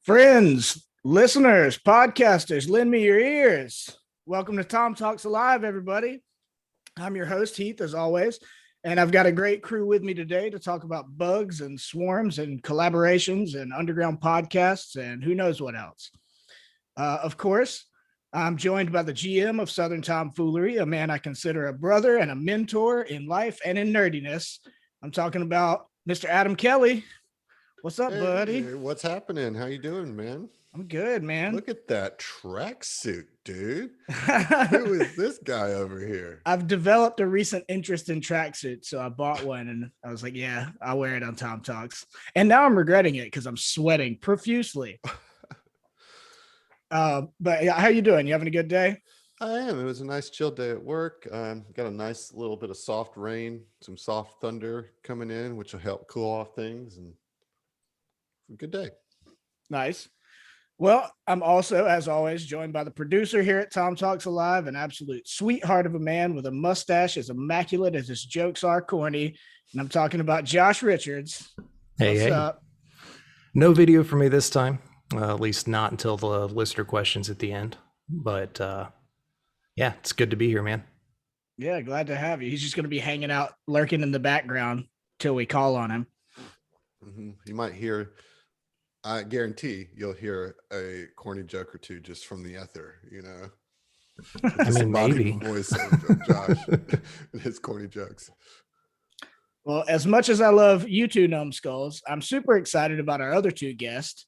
Friends, listeners, podcasters, lend me your ears. Welcome to TOMTalks Alive, everybody. I'm your host, Heath, as always, and I've got a great crew with me today to talk about bugs and swarms and collaborations and underground podcasts and who knows what else. Of course, I'm joined by the GM of Southern Tomfoolery, a man I consider a brother and a mentor in life and in nerdiness. I'm talking about Mr. Adam Kelly. What's up, buddy? What's happening? How you doing, man? I'm good, man. Look at that tracksuit, dude. Who is this guy over here? I've developed a recent interest in tracksuits, so I bought one, and I was like, "Yeah, I'll wear it on Tom Talks." And now I'm regretting it because I'm sweating profusely. But how you doing? You having a good day? I am. It was a nice chill day at work. Got a nice little bit of soft rain, some soft thunder coming in, which will help cool off things, and a good day. Nice. Well, I'm also, as always, joined by the producer here at TOMTalks Alive, an absolute sweetheart of a man with a mustache as immaculate as his jokes are corny. And I'm talking about Josh Richards. What's up? No video for me this time, at least not until the listener questions at the end. But yeah, it's good to be here, man. Yeah, glad to have you. He's just going to be hanging out, lurking in the background till we call on him. Mm-hmm. You might hear... I guarantee you'll hear a corny joke or two just from the ether, you know. I mean, maybe voice of Josh and his corny jokes. Well, as much as I love you two numbskulls, I'm super excited about our other two guests.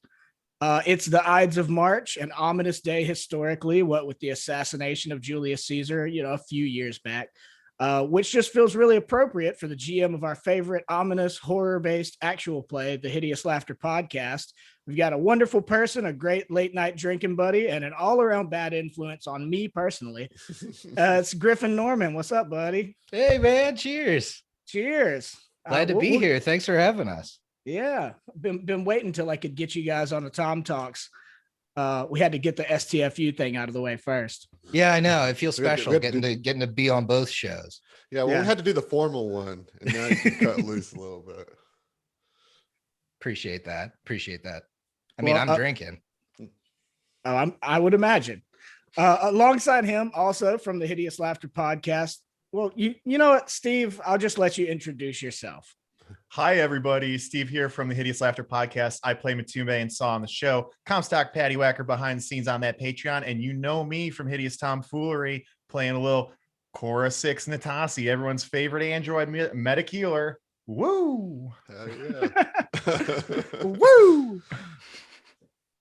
It's the Ides of March, an ominous day historically, what with the assassination of Julius Caesar, a few years back. Which just feels really appropriate for the GM of our favorite ominous horror-based actual play, the Hideous Laughter podcast. We've got a wonderful person, a great late-night drinking buddy, and an all-around bad influence on me personally. It's Griff and Norman. What's up, buddy? Hey, man. Cheers. Cheers. Glad to be here. Thanks for having us. Yeah. Been waiting until I could get you guys on the Tom Talks. We had to get the STFU thing out of the way first. Yeah, I know. It feels special getting to be on both shows. Yeah, we had to do the formal one, and now you can cut loose a little bit. Appreciate that. I mean, I'm drinking. I would imagine. Alongside him, also from the Hideous Laughter podcast. Well, you know what, Steve? I'll just let you introduce yourself. Hi, everybody. Steve here from the Hideous Laughter podcast. I play Matume and Saw on the show. Comstock Patty Whacker behind the scenes on that Patreon. And you know me from Hideous Tomfoolery, playing a little Cora 6 Natasi, everyone's favorite android metakeeler. Woo! Yeah. Woo!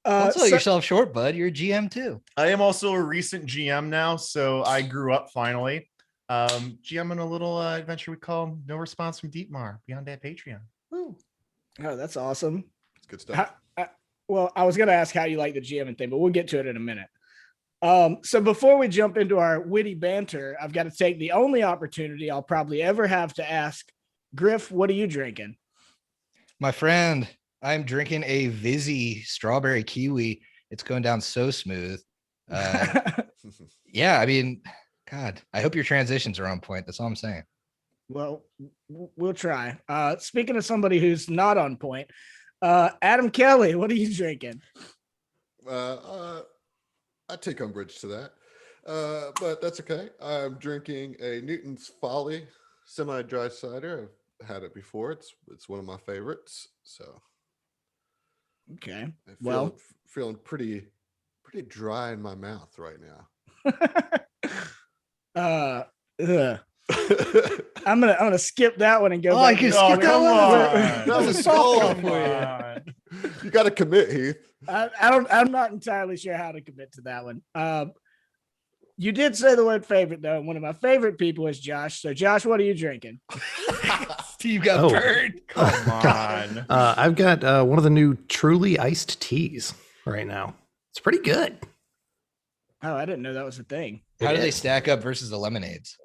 Don't sell yourself short, bud. You're a GM too. I am also a recent GM now, so I grew up finally. GM in a little adventure we call No Response from Deepmar beyond that Patreon. Woo. Oh, that's awesome. It's good stuff. Well, I was going to ask how you like the GM thing, but we'll get to it in a minute. So before we jump into our witty banter, I've got to take the only opportunity I'll probably ever have to ask Griff, what are you drinking? My friend, I'm drinking a Vizzy strawberry kiwi. It's going down so smooth. Yeah, I mean, God, I hope your transitions are on point. That's all I'm saying. Well, we'll try. Speaking of somebody who's not on point, Adam Kelly, what are you drinking? I take umbrage to that, but that's okay. I'm drinking a Newton's Folly semi-dry cider. I've had it before. It's one of my favorites. So, okay. Feeling pretty dry in my mouth right now. I'm gonna skip that one and go. I can skip that one. That was a softball for you. You got to commit, Heath. I'm not entirely sure how to commit to that one. You did say the word favorite though, and one of my favorite people is Josh. So, Josh, what are you drinking? Steve got burned. Come on. I've got one of the new Truly iced teas right now. It's pretty good. Oh, I didn't know that was a thing. How do they stack up versus the lemonades?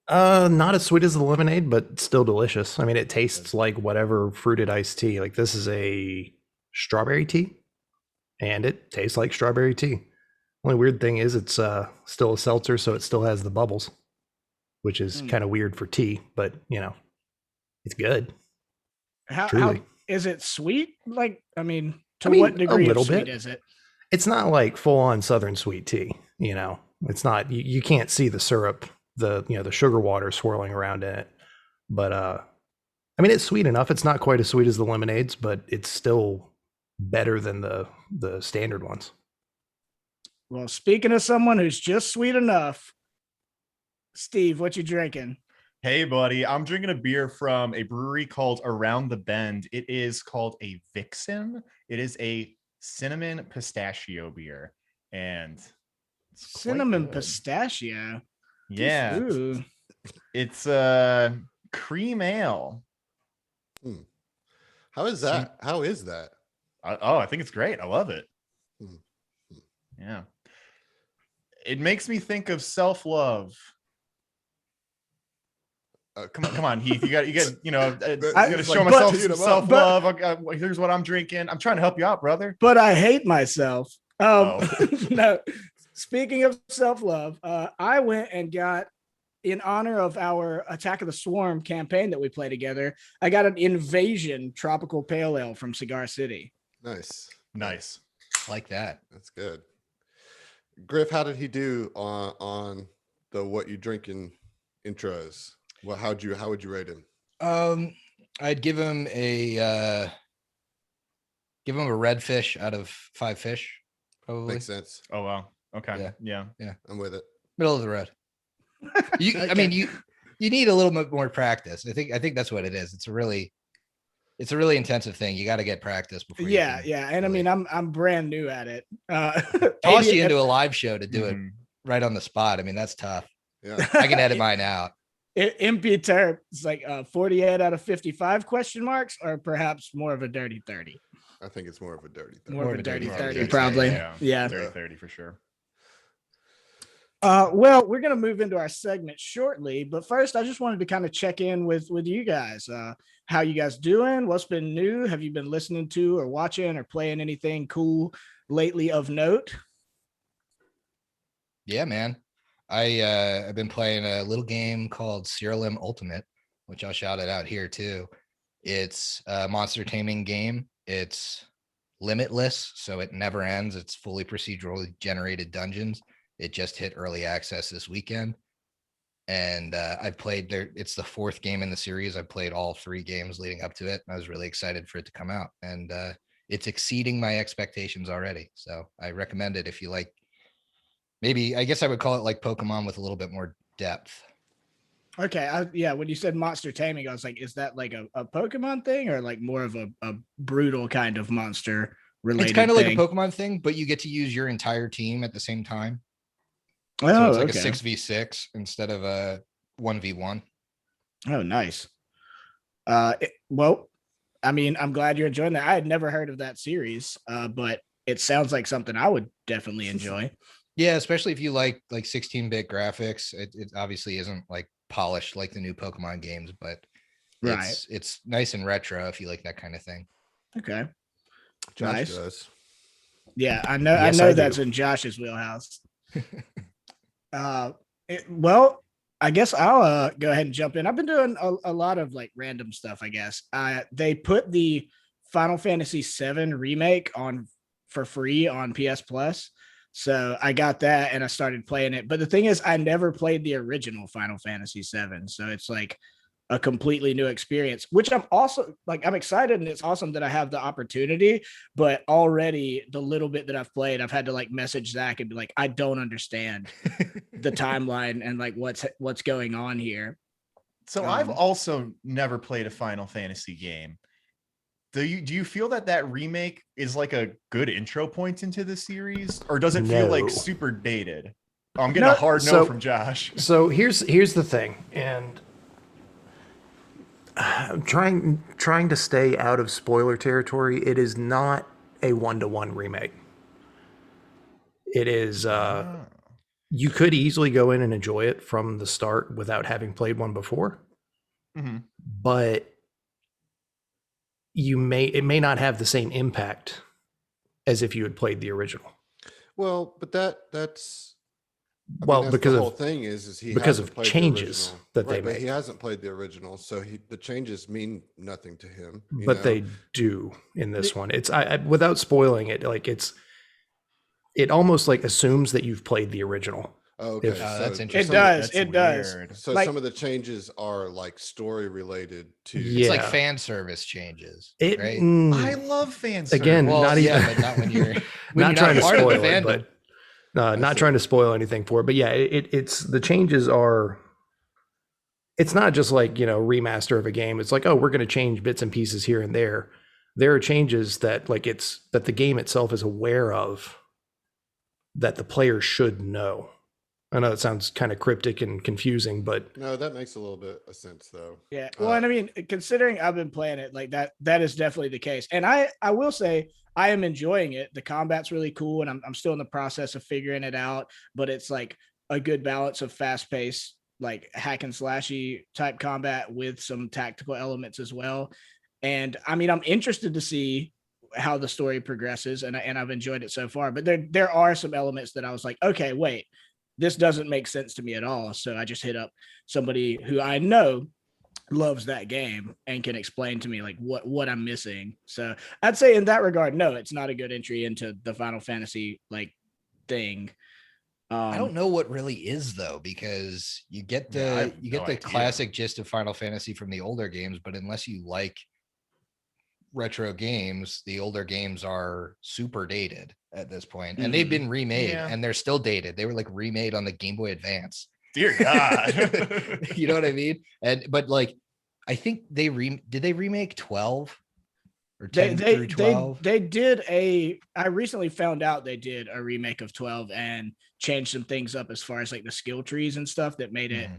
Not as sweet as the lemonade, but still delicious. I mean, it tastes like whatever fruited iced tea. Like this is a strawberry tea, and it tastes like strawberry tea. Only weird thing is it's still a seltzer, so it still has the bubbles, which is kind of weird for tea, but it's good. How is it sweet? Like, I mean, To I mean, what a degree of little sweet bit. is it? It's not like full on Southern sweet tea, you know. It's not you can't see the syrup, the sugar water swirling around in it. But I mean it's sweet enough. It's not quite as sweet as the lemonades, but it's still better than the standard ones. Well, speaking of someone who's just sweet enough, Steve, what you drinking? Hey, buddy, I'm drinking a beer from a brewery called Around the Bend. It is called a Vixen. It is a cinnamon pistachio beer, and it's quite Cinnamon good. pistachio. Yeah, Ooh. it's cream ale. How is that? How is that? I think it's great. I love it. Hmm. Yeah, it makes me think of self-love. Come on, Heath. You got. You know, I'm gonna show myself some self-love. Here's what I'm drinking. I'm trying to help you out, brother. But I hate myself. Oh. No. Speaking of self-love, I went and got, in honor of our Attack of the Swarm campaign that we play together, I got an Invasion Tropical Pale Ale from Cigar City. Nice. Like that. That's good. Griff, how did he do on the what you drinking intros? Well, how would you rate him? I'd give him a red fish out of 5 fish, probably. Makes sense. Oh wow. Okay. Yeah. I'm with it. Middle of the road. I mean, you need a little bit more practice. I think that's what it is. It's a really intensive thing. You got to get practice before. Yeah. And I mean, I'm brand new at it. Toss you into a live show to do it right on the spot. I mean, that's tough. Yeah. I can edit mine out. MP Terp is like 48 out of 55 question marks, or perhaps more of a dirty 30. I think it's more of a dirty 30. More of a dirty 30, 30, probably. Yeah. Dirty 30 for sure. Well, we're going to move into our segment shortly, but first I just wanted to kind of check in with you guys. How you guys doing? What's been new? Have you been listening to or watching or playing anything cool lately of note? Yeah, man. I've been playing a little game called CRLM Ultimate, which I'll shout it out here too. It's a monster taming game. It's limitless, so it never ends. It's fully procedurally generated dungeons. It just hit early access this weekend. And I've played there. It's the 4th game in the series. I played all 3 games leading up to it. I was really excited for it to come out. And it's exceeding my expectations already. So I recommend it if you like. Maybe, I guess I would call it like Pokemon with a little bit more depth. Okay. When you said monster taming, I was like, is that like a Pokemon thing or like more of a brutal kind of monster related? It's kind of like a Pokemon thing, but you get to use your entire team at the same time. Oh, so it's like okay. a 6v6 instead of a 1v1. Oh, nice. Well, I mean, I'm glad you're enjoying that. I had never heard of that series, but it sounds like something I would definitely enjoy. Yeah, especially if you like 16-bit graphics. It obviously isn't like polished like the new Pokemon games, but it's nice and retro if you like that kind of thing. Okay. Josh Nice. does. Yeah, I know. Yes, I know I that's do. in Josh's wheelhouse. Well, I guess I'll go ahead and jump in. I've been doing a lot of like random stuff, I guess. They put the Final Fantasy VII remake on for free on PS Plus. So I got that and I started playing it. But the thing is, I never played the original Final Fantasy VII. So it's like a completely new experience, which I'm also like, I'm excited and it's awesome that I have the opportunity. But already the little bit that I've played, I've had to like message Zach and be like, I don't understand the timeline and like what's going on here. So I've also never played a Final Fantasy game. Do you feel that remake is like a good intro point into the series, or does it feel like super dated? Oh, I'm getting a hard no from Josh. So here's the thing, and I'm trying to stay out of spoiler territory. It is not a 1-to-1 remake. It is you could easily go in and enjoy it from the start without having played one before. Mm-hmm. But it may not have the same impact as if you had played the original. Well, but that's Well, that's because the of whole thing is he because hasn't of played the changes original. that they Right, but make. he hasn't played the original, so the changes mean nothing to him. You but know? they do in this one. It's I without spoiling it, like it almost like assumes that you've played the original. Oh, okay, if- so that's It interesting. does. That's It does. weird. So Like- some of the changes are like story related to. Yeah. It's like fan service changes, It right? I mm, love fans. again, Well, not yeah, even but not when you're when not you're trying to part of the spoil it, fandom. but not trying to spoil anything for it. But yeah, it's the changes are. It's not just like remaster of a game. It's like, oh, we're going to change bits and pieces here and there. There are changes that that the game itself is aware of, that the player should know. I know it sounds kind of cryptic and confusing, but No, that makes a little bit of sense though. Yeah. Well, and I mean, considering I've been playing it like that is definitely the case. And I will say I am enjoying it. The combat's really cool, and I'm still in the process of figuring it out, but it's like a good balance of fast paced, like hack and slashy type combat with some tactical elements as well. And I mean, I'm interested to see how the story progresses, and I've enjoyed it so far. But there are some elements that I was like, okay, wait, this doesn't make sense to me at all. So I just hit up somebody who I know loves that game and can explain to me like what I'm missing. So I'd say in that regard, no, it's not a good entry into the Final Fantasy like thing. I don't know what really is though, because you get Yeah, I the have no idea. classic gist of Final Fantasy from the older games, but unless you like retro games, the older games are super dated at this point, and they've been remade Yeah. and they're still dated. They were like remade on the Game Boy Advance. Dear God. You know what I mean? But like, I think did they remake 12 or 10 through 12? They did I recently found out they did a remake of 12 and changed some things up as far as like the skill trees and stuff that made it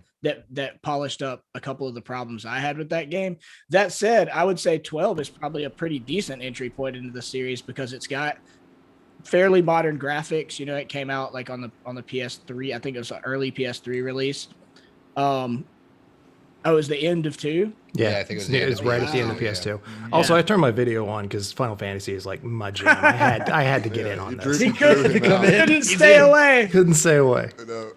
that polished up a couple of the problems I had with that game. That said, I would say 12 is probably a pretty decent entry point into the series because it's got fairly modern graphics. It came out like on the PS3. I think it was an early PS3 release. It was the end of 2. Yeah, I think it was the end it's of right at the end of PS2, PS2. yeah. Also, I turned my video on because Final Fantasy is like my jam. I had to get in on this. You drew him out. Couldn't stay away. Couldn't stay away. No.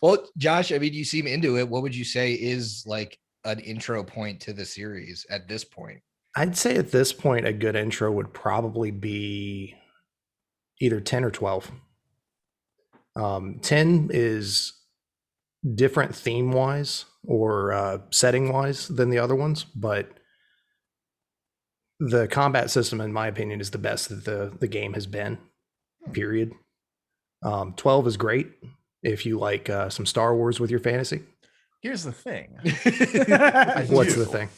Well, Josh, I mean, you seem into it. What would you say is like an intro point to the series at this point? I'd say at this point, a good intro would probably be either 10 or 12. 10 is different theme wise or setting wise than the other ones, but the combat system, in my opinion, is the best that the game has been, period. 12 is great if you like some Star Wars with your fantasy. Here's the thing. What's do. the thing?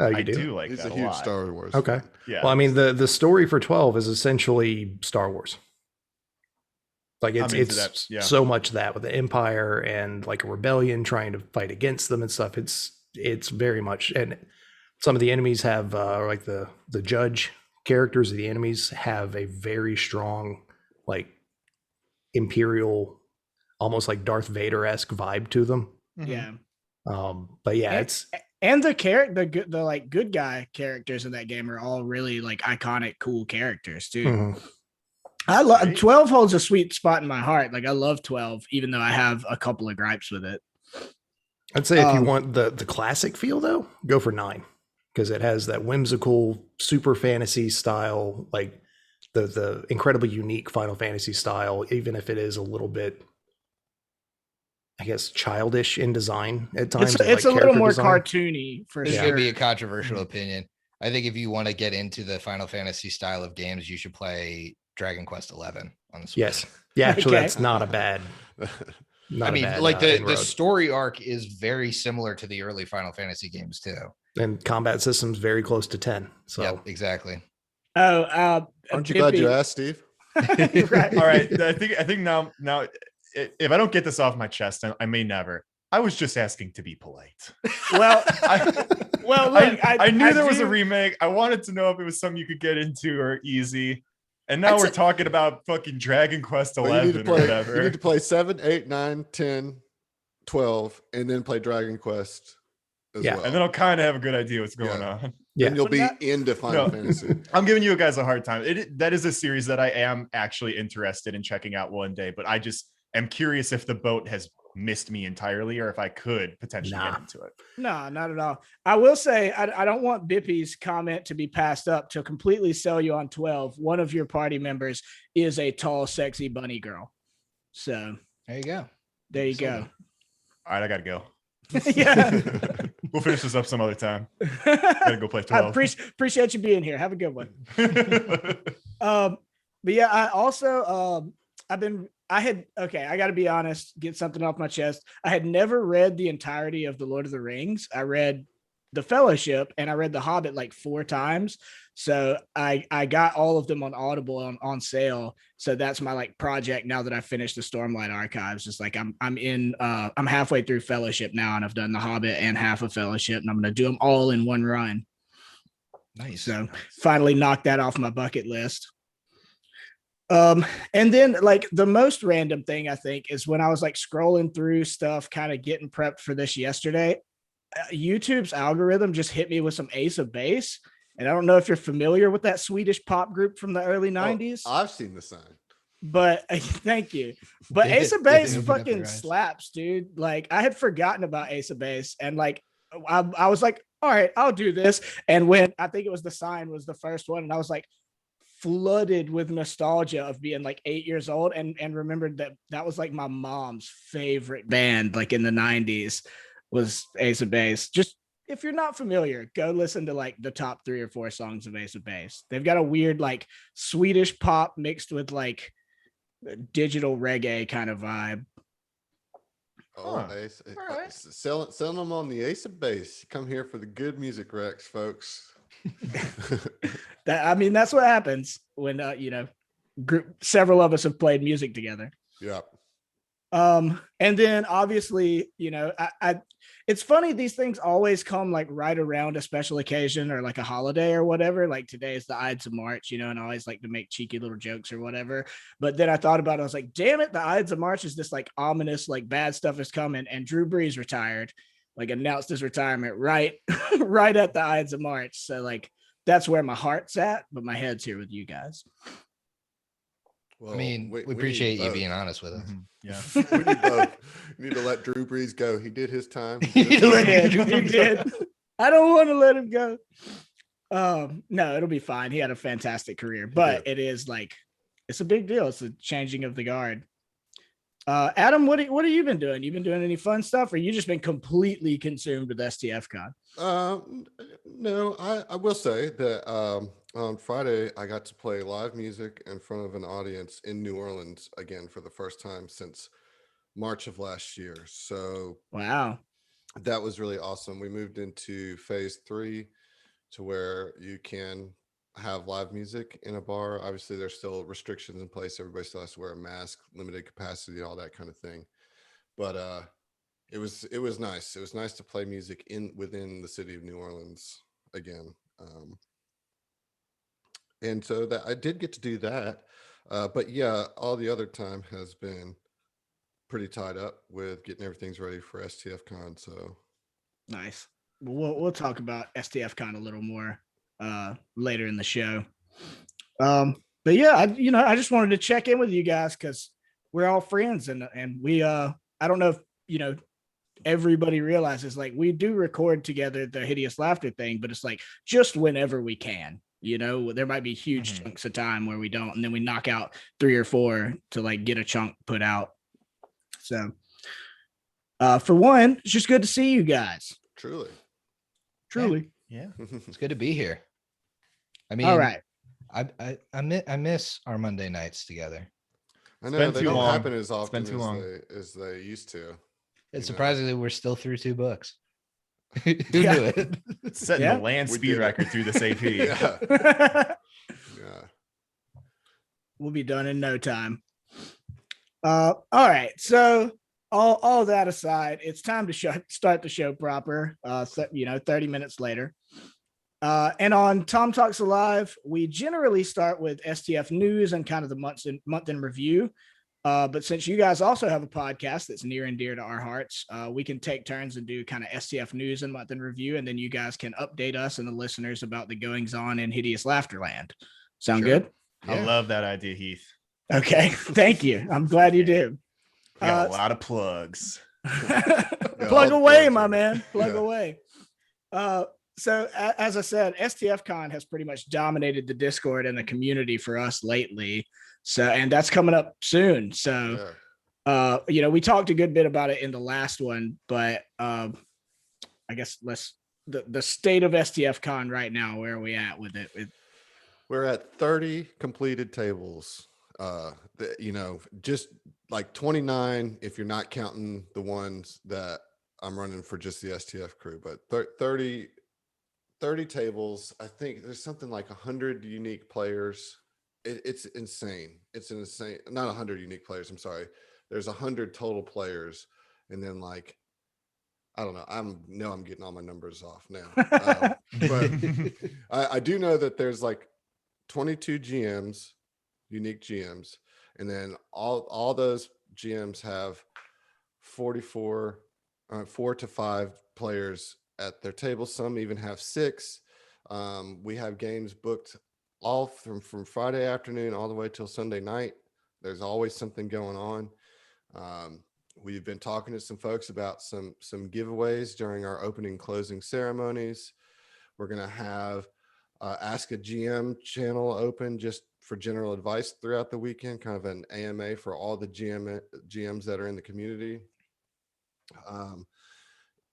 Oh, you I do? do like He's that a huge lot. Star Wars. Okay. Yeah. Well, I mean, the story for 12 is essentially Star Wars. Like I'm into it's that, yeah. so much that with the Empire and like a rebellion trying to fight against them and stuff. It's very much, and some of the enemies have like the judge characters of the enemies have a very strong like Imperial, almost like Darth Vader-esque vibe to them. Yeah. But yeah, And- it's And the like good guy characters in that game are all really like iconic, cool characters too. mhm. I love Right. 12 holds a sweet spot in my heart. Like I love 12, even though I have a couple of gripes with it. I'd say if you Um, want the classic feel though, go for 9 because it has that whimsical, super fantasy style, like the incredibly unique Final Fantasy style, even if it is a little bit, I guess, childish in design at times. It's, and, it's like, a little character more design. cartoony for This is sure. going to be a controversial opinion. I think if you want to get into the Final Fantasy style of games, you should play Dragon Quest 11 on the Switch. Yes, yeah, actually, Okay. that's not a bad. I mean, bad, like the inroad. story arc is very similar to the early Final Fantasy games too. And combat systems very close to 10. So Yep, exactly. Oh, Aren't you glad you Bippy. asked, Steve? Right. All right. I think now if I don't get this off my chest, I may never. I was just asking to be polite. Well, well, look, I knew there was a do- remake. I wanted to know if it was something you could get into or easy. And now I'd we're say- talking about fucking Dragon Quest Well, 11 you need or to play. whatever. You need to play 7, 8, 9, 10, 12, and then play Dragon Quest as Yeah. well. And then I'll kind of have a good idea what's going Yeah. on. Yeah. Then you'll be Wouldn't into Final No. Fantasy. I'm giving you guys a hard time. That is a series that I am actually interested in checking out one day, but I just am curious if the boat has missed me entirely or if I could potentially Nah. get into it. No, not at all. I will say I don't want Bippy's comment to be passed up to completely sell you on 12. One of your party members is a tall, sexy bunny girl. So There you go. there you So, go. All right, I gotta go. Yeah. We'll finish this up some other time. Gotta go play 12. I appreciate you being here. Have a good one. But yeah, I also I got to be honest, get something off my chest. I had never read the entirety of the Lord of the Rings. I read the Fellowship and I read the Hobbit like 4 times. So I got all of them on Audible on sale. So that's my like project now that I finished the Stormlight Archives. Just like I'm halfway through Fellowship now, and I've done the Hobbit and half of Fellowship, and I'm gonna do them all in one run. Nice. So finally knocked that off my bucket list. And then like the most random thing I think is when I was like scrolling through stuff, kind of getting prepped for this yesterday, YouTube's algorithm just hit me with some Ace of Base. And I don't know if you're familiar with that Swedish pop group from the early 90s, I've seen the sign. but thank you. But Did Ace it- of Base did it open up fucking your eyes? slaps, dude. Like I had forgotten about Ace of Base, and like I was like, all right, I'll do this. And when I think it was The Sign was the first one, and I was like flooded with nostalgia of being like 8 years old, and remembered that was like my mom's favorite band, like in the 90s, was Ace of Base. Just if you're not familiar, go listen to like the top 3 or 4 songs of Ace of Base. They've got a weird like Swedish pop mixed with like digital reggae kind of vibe. Oh, Huh. Ace. All right. Selling them on the Ace of Base. Come here for the good music Rex, folks. That's what happens when several of us have played music together. Yeah. And then obviously, I it's funny, these things always come like right around a special occasion or like a holiday or whatever. Like today is the Ides of March, and I always like to make cheeky little jokes or whatever. But then I thought about it, I was like, damn it, the Ides of March is this like ominous, like bad stuff is coming, and Drew Brees retired, like announced his retirement right right at the Ides of March. So like that's where my heart's at, but my head's here with you guys. Well, I mean, we need appreciate you both. being honest with us. Mhm. Yeah. We need both. You need to let Drew Brees go. He did his time. You need to let He Drew did. Brees He did. I don't want to let him go. No, it'll be fine. He had a fantastic career, but it is like, it's a big deal. It's a changing of the guard. Adam, what have you been doing? You been doing any fun stuff, or you just been completely consumed with STFCon? No, I will say that on Friday I got to play live music in front of an audience in New Orleans again for the first time since March of last year. So Wow. that was really awesome. We moved into phase 3 to where you can have live music in a bar. Obviously, there's still restrictions in place. Everybody still has to wear a mask, limited capacity, all that kind of thing. But it was nice. It was nice to play music within the city of New Orleans again. And so that I did get to do that. But yeah, all the other time has been pretty tied up with getting everything's ready for STFCon. So Nice. We'll talk about STFCon a little more later in the show. But yeah, I just wanted to check in with you guys because we're all friends, and we I don't know if everybody realizes, like, we do record together the Hideous Laughter thing, but it's like just whenever we can. There might be huge chunks of time where we don't, and then we knock out 3 or 4 to like get a chunk put out. So for one, it's just good to see you guys. truly. Yeah. It's good to be here. I mean, All right. I miss our Monday nights together. I know been they too don't long. happen as been often too long. as they used to. It's know. surprisingly we're still through 2 books. Who Yeah. knew it? Setting Yeah. the land We speed did it. record through this AP. Yeah. Yeah. We'll be done in no time. All right. So all that aside, it's time to start the show proper. 30 minutes later. And on TOMTalks Alive, we generally start with STF news and kind of the month in review. But since you guys also have a podcast that's near and dear to our hearts, we can take turns and do kind of STF news and month in review, and then you guys can update us and the listeners about the goings on in Hideous Laughterland. Sound Sure. good? I love that idea, Heath. Okay, thank you. I'm glad you do. We got a lot of plugs. Plug away, plugs my are- man. Plug yeah. away. So as I said, STF Con has pretty much dominated the Discord and the community for us lately. So, and that's coming up soon. So, Yeah. we talked a good bit about it in the last one, but I guess the state of STF Con right now, where are we at with it? We're at 30 completed tables. Just like 29 if you're not counting the ones that I'm running for just the STF crew, but 30 tables. I think there's something like 100 unique players. It's insane. It's insane. Not 100 unique players. I'm sorry. There's 100 total players, and then like I don't know. I'm getting all my numbers off now, but I do know that there's like 22 GMs, unique GMs, and then all those GMs have 4 to 5 players at their table. Some even have 6. We have games booked all from Friday afternoon all the way till Sunday night. There's always something going on. We've been talking to some folks about some giveaways during our opening and closing ceremonies. We're going to have Ask a GM channel open just for general advice throughout the weekend, kind of an AMA for all the GMs that are in the community.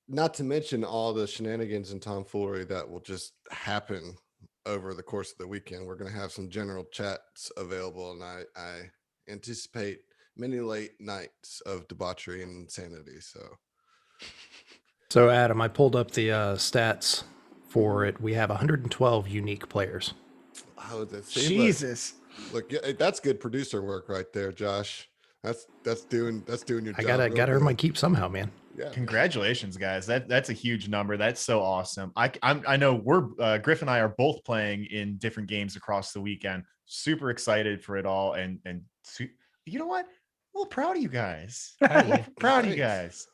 Not to mention all the shenanigans and tomfoolery that will just happen over the course of the weekend. We're going to have some general chats available, and I anticipate many late nights of debauchery and insanity. So Adam, I pulled up the stats for it. We have 112 unique players. Oh, Jesus. Look, that's good producer work right there, Josh. That's doing your job. I gotta earn my keep somehow, man. Yeah. Congratulations, guys. That's a huge number. That's so awesome. I know we're Griff and I are both playing in different games across the weekend. Super excited for it all, and you know what? I'm a little proud of you guys. Proud of you guys.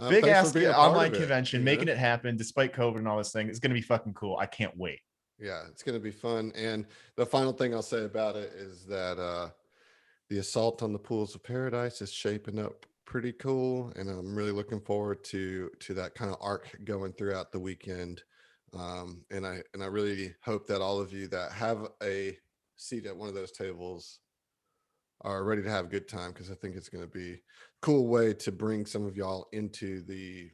Big Thanks ass for being a part online of it, convention, making it happen despite COVID and all this thing. It's gonna be fucking cool. I can't wait. Yeah, it's going to be fun. And the final thing I'll say about it is that the assault on the pools of paradise is shaping up pretty cool, and I'm really looking forward to that kind of arc going throughout the weekend. And I really hope that all of you that have a seat at one of those tables are ready to have a good time, because I think it's going to be a cool way to bring some of y'all into the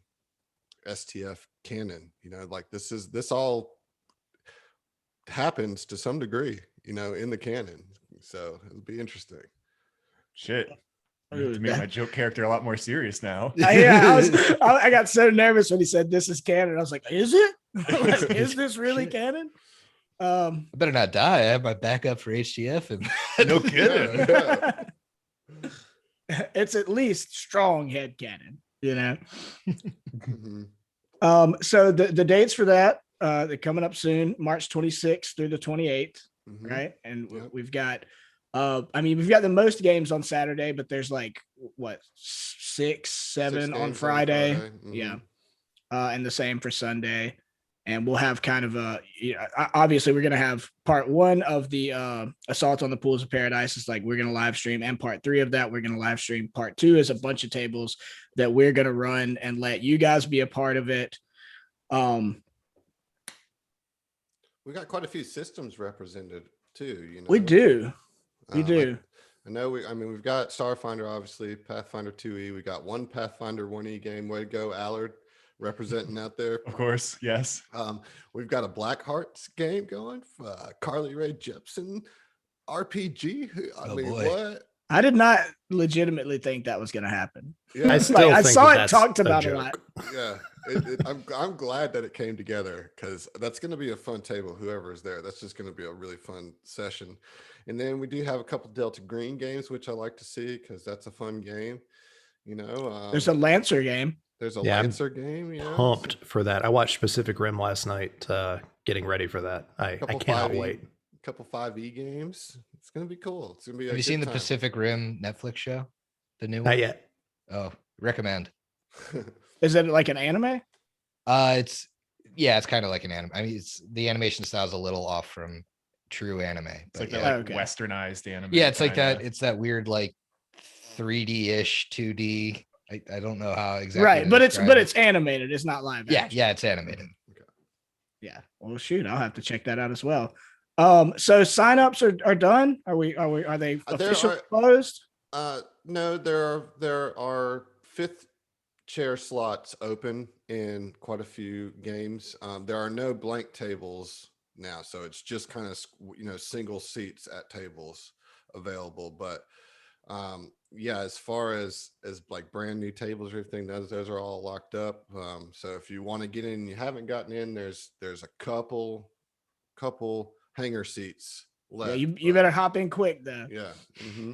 STF canon. Like this all happens to some degree, in the canon. So it'll be interesting. Shit. I have to make my joke character a lot more serious now. I got so nervous when he said this is canon. I was like, is it? Like, is this really canon? I better not die. I have my backup for HTF, and No kidding. Yeah. It's at least strong head canon, Mhm. So the dates for that, they're coming up soon, March 26th through the 28th, Mhm. right? And Yep. we've got we've got the most games on Saturday, but there's like 6, 7 6 on games Friday. Mhm. Yeah. And the same for Sunday. And we'll have kind of obviously we're going to have part 1 of the assault on the pools of paradise. It's like we're going to live stream, and part 3 of that we're going to live stream. Part 2 is a bunch of tables that we're going to run and let you guys be a part of it. We got quite a few systems represented too. We do. We Um, do. I know we've got Starfinder, obviously, Pathfinder 2E. We got one Pathfinder 1E game. Way to go, Allard, representing out there. Of course, yes. We've got a Black Hearts game going. Carly Rae Jepsen RPG. Oh, Boy. What? I did not legitimately think that was going to happen. Yeah, I still I think saw it that's talked a about a joke. lot. yeah. I'm glad that it came together, because that's going to be a fun table. Whoever is there, that's just going to be a really fun session. And then we do have a couple Delta Green games, which I like to see, because that's a fun game. There's a Lancer game. There's a Yeah, I'm Lancer game. Yeah, Pumped for that. I watched Pacific Rim last night, getting ready for that. I Couple cannot 5e wait. couple 5e games. It's going to be cool. It's going to be. have you seen the Pacific Rim Netflix show? The new one? Not yet. Oh, recommend. Is it like an anime? It's kind of like an anime. I mean, the animation style is a little off from true anime. It's But like yeah. that Okay. westernized anime. Yeah, it's like kinda. that. It's that weird like 3D-ish 2D. I don't know how exactly. Right, to but describe it. it's animated. It's not live. Yeah, action. yeah, it's animated. Yeah. Well, shoot, I'll have to check that out as well. So signups are done. Are they There officially are- closed? No, there are fifth chair slots open in quite a few games. There are no blank tables now, so it's just kind of single seats at tables available. But yeah, as far as like brand new tables or everything, those are all locked up. So if you want to get in and you haven't gotten in, there's a couple hanger seats Yeah, left. you better hop in quick though. Yeah. Mm-hmm.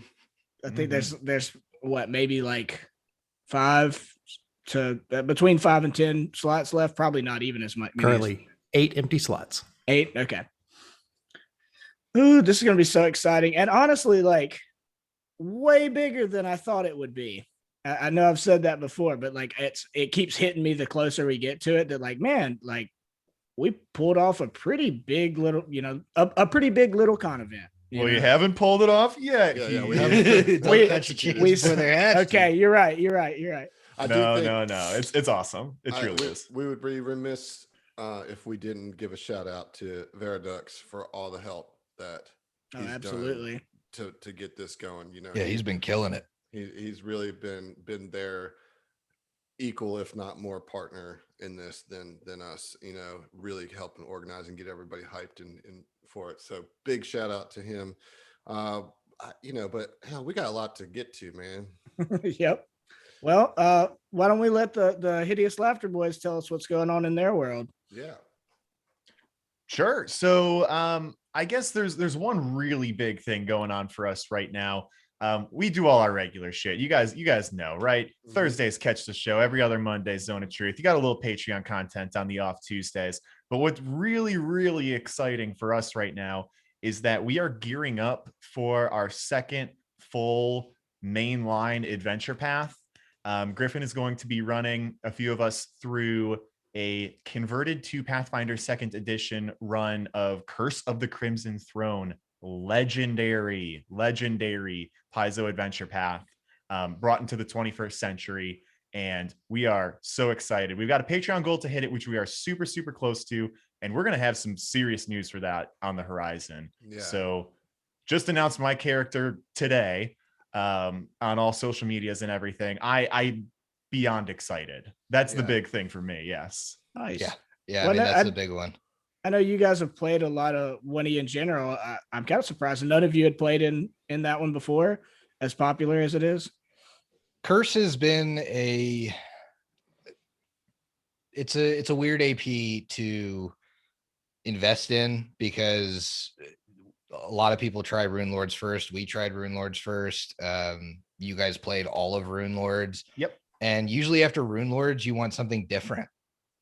I think there's what, maybe like 5 to between 5 and 10 slots left. Probably not even as much. Maybe Currently 8 empty slots. 8. Okay. Ooh, this is gonna be so exciting, and honestly, like way bigger than I thought it would be. I know I've said that before, but like it keeps hitting me the closer we get to it. That like, man, like we pulled off a pretty big little, a pretty big little con event. Well, you haven't pulled it off yet. Yeah, Heath. we haven't. Don't catch the chickens we- before they're hatched. Okay, you're right. I do No, think no. It's awesome. It truly is. we would be remiss if we didn't give a shout out to Veradux for all the help that Oh, he's done absolutely. to get this going. Yeah, he's been killing it. He's really been their equal, if not more, partner in this than us. Really helping organize and get everybody hyped and for it. So big shout out to him. But hell, we got a lot to get to, man. Yep. Well, why don't we let the Hideous Laughter Boys tell us what's going on in their world? Yeah. Sure. So I guess there's one really big thing going on for us right now. We do all our regular shit. You guys know, right? Mhm. Thursdays catch the show. Every other Monday, Zone of Truth. You got a little Patreon content on the off Tuesdays. But what's really, really exciting for us right now is that we are gearing up for our second full mainline adventure path. Griffin is going to be running a few of us through a converted to Pathfinder 2nd edition run of Curse of the Crimson Throne, legendary Paizo adventure path, brought into the 21st century. And we are so excited. We've got a Patreon goal to hit it, which we are super, super close to. And we're going to have some serious news for that on the horizon. Yeah. So just announced my character today on all social medias and everything. I beyond excited. That's the big thing for me. Yes. Nice. Yeah. Well, I mean, that's I- the big one. I know you guys have played a lot of 1E in general. I'm kind of surprised none of you had played in that one before, as popular as it is. Curse has been it's a weird AP to invest in because a lot of people try Rune Lords first. We tried Rune Lords first. You guys played all of Rune Lords. Yep. And usually after Rune Lords, you want something different.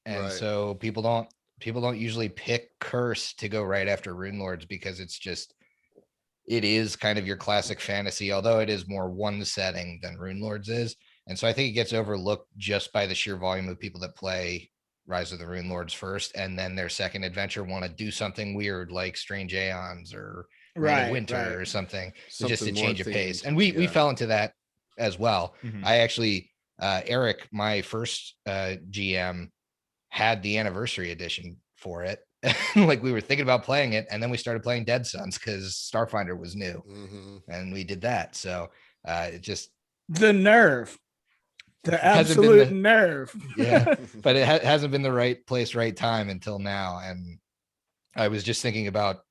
And Right. so people don't usually pick Curse to go right after Rune Lords because it is kind of your classic fantasy, although it is more one setting than Rune Lords is. And so I think it gets overlooked just by the sheer volume of people that play Rise of the Rune Lords first, and then their second adventure want to do something weird like Strange Aeons or Reign of Winter or something just to more change of pace. themed. And we Yeah. fell into that as well. Mhm. I actually, Eric, my first GM, had the anniversary edition for it. Like we were thinking about playing it, and then we started playing Dead Sons because Starfinder was new, Mm-hmm. and we did that. So it just The nerve, the Hasn't been absolute the- nerve. yeah, but it hasn't been the right place, right time until now. And I was just thinking about,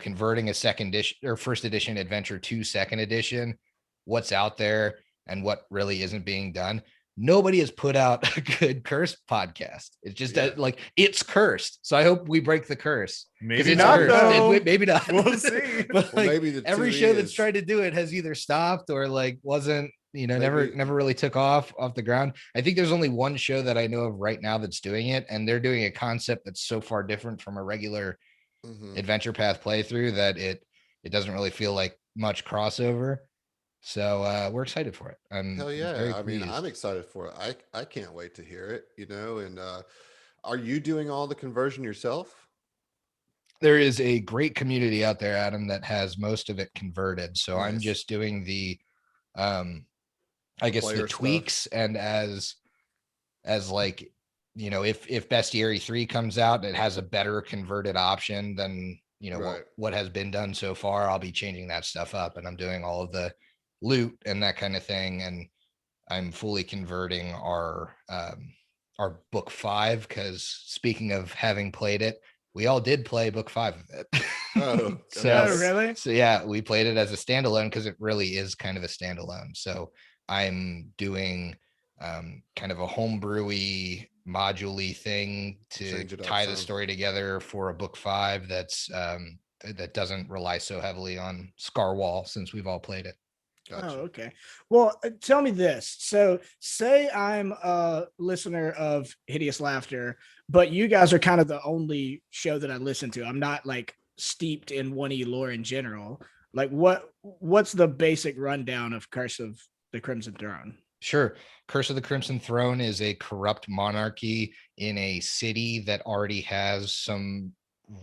converting a second edition or first edition adventure to second edition, what's out there and what really isn't being done. Nobody has put out a good Curse podcast. It's just Yeah. that it's cursed. So I hope we break the curse. 'Cause Maybe it's not, cursed. though. Maybe not. We'll see. But Well, like, maybe the every 2E show that's is- tried to do it has either stopped or wasn't, never Maybe- really took off the ground. I think there's only one show that I know of right now that's doing it, and they're doing a concept that's so far different from a regular Mm-hmm. adventure path playthrough that it doesn't really feel like much crossover. So we're excited for it. I'm Hell very yeah. I mean, pleased. I'm excited for it. I can't wait to hear it, and are you doing all the conversion yourself? There is a great community out there, Adam, that has most of it converted. So I'm Nice. just doing the I The guess the player stuff. tweaks, and as like, if Bestiary 3 comes out, it has a better converted option than Right. what has been done so far. I'll be changing that stuff up, and I'm doing all of the loot and that kind of thing, and I'm fully converting our book 5, because speaking of having played it, we all did play book 5 of it. Oh, so Oh, really? so yeah, we played it as a standalone because it really is kind of a standalone. So I'm doing kind of a homebrewy module-y thing to Change it up tie the some. story together for a book 5 that doesn't rely so heavily on Scarwall, since we've all played it. Gotcha. Oh, okay. Well, tell me this. So, say I'm a listener of Hideous Laughter, but you guys are kind of the only show that I listen to. I'm not like steeped in 1E lore in general. Like, what's the basic rundown of Curse of the Crimson Throne? Sure. Curse of the Crimson Throne is a corrupt monarchy in a city that already has some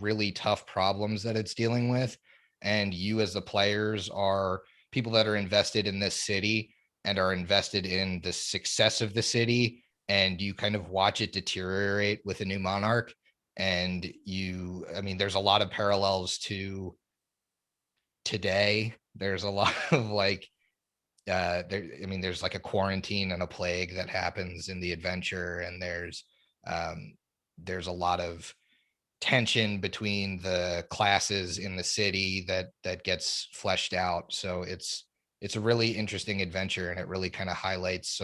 really tough problems that it's dealing with. And you, as the players, are people that are invested in this city and are invested in the success of the city. And you kind of watch it deteriorate with a new monarch. And there's a lot of parallels to today. There's a lot of like, there's like a quarantine and a plague that happens in the adventure, and there's a lot of tension between the classes in the city that gets fleshed out. So it's a really interesting adventure, and it really kind of highlights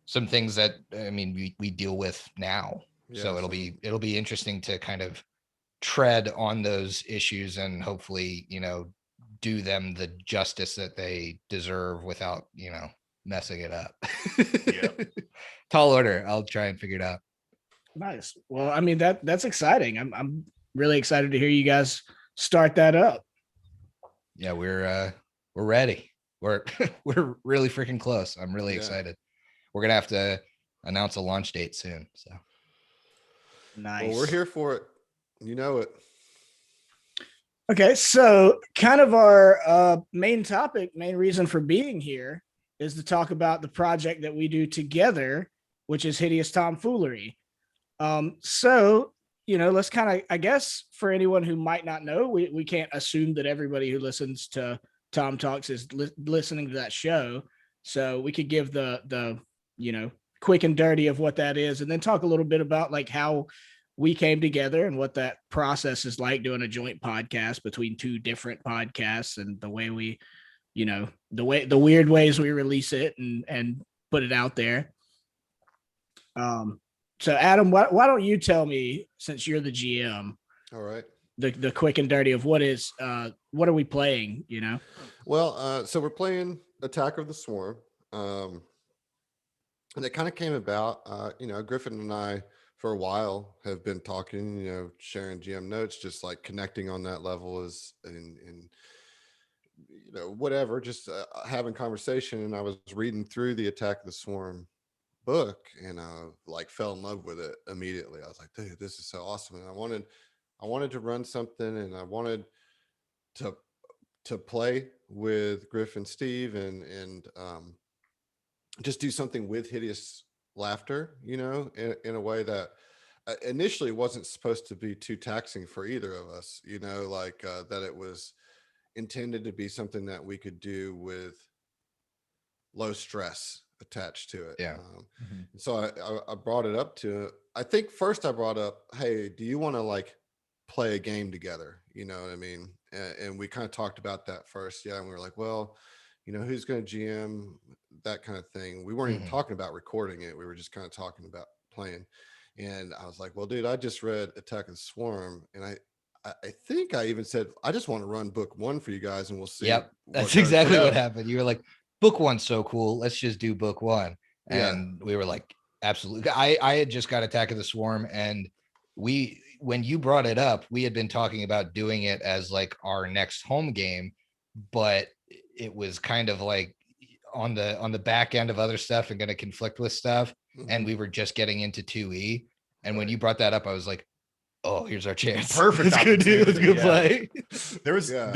some things that we deal with now. So it'll be interesting to kind of tread on those issues and hopefully do them the justice that they deserve without messing it up. Yep. Tall order. I'll try and figure it out. Nice. Well, I mean that's exciting. I'm really excited to hear you guys start that up. Yeah, we're ready. We're we're really freaking close. I'm really Yeah. excited. We're gonna have to announce a launch date soon. So Nice. Well, we're here for it. You know it. Okay, so kind of our main reason for being here is to talk about the project that we do together, which is Hideous Tomfoolery. So, let's kind of, I guess, for anyone who might not know, we can't assume that everybody who listens to Tom Talks is listening to that show. So we could give the quick and dirty of what that is, and then talk a little bit about like how we came together and what that process is like doing a joint podcast between two different podcasts, and the way we, the weird ways we release it and put it out there. So Adam, why don't you tell me, since you're the GM, All right. the quick and dirty of what are we playing, Well, so we're playing Attack of the Swarm. And it kind of came about, Griffin and I for a while have been talking, sharing GM notes, just like connecting on that level in whatever, just having conversation. And I was reading through the Attack of the Swarm book, and I like fell in love with it immediately. I was like, dude, this is so awesome. And I wanted to run something, and I wanted to play with Griff and Steve and just do something with Hideous Laughter, in a way that initially wasn't supposed to be too taxing for either of us, that it was intended to be something that we could do with low stress attached to it. Yeah. So I brought it up to, I think first I brought up, hey, do you want to like play a game together? You know what I mean? And we kind of talked about that first. Yeah. And we were like, well, who's going to GM, that kind of thing. We weren't even talking about recording it. We were just kind of talking about playing. And I was like, well, dude, I just read Attack of the Swarm. And I think I even said, I just want to run book 1 for you guys, and we'll see. Yep. That's exactly what happened. You were like, book 1's so cool. Let's just do book 1. And we were like, absolutely. I had just got Attack of the Swarm, and when you brought it up, we had been talking about doing it as like our next home game, but it was kind of like on the back end of other stuff and going to conflict with stuff. And we were just getting into 2E. And when you brought that up, I was like, oh, here's our chance. Perfect. It's good, dude. It's good play. There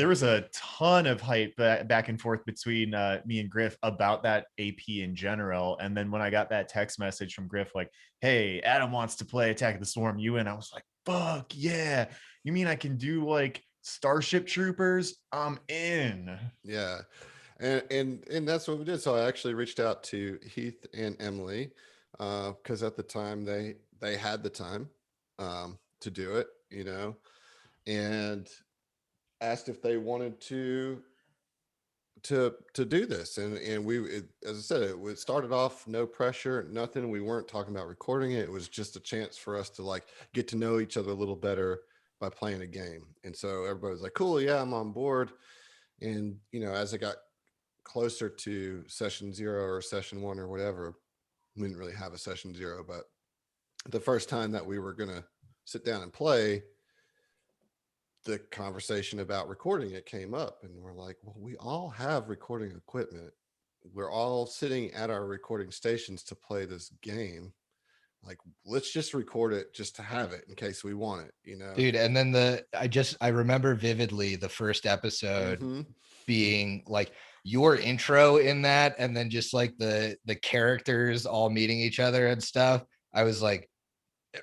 was a ton of hype back and forth between me and Griff about that AP in general. And then when I got that text message from Griff, like, hey, Adam wants to play Attack of the Swarm, you in, I was like, fuck yeah. You mean I can do like Starship Troopers? I'm in. Yeah. And that's what we did. So I actually reached out to Heath and Emily because at the time they had the time to do it, you know, and asked if they wanted to do this. And as I said, it started off no pressure, nothing. We weren't talking about recording it. It was just a chance for us to like get to know each other a little better by playing a game. And so everybody was like, cool, yeah, I'm on board. And, you know, as it got closer to session 0 or session 1 or whatever, we didn't really have a session 0, but the first time that we were going to sit down and play, the conversation about recording it came up, and we're like, well, we all have recording equipment. We're all sitting at our recording stations to play this game. Like, let's just record it just to have it in case we want it, you know? Dude, and then I remember vividly the first episode being like your intro in that, and then just like the characters all meeting each other and stuff. I was like,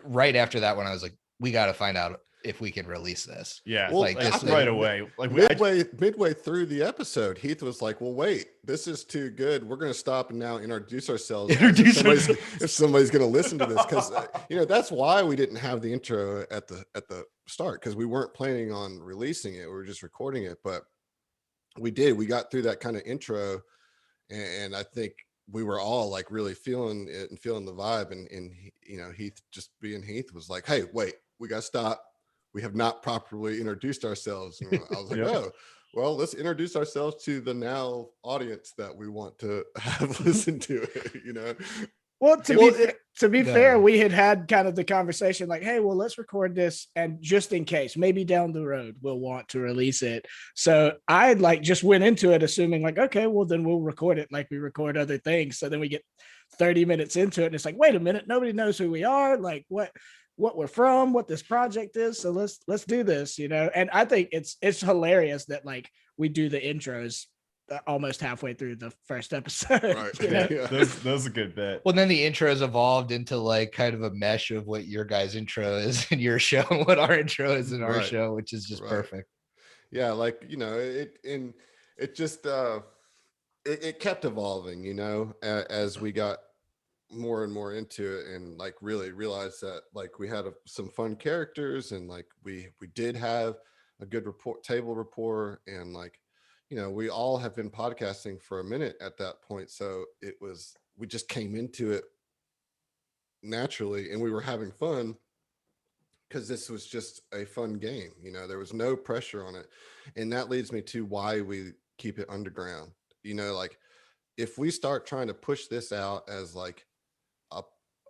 right after that one, I was like, we got to find out if we can release this. Yeah, well, like this right away. Like midway through the episode, Heath was like, well, wait, this is too good. We're going to stop and now introduce ourselves. If somebody's going to listen to this, because you know, that's why we didn't have the intro at the start, because we weren't planning on releasing it. We were just recording it, but we got through that kind of intro, and I think we were all like really feeling it and feeling the vibe. And you know, Heath, just being Heath, was like, hey, wait, we got to stop. We have not properly introduced ourselves. And I was like, oh, well, let's introduce ourselves to the now audience that we want to have listen to it, you know? Well, to be fair, we had kind of the conversation like, hey, well, let's record this, and just in case, maybe down the road we'll want to release it. So I like just went into it assuming like, okay, well, then we'll record it like we record other things. So then we get 30 minutes into it, and it's like, wait a minute, nobody knows who we are, like what we're from, what this project is. So let's do this, you know? And I think it's hilarious that like we do the intros almost halfway through the first episode. Right. You know? Yeah. That was a good bit. Well, then the intros evolved into like kind of a mesh of what your guys' intro is in your show and what our intro is in our show, which is just perfect. Yeah, like, you know, it just it kept evolving, you know, as we got more and more into it, and like really realized that like we had some fun characters, and like we did have a good table rapport, and like, you know, we all have been podcasting for a minute at that point, so we just came into it naturally, and we were having fun because this was just a fun game, you know. There was no pressure on it, and that leads me to why we keep it underground. You know, like if we start trying to push this out as like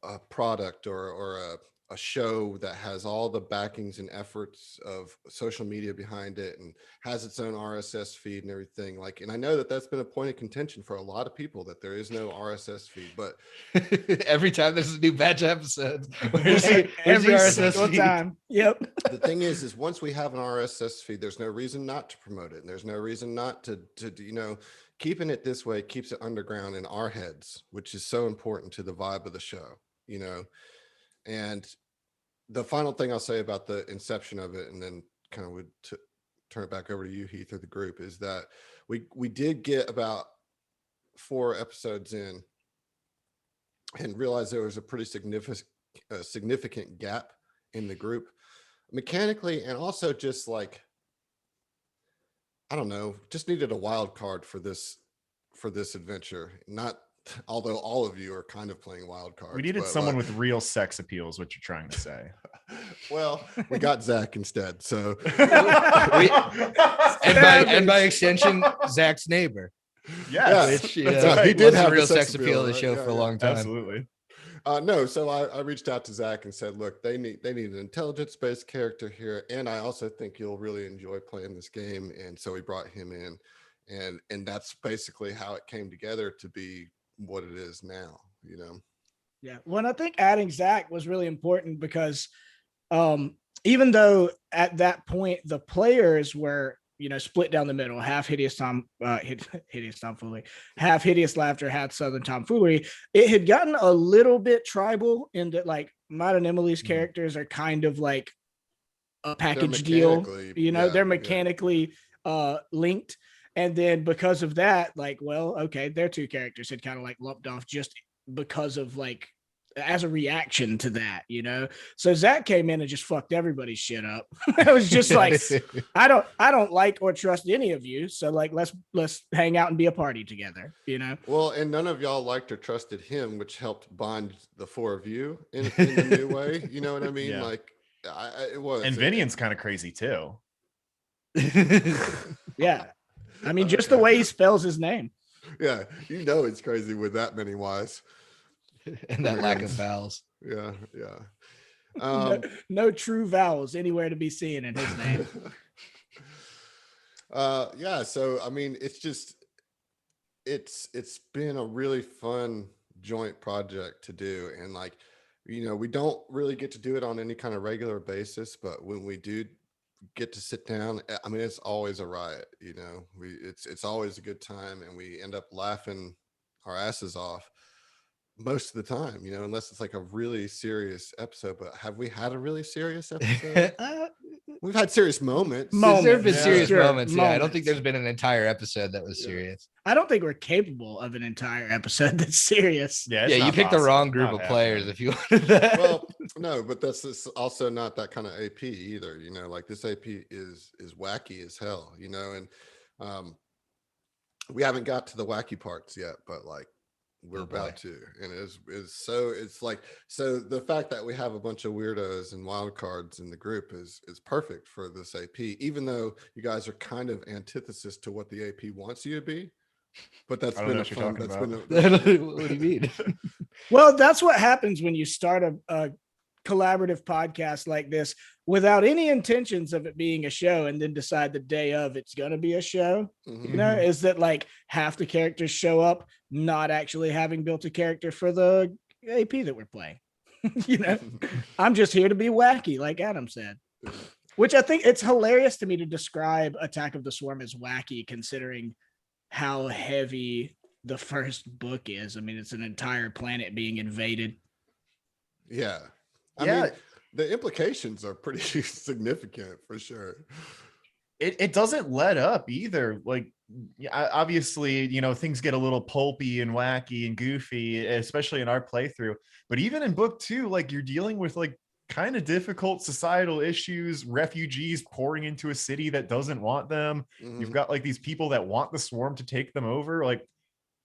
a product or a show that has all the backings and efforts of social media behind it and has its own RSS feed and everything, like, and I know that that's been a point of contention for a lot of people, that there is no RSS feed, but every time there's a new batch of episodes, every RSS time. Yep. The thing is once we have an RSS feed, there's no reason not to promote it, and there's no reason not to you know, keeping it this way keeps it underground in our heads, which is so important to the vibe of the show, you know. And the final thing I'll say about the inception of it, and then kind of would turn it back over to you, Heath, or the group, is that we did get about 4 episodes in and realized there was a pretty significant gap in the group mechanically, and also just like, I don't know, just needed a wild card for this adventure. Not, although all of you are kind of playing wild cards. We needed someone with real sex appeal is what you're trying to say. Well, we got Zach instead. So and by extension, Zach's neighbor. Yes. Which, he did have real sex appeal of the show for a long time. Absolutely. No, so I reached out to Zach and said, look, they need an intelligence-based character here, and I also think you'll really enjoy playing this game. And so we brought him in, and that's basically how it came together to be what it is now, Yeah. Well, I think adding Zach was really important because even though at that point the players were, split down the middle, half hideous tomfoolery, half hideous laughter, half southern tomfoolery, it had gotten a little bit tribal in that like Matt and Emily's characters are kind of like a package deal, they're mechanically linked. And then because of that, like, well, okay, their two characters had kind of like lumped off just because of like, as a reaction to that, So Zach came in and just fucked everybody's shit up. It was just like, I don't like or trust any of you. So like, let's hang out and be a party together, Well, and none of y'all liked or trusted him, which helped bond the four of you in a new way. You know what I mean? Yeah. Like, it was. And Vinian's kind of crazy too. Yeah. I mean, just the way he spells his name. Yeah. It's crazy with that many Y's. And that lack of vowels. Yeah. No true vowels anywhere to be seen in his name. So I mean, it's been a really fun joint project to do, and like, we don't really get to do it on any kind of regular basis, but when we do get to sit down, I mean, it's always a riot. It's always a good time, and we end up laughing our asses off most of the time, unless it's like a really serious episode. But have we had a really serious episode? We've had serious moments. There have been serious Sure. moments. Yeah, I don't think there's been an entire episode that was serious. I don't think we're capable of an entire episode that's serious. Yeah, you picked the wrong group of players if you wanted that. Well, no, but that's also not that kind of AP either. Like this AP is wacky as hell. And we haven't got to the wacky parts yet, but like we're about to, and it's like, so the fact that we have a bunch of weirdos and wild cards in the group is perfect for this AP, even though you guys are kind of antithesis to what the AP wants you to be. But that's been a fun. What do you mean? Well, that's what happens when you start a collaborative podcast like this without any intentions of it being a show, and then decide the day of it's going to be a show. Is that like half the characters show up not actually having built a character for the AP that we're playing. I'm just here to be wacky, like Adam said. Which I think it's hilarious to me to describe Attack of the Swarm as wacky, considering how heavy the first book is. I mean, it's an entire planet being invaded. Yeah. I mean, the implications are pretty significant for sure. It doesn't let up either. Like, obviously, things get a little pulpy and wacky and goofy, especially in our playthrough. But even in book 2, like, you're dealing with like kind of difficult societal issues, refugees pouring into a city that doesn't want them. You've got like these people that want the swarm to take them over. Like,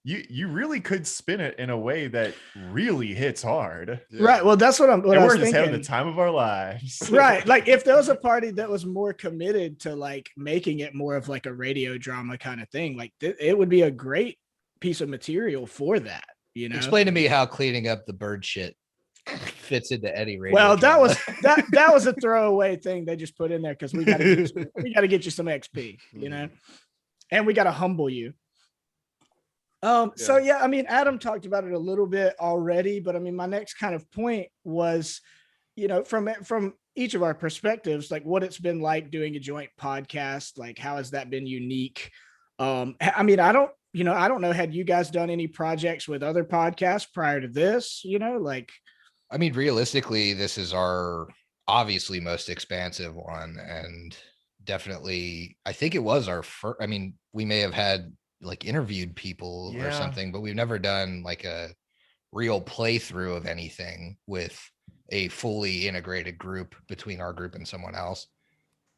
you really could spin it in a way that really hits hard. Yeah. Right. Well, that's what I we're was just thinking. having the time of our lives. Right. Like if there was a party that was more committed to like making it more of like a radio drama kind of thing, like it would be a great piece of material for that. Explain to me how cleaning up the bird shit fits into any radio. Well, drama. that was a throwaway thing they just put in there because we got to get you some XP, and we got to humble you. So yeah, I mean, Adam talked about it a little bit already, but I mean, my next kind of point was, from each of our perspectives, like what it's been like doing a joint podcast, like how has that been unique? I mean, I don't know, had you guys done any projects with other podcasts prior to this, like, I mean, realistically, this is our obviously most expansive one, and definitely, I think it was our first. I mean, we may have had like interviewed people or something, but we've never done like a real playthrough of anything with a fully integrated group between our group and someone else,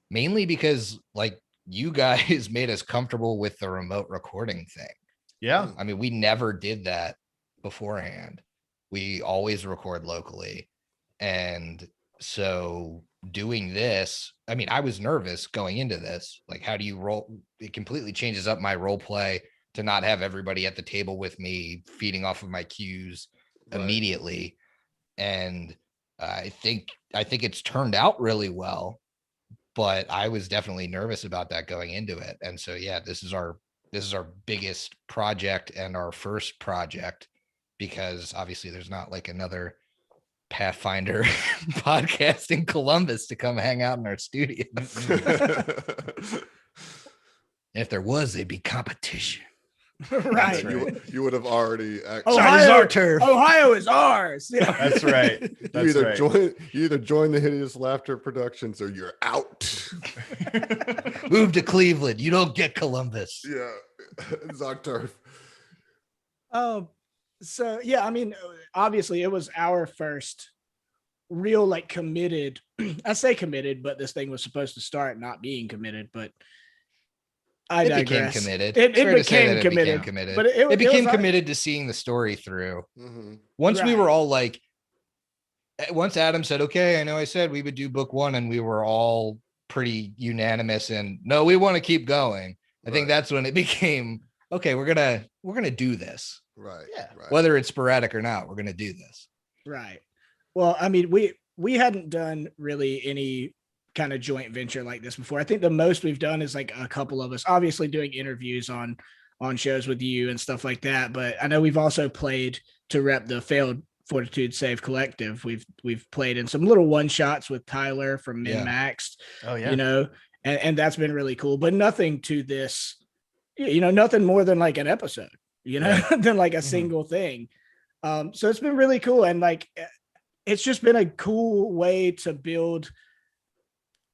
mainly because like you guys made us comfortable with the remote recording thing. Yeah. I mean, we never did that beforehand. We always record locally. And so doing this, I mean, I was nervous going into this. Like, how do you roll? It completely changes up my role play to not have everybody at the table with me feeding off of my cues immediately. And I think it's turned out really well, but I was definitely nervous about that going into it. And so, yeah, this is our this is our biggest project and our first project, because obviously there's not like another Pathfinder podcast in Columbus to come hang out in our studio. If there was, they'd be competition. Right. You would have already Ohio's our turf. Ohio is ours. Yeah. That's right. That's you either join the Hideous Laughter Productions or you're out. Move to Cleveland. You don't get Columbus. Yeah, it's our turf. So yeah, I mean, obviously it was our first real like committed. I say committed, but this thing was supposed to start not being committed, but I digress. Became committed. It became committed. But it became was, committed to seeing the story through. Mm-hmm. Once we were all like, once Adam said, okay, I know I said we would do book one, and we were all pretty unanimous and no, we want to keep going. I think that's when it became, okay, we're gonna do this. Right. Yeah. Right. Whether it's sporadic or not, we're gonna do this. Right. Well, I mean, we hadn't done really any kind of joint venture like this before. I think the most we've done is like a couple of us obviously doing interviews on shows with you and stuff like that. But I know we've also played to rep the Failed Fortitude Save Collective. We've played in some little one shots with Tyler from Min Maxed. Oh yeah. You know, and that's been really cool, but nothing to this, you know, nothing more than like an episode, you know, than like a single thing. So it's been really cool. And like, it's just been a cool way to build.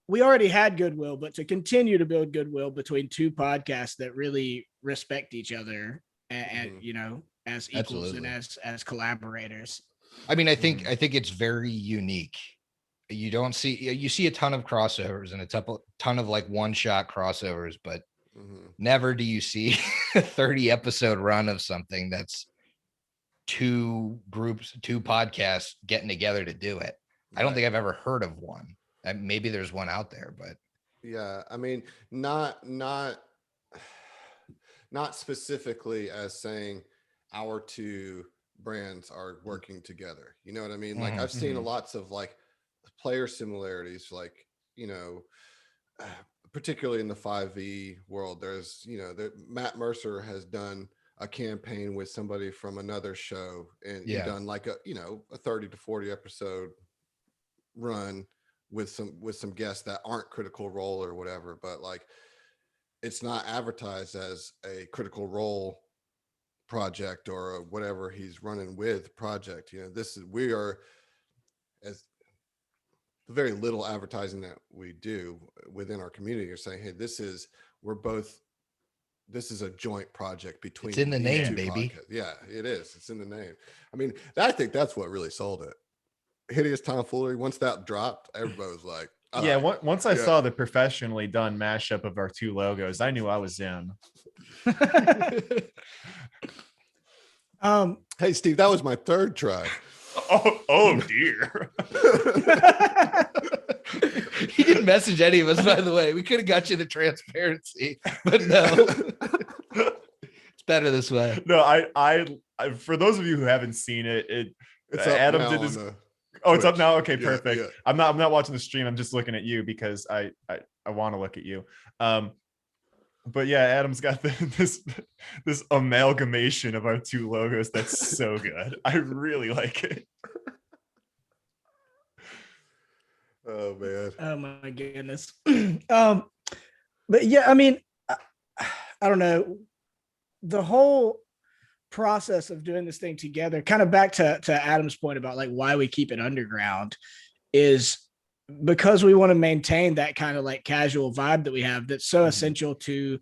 We already had goodwill, but to continue to build goodwill between two podcasts that really respect each other and you know, as equals and as collaborators. I mean, I think it's very unique. You see a ton of crossovers and a ton of like one shot crossovers, but never do you see a 30 episode run of something that's two podcasts getting together to do it. I don't think I've ever heard of one. Maybe there's one out there, but yeah, I mean, not specifically as saying our two brands are working together. You know what I mean? Like I've seen lots of like player similarities, like, you know, particularly in the 5e world, there's, you know, Matt Mercer has done a campaign with somebody from another show and you've done like a 30 to 40 episode run with some guests that aren't Critical Role or whatever, but like it's not advertised as a Critical Role project or a whatever he's running with project. You know, we are, as the very little advertising that we do within our community, are saying, hey, this is a joint project between. It's in the name, baby. Podcasts. Yeah, it is. It's in the name. I mean, I think that's what really sold it. Hideous Tomfoolery. Once that dropped, everybody was like, once I saw the professionally done mashup of our two logos, I knew I was in. Hey Steve, that was my third try. Oh dear. He didn't message any of us, by the way. We could have got you the transparency, but no. It's better this way. No, I for those of you who haven't seen it, Adam did this. It's up now. Okay, perfect. Yeah. I'm not watching the stream. I'm just looking at you because I want to look at you. But yeah, Adam's got this amalgamation of our two logos that's so good. I really like it. Oh man. Oh my goodness. But yeah, I mean, I don't know. The whole process of doing this thing together, kind of back to Adam's point about like why we keep it underground, is because we want to maintain that kind of like casual vibe that we have that's so essential to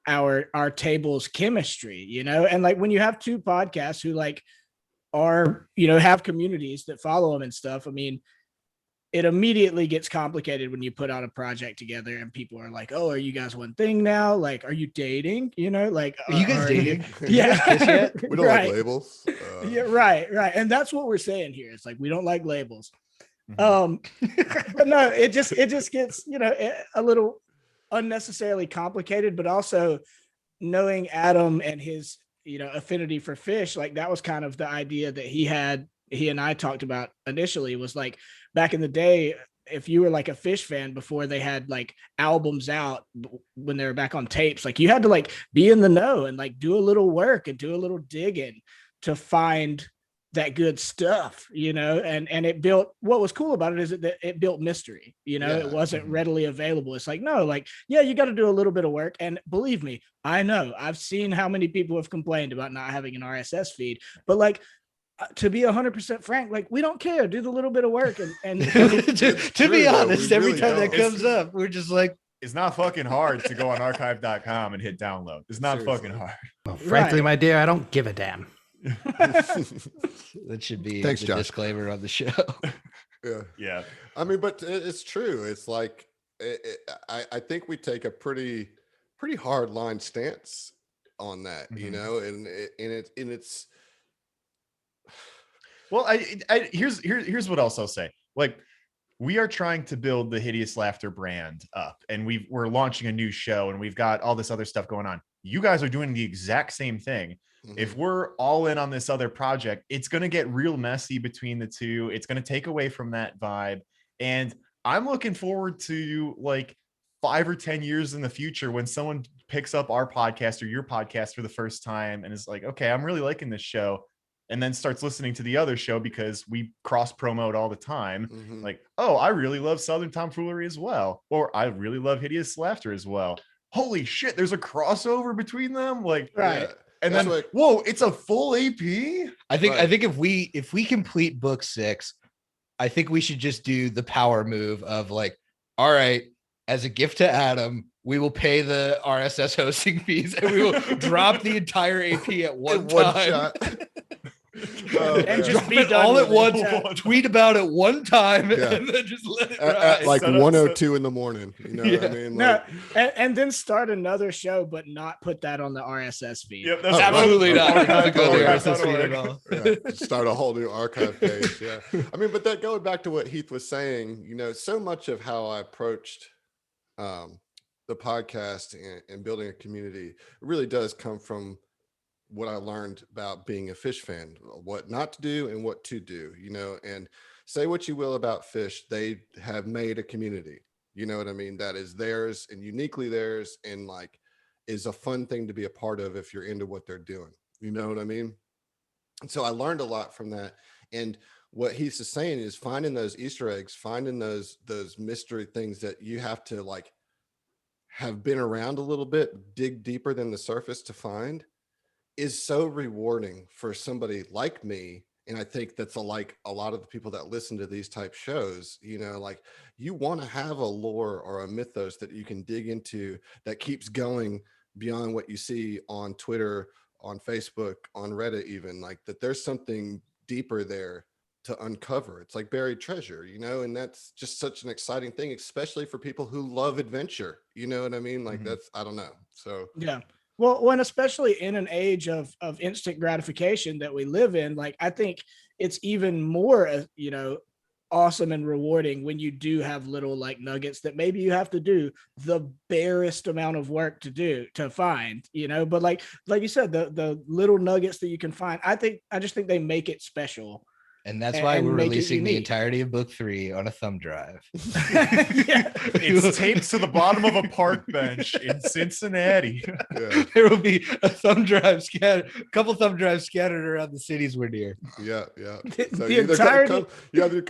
our table's chemistry, you know. And like when you have two podcasts who like are, you know, have communities that follow them and stuff, I mean, it immediately gets complicated when you put out a project together and people are like, oh, are you guys one thing now? Like, are you dating? You know, like, are you guys dating? Yeah. We don't like labels. Yeah, right. And that's what we're saying here. It's like, we don't like labels. But no, it just gets, you know, a little unnecessarily complicated, but also knowing Adam and his, you know, affinity for fish, like that was kind of the idea that he and I talked about initially, was like, back in the day, if you were like a Fish fan before they had like albums out when they were back on tapes, like you had to like be in the know and like do a little work and do a little digging to find that good stuff, you know, and it built, what was cool about it is that it built mystery, you know, it wasn't readily available. It's like, no, like, yeah, you got to do a little bit of work. And believe me, I know I've seen how many people have complained about not having an RSS feed, but like, to be 100% frank, like we don't care. Do the little bit of work and to be honest, every time that don't. comes up, we're just like, it's not fucking hard to go on archive.com and hit download. It's not Seriously. fucking hard. Well, frankly, Right. my dear, I don't give a damn. that should be Thanks, the Josh. disclaimer on the show. Yeah. Yeah. I mean, but it's true. It's like, I think we take a pretty hard line stance on that, you know, and it's, Well, here's what else I'll say. Like, we are trying to build the Hideous Laughter brand up, and we're launching a new show, and we've got all this other stuff going on. You guys are doing the exact same thing. If we're all in on this other project, it's going to get real messy between the two. It's going to take away from that vibe. And I'm looking forward to like 5 or 10 years in the future when someone picks up our podcast or your podcast for the first time and is like, okay, I'm really liking this show. And then starts listening to the other show because we cross promote all the time. Like, oh, I really love Southern Tomfoolery as well. Or I really love Hideous Laughter as well. Holy shit, there's a crossover between them. Like, right. yeah. And That's then, what- whoa, it's a full AP. I think Right. if we complete book 6, I think we should just do the power move of like, all right, as a gift to Adam, we will pay the RSS hosting fees and we will drop the entire AP at one time. shot. And just Drop be it done all with at it. once, Yeah. tweet about it one time, Yeah. and then just let it at ride. like Set up- 1:02 in the morning. You know what I mean? No, Like, and then start another show, but not put that on the RSS feed. Yep, Oh, Absolutely not. It doesn't go to the Archive.org. RSS feed at all. yeah, start a whole new archive page. Yeah. I mean, but that going back to what Heath was saying, you know, so much of how I approached the podcast and building a community really does come from what I learned about being a Fish fan, what not to do and what to do, you know, and say what you will about Fish, they have made a community, you know what I mean? That is theirs and uniquely theirs, and like is a fun thing to be a part of if you're into what they're doing, you know what I mean? And so I learned a lot from that. And what he's just saying is finding those Easter eggs, finding those mystery things that you have to like have been around a little bit, dig deeper than the surface to find, is so rewarding for somebody like me. And I think that's like a lot of the people that listen to these type shows, you know, like you want to have a lore or a mythos that you can dig into that keeps going beyond what you see on Twitter, on Facebook, on Reddit, even like that there's something deeper there to uncover. It's like buried treasure, you know, and that's just such an exciting thing, especially for people who love adventure. You know what I mean? Like that's, I don't know. So Yeah. Well, when especially in an age of instant gratification that we live in, like I think it's even more, you know, awesome and rewarding when you do have little like nuggets that maybe you have to do the barest amount of work to find, you know, but like you said, the little nuggets that you can find, I just think they make it special. And that's And- why and we're make it releasing the unique. entirety of book 3 on a thumb drive. Yeah. It's taped to the bottom of a park bench in Cincinnati. yeah, There will be a couple thumb drives scattered around the cities we're near. yeah. So The you either entirety- you either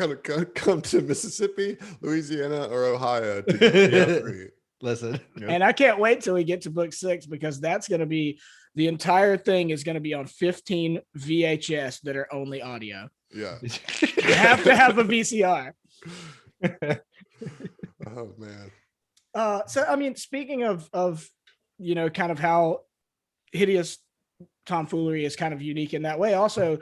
come to Mississippi, Louisiana, or Ohio to get the free. Listen, And I can't wait till we get to book 6 because that's going to be the entire thing is going to be on 15 VHS that are only audio. Yeah. You have to have a VCR. Oh man. So I mean, speaking of you know, kind of how Hideous Tomfoolery is kind of unique in that way. Also,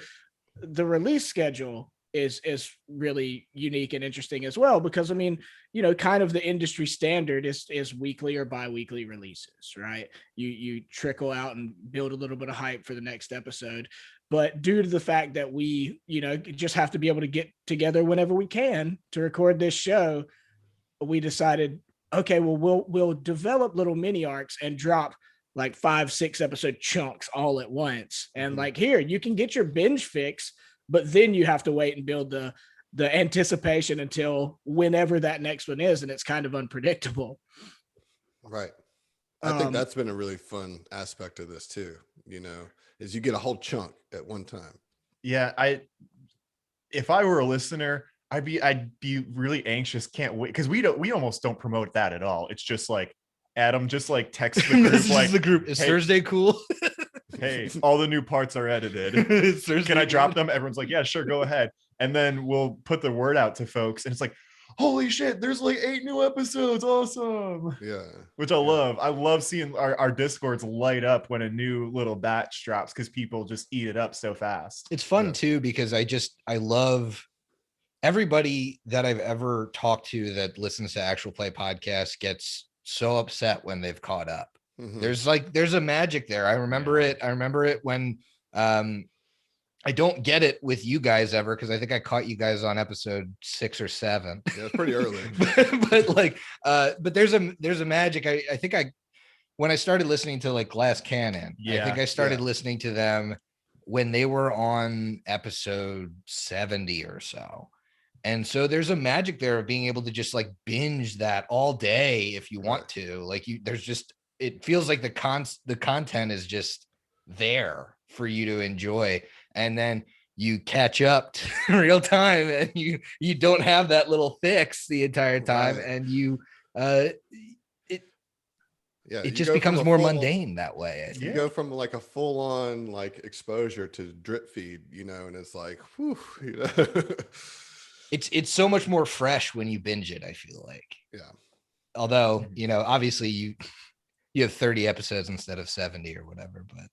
the release schedule is really unique and interesting as well, because I mean, you know, kind of the industry standard is weekly or bi-weekly releases, right? You trickle out and build a little bit of hype for the next episode. But due to the fact that we, you know, just have to be able to get together whenever we can to record this show, we decided, okay, well, we'll develop little mini arcs and drop like 5-6 episode chunks all at once. And like, here, you can get your binge fix, but then you have to wait and build the the anticipation until whenever that next one is, and it's kind of unpredictable. Right. I think that's been a really fun aspect of this too, is you get a whole chunk at one time. Yeah, if I were a listener, I'd be really anxious. Can't wait, because we almost don't promote that at all. It's just like Adam just like texts the group like, the group. Is hey, Thursday cool? Hey, all the new parts are edited. Can I drop them? Everyone's like, yeah, sure, go ahead. And then we'll put the word out to folks, and it's like, holy shit, there's like 8 new episodes. Awesome. Yeah. Which I love. I love seeing our Discords light up when a new little batch drops, because people just eat it up so fast. It's fun too, because I love everybody that I've ever talked to that listens to Actual Play podcasts gets so upset when they've caught up. Mm-hmm. There's a magic there. I remember it when I don't get it with you guys ever, because I think I caught you guys on episode 6 or 7. Yeah, it's pretty early. but there's a magic. I think when I started listening to like Glass Cannon, I think I started listening to them when they were on episode 70 or so. And so there's a magic there of being able to just like binge that all day if you want to. Like it feels like the content is just there for you to enjoy, and then you catch up to real time, and you don't have that little fix the entire time, and it just becomes more mundane that way. You go from like a full-on like exposure to drip feed, and it's like, whew, It's so much more fresh when you binge it, I feel like. Yeah. Although, obviously you have 30 episodes instead of 70 or whatever, but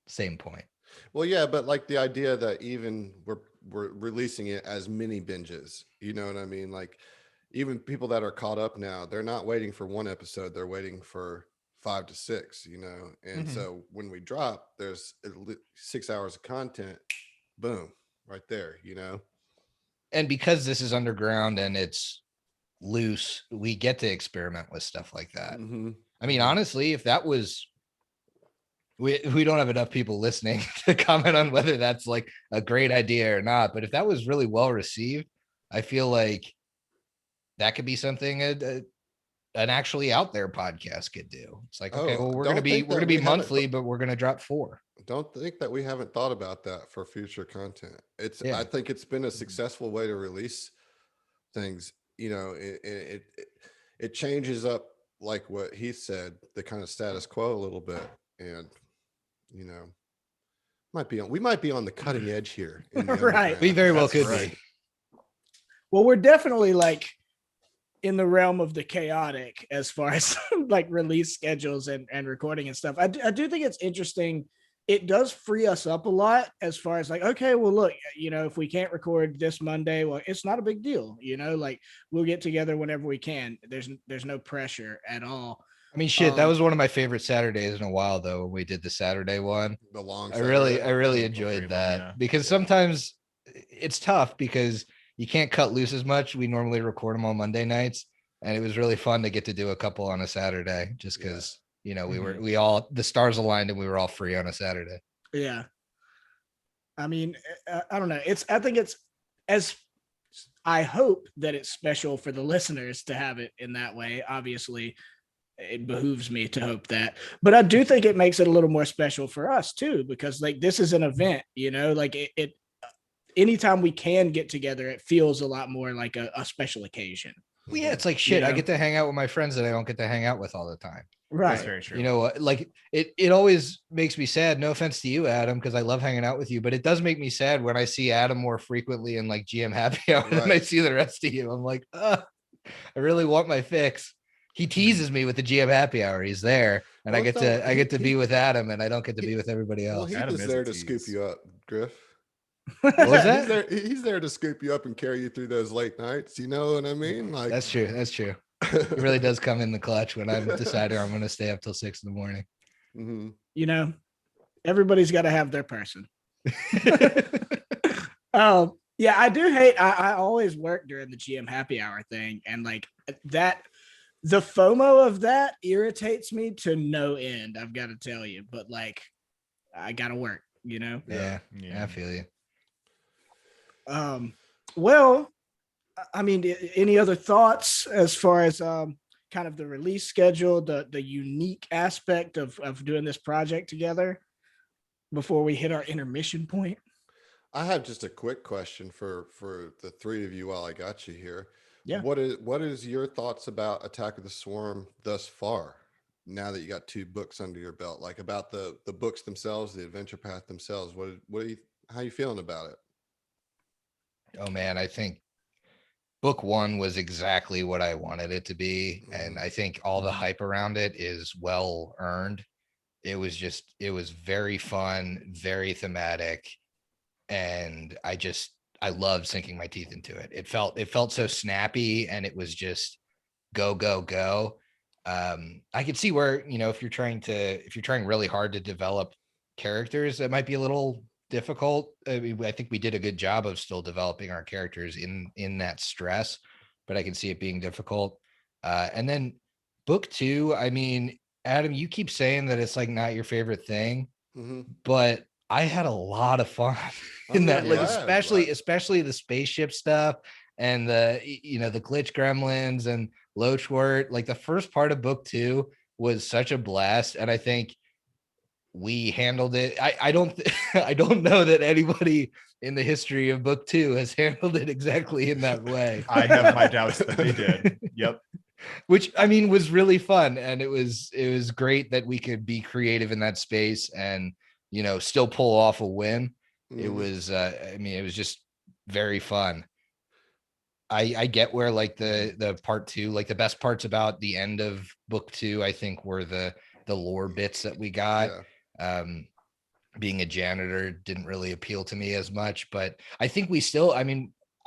same point. Well, yeah, but like the idea that even we're releasing it as mini binges, you know what I mean? Like even people that are caught up now, they're not waiting for one episode, they're waiting for 5 to 6, And so when we drop, there's 6 hours of content, boom, right there, And because this is underground and it's loose, we get to experiment with stuff like that. Mm-hmm. I mean, honestly, if that was, we don't have enough people listening to comment on whether that's like a great idea or not. But if that was really well received, I feel like that could be something an actually out there podcast could do. It's like, okay, well, we're gonna be monthly, but we're gonna drop 4. Don't think that we haven't thought about that for future content. I think it's been a successful way to release things. It changes up, like what he said, the kind of status quo a little bit, and we might be on the cutting edge here. Right. We very well could be. Well, we're definitely like in the realm of the chaotic as far as like release schedules and recording and stuff. I do think it's interesting. It does free us up a lot as far as like, okay, well, look, if we can't record this Monday, well, it's not a big deal. Like we'll get together whenever we can. There's no pressure at all. I mean, shit, that was one of my favorite Saturdays in a while, though, when we did the Saturday one. The long I really enjoyed that because sometimes it's tough because you can't cut loose as much. We normally record them on Monday nights, and it was really fun to get to do a couple on a Saturday just because. We all, the stars aligned and we were all free on a Saturday. Yeah. I mean, I don't know. I think it's I hope that it's special for the listeners to have it in that way. Obviously, it behooves me to hope that, but I do think it makes it a little more special for us too, because like this is an event, like it anytime we can get together, it feels a lot more like a special occasion. Well, yeah, it's like shit. I get to hang out with my friends that I don't get to hang out with all the time. Right. That's very true. Like it always makes me sad. No offense to you, Adam, because I love hanging out with you, but it does make me sad when I see Adam more frequently in like GM happy hour than I see the rest of you. I'm like, I really want my fix. He teases me with the GM happy hour. He's there, and I get to be with Adam, and I don't get to be with everybody else. Well, he was there to scoop you up, Griff. What was that? He's there to scoop you up and carry you through those late nights. You know what I mean? Like that's true. It really does come in the clutch when I've decided I'm going to stay up till 6 in the morning. Mm-hmm. Everybody's got to have their person. Yeah, I do hate. I always work during the GM happy hour thing, and like that, the FOMO of that irritates me to no end. I've got to tell you, but like, I got to work. Yeah, I feel you. Well, I mean, any other thoughts as far as kind of the release schedule, the unique aspect of doing this project together before we hit our intermission point? I have just a quick question for the three of you while I got you here. Yeah. What is your thoughts about Attack of the Swarm thus far? Now that you got 2 books under your belt, like about the books themselves, the adventure path themselves. How you feeling about it? Oh man, I think book 1 was exactly what I wanted it to be. And I think all the hype around it is well earned. It was very fun, very thematic. And I loved sinking my teeth into it. It felt so snappy, and it was just go, go, go. I could see where, if you're trying really hard to develop characters, it might be a little difficult. I mean, I think we did a good job of still developing our characters in that stress, but I can see it being difficult. And then book 2, I mean, Adam, you keep saying that it's like not your favorite thing, but I had a lot of fun in that, like especially the spaceship stuff and the glitch gremlins and Loachwort. Like the first part of book 2 was such a blast, and I think we handled it. I don't know that anybody in the history of book 2 has handled it exactly in that way. I have my doubts that they did. Yep. Which, I mean, was really fun, and it was great that we could be creative in that space and still pull off a win. It was it was just very fun. I get where like the part 2, like the best parts about the end of book 2, I think were the lore bits that we got. Being a janitor didn't really appeal to me as much, but I think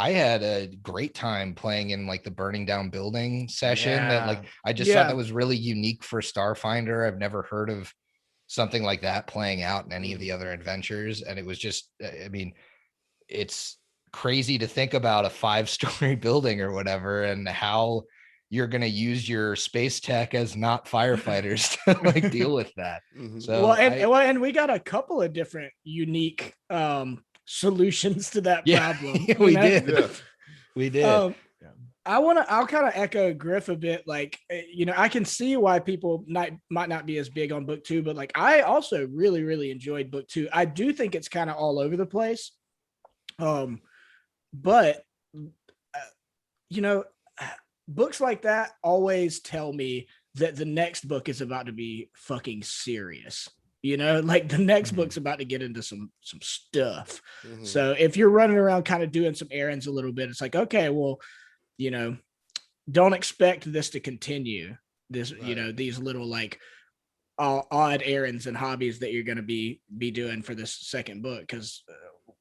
I had a great time playing in like the burning down building session. That like I just thought that was really unique for Starfinder. I've never heard of something like that playing out in any of the other adventures, and it was just, I mean, it's crazy to think about a 5-story building or whatever, and how you're going to use your space tech as not firefighters to like deal with that. So and we got a couple of different unique solutions to that problem. We did. I'll kind of echo Griff a bit. Like, I can see why people might not be as big on book 2, but like, I also really, really enjoyed book 2. I do think it's kind of all over the place. But books like that always tell me that the next book is about to be fucking serious. Like the next book's about to get into some stuff. So if you're running around kind of doing some errands a little bit, it's like, okay, well, don't expect this to continue. This, these little like odd errands and hobbies that you're going to be doing for this second book, because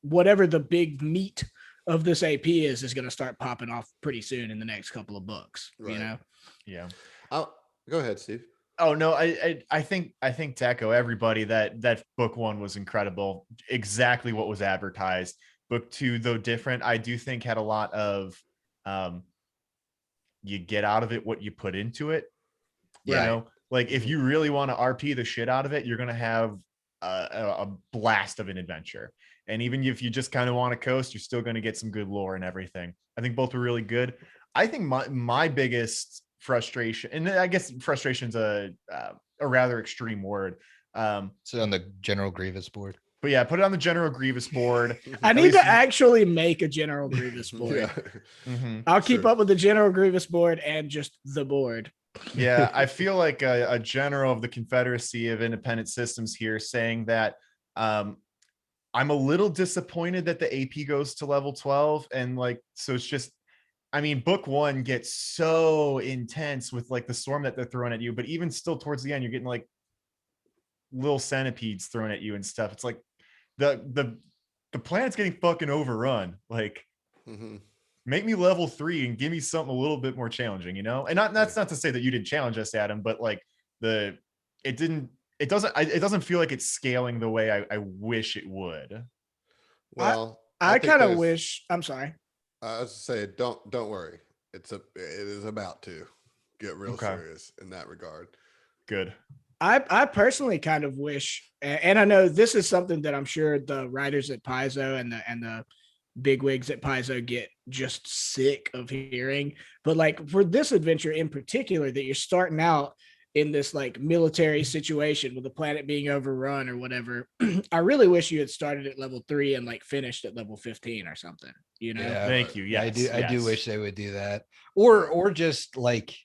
whatever the big meat of this AP is going to start popping off pretty soon in the next couple of books. Yeah. Go ahead, Steve. Oh no, I think to echo everybody that book 1 was incredible. Exactly what was advertised. Book 2, though different, I do think had a lot of you get out of it what you put into it. Like if you really want to RP the shit out of it, you're gonna have a blast of an adventure. And even if you just kind of want to coast, you're still going to get some good lore and everything. I think both were really good. I think my biggest frustration, and I guess frustration's a rather extreme word. So on the General Grievous board. But yeah, put it on the General Grievous board. I need to actually make a General Grievous board. I'll keep up with the General Grievous board and just the board. Yeah, I feel like a general of the Confederacy of Independent Systems here saying that I'm a little disappointed that the AP goes to level 12. And like, so it's just, I mean, book 1 gets so intense with like the storm that they're throwing at you, but even still towards the end, you're getting like little centipedes thrown at you and stuff. It's like the planet's getting fucking overrun. Like, make me level 3 and give me something a little bit more challenging, And that's not to say that you didn't challenge us, Adam, but like it doesn't feel like it's scaling the way I wish it would. Well, I kind of wish. I'm sorry. I was to say, don't worry. It is about to get real serious in that regard. Good. I personally kind of wish, and I know this is something that I'm sure the writers at Paizo and bigwigs at Paizo get just sick of hearing. But like for this adventure in particular, that you're starting out in this like military situation with the planet being overrun or whatever, I really wish you had started at level 3 and like finished at level 15 or something, you know? Yeah, Thank you. Yeah, Yes, I do yes. wish they would do that. Or just like,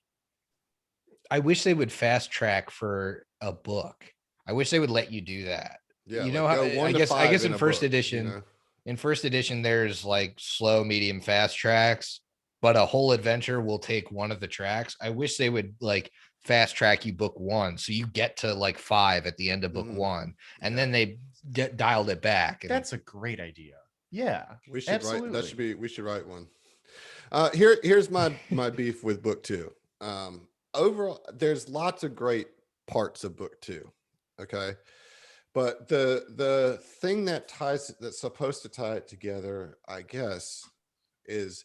I wish they would fast track for a book. I wish they would let you do that. Yeah, You like know how go 1 I to guess 5 in a first book, edition, you know? in first edition there's like slow, medium, fast tracks, but a whole adventure will take one of the tracks. I wish they would like fast track you book 1 so you get to like 5 at the end of book 1, and then they dialed it back. And That's a great idea. Yeah, We should absolutely. write. That should be. We should write one. Here's my beef with book 2. Overall, there's lots of great parts of book 2. Okay, but the thing that's supposed to tie it together, I guess, is,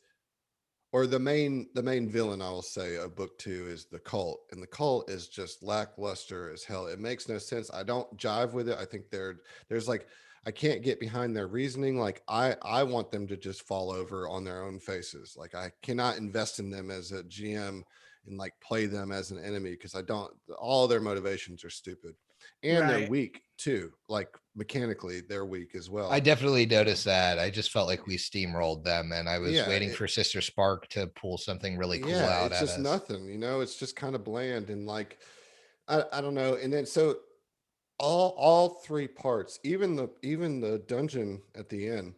or the main villain, I will say, of book 2 is the cult, and the cult is just lackluster as hell. It makes no sense. I don't jive with it. I think there's like, I can't get behind their reasoning. Like I want them to just fall over on their own faces. Like I cannot invest in them as a GM and like play them as an enemy, because all their motivations are stupid, and they're Right. weak too. Like mechanically they're weak as well. I definitely noticed that. I just felt like we steamrolled them, and I was Yeah, waiting for Sister Spark to pull something really cool yeah, out it's at just us. nothing, it's just kind of bland, and like I don't know. And then so all 3 parts, even the dungeon at the end,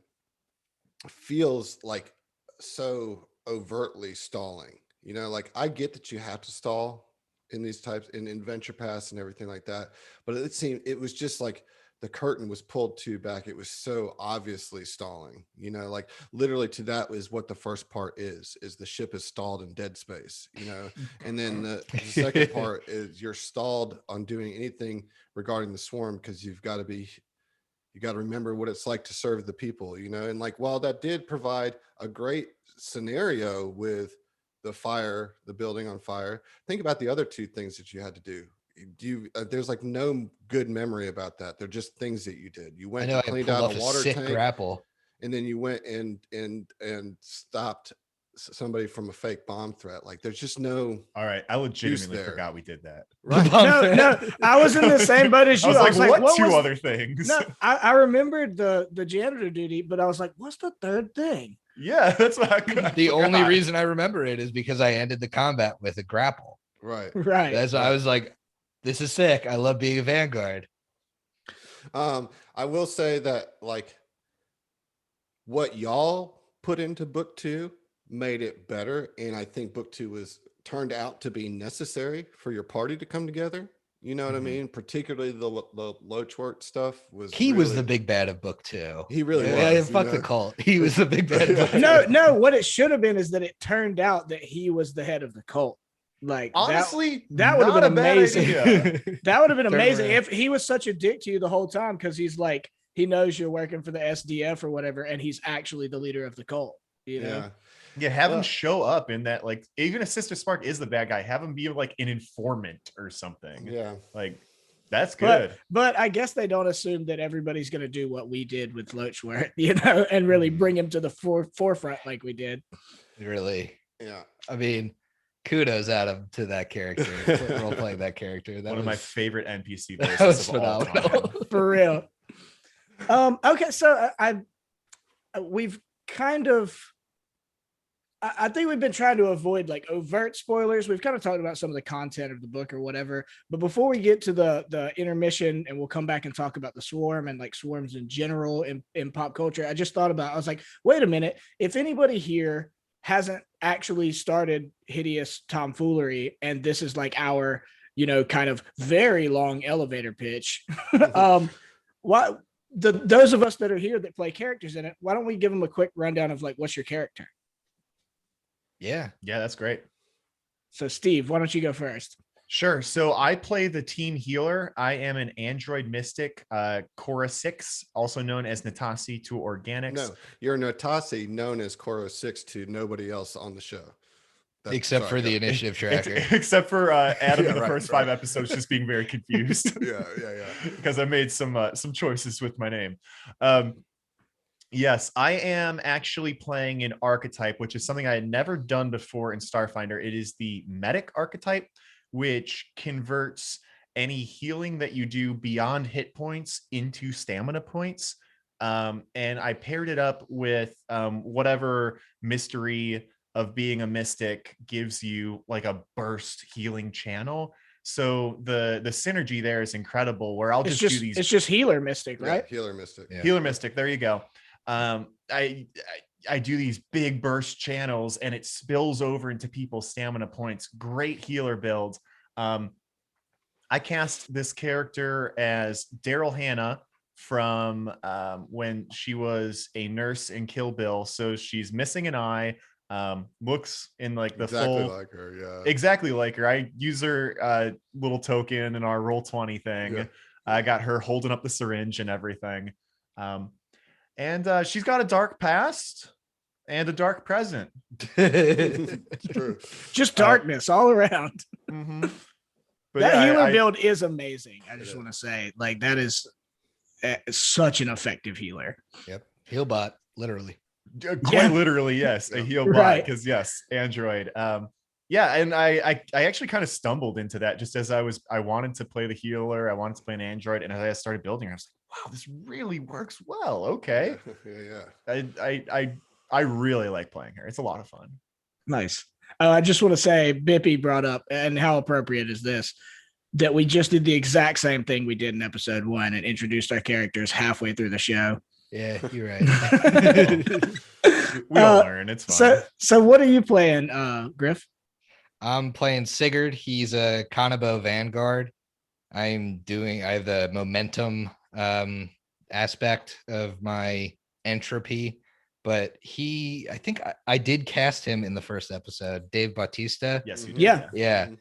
feels like so overtly stalling. Like I get that you have to stall in these types in adventure pass and everything like that, but it was just like the curtain was pulled too back. It was so obviously stalling, like literally to that is what the first part is the ship is stalled in dead space, and then the second part is you're stalled on doing anything regarding the swarm, because you got to remember what it's like to serve the people, and like, while that did provide a great scenario with the building on fire, think about the other 2 things that you had to do. There's like no good memory about that. They're just things that you did. You I went know and I cleaned pulled out off a a water sick tank, grapple. and then you went and stopped somebody from a fake bomb threat. Like there's just no All right, I legitimately there. forgot we did that. right. No, I was in the same boat as you. I was like, what 2 was other things? No, I remembered the janitor duty, but I was like, what's the third thing? Yeah, that's what I The only forgot. reason I remember it is because I ended the combat with a grapple. Right. Right. That's why I Right. was like, this is sick. I love being a vanguard. I will say that like what y'all put into book 2 made it better, and I think book 2 turned out to be necessary for your party to come together. You know what I mean? Particularly the Lochwort stuff was. He was really- the big bad of book 2. He really Yeah, was. fuck the cult. He was the big bad. Of book Yeah. 2. No, what it should have been is that it turned out that he was the head of the cult. Like Honestly, that would have been not a bad amazing. idea. That would have been Turn amazing around. if he was such a dick to you the whole time, because he's like, he knows you're working for the SDF or whatever, and he's actually the leader of the cult. You know? Yeah. Yeah, have him Well- show up in that, like, even if Sister Spark is the bad guy, have him be like an informant or something. Yeah. Like, that's good. But I guess they don't assume that everybody's going to do what we did with Lochwort, and really bring him to the forefront like we did. Really. Yeah. I mean, kudos out of to that character. Role playing that character. That One of my was- favorite NPC that was voices of all phenomenal. time. For real. Okay, so we've kind of, I think we've been trying to avoid like overt spoilers. We've kind of talked about some of the content of the book or whatever, but before we get to the intermission, and we'll come back and talk about the swarm and like swarms in general in pop culture, I just thought about, I was like, wait a minute, if anybody here hasn't actually started Hideous Tomfoolery, and this is like our, kind of very long elevator pitch, those of us that are here that play characters in it, why don't we give them a quick rundown of like, what's your character? Yeah. Yeah, that's great. So Steve, why don't you go first? Sure. So I play the team healer. I am an android mystic, Cora 6, also known as Natasi to Organics. No, you're Natasi, known as Coro 6 to nobody else on the show. Except sorry, for the go. initiative tracker. Except for Adam Yeah, in the right, first right. 5 episodes just being very confused. Yeah. Because I made some choices with my name. Yes, I am actually playing an archetype, which is something I had never done before in Starfinder. It is the medic archetype, which converts any healing that you do beyond hit points into stamina points. And I paired it up with whatever mystery of being a mystic gives you like a burst healing channel. So the synergy there is incredible. Where I'll just do these. It's just healer mystic, right? Yeah, healer mystic. Yeah. Healer mystic. There you go. I do these big burst channels and it spills over into people's stamina points. Great healer build. I cast this character as Daryl Hannah from when she was a nurse in Kill Bill. So she's missing an eye, looks in like the Exactly full, like her, yeah. exactly like her. I use her little token in our Roll20 thing. Yeah. I got her holding up the syringe and everything. And she's got a dark past and a dark present. It's true. Just darkness all around. Mm-hmm. But That yeah, healer build is amazing. I just is. want to say, like, that is such an effective healer. Yep. Healbot, literally. quite Yeah. literally, yes, a heal bot, Right. because yes, Android. Yeah, and I actually kind of stumbled into that just as I wanted to play the healer, I wanted to play an Android, and as I started building, I was like, wow, this really works well. Okay. Yeah. I really like playing her. It's a lot of fun. Nice. I just want to say, Bippy brought up, and how appropriate is this, that we just did the exact same thing we did in episode 1 and introduced our characters halfway through the show. Yeah, you're right. We all learn. It's fun. So what are you playing, Griff? I'm playing Sigurd. He's a Kanabo Vanguard. I have the momentum aspect of my entropy, but I think I did cast him in the first episode, Dave Bautista. Yes, you Yeah. did.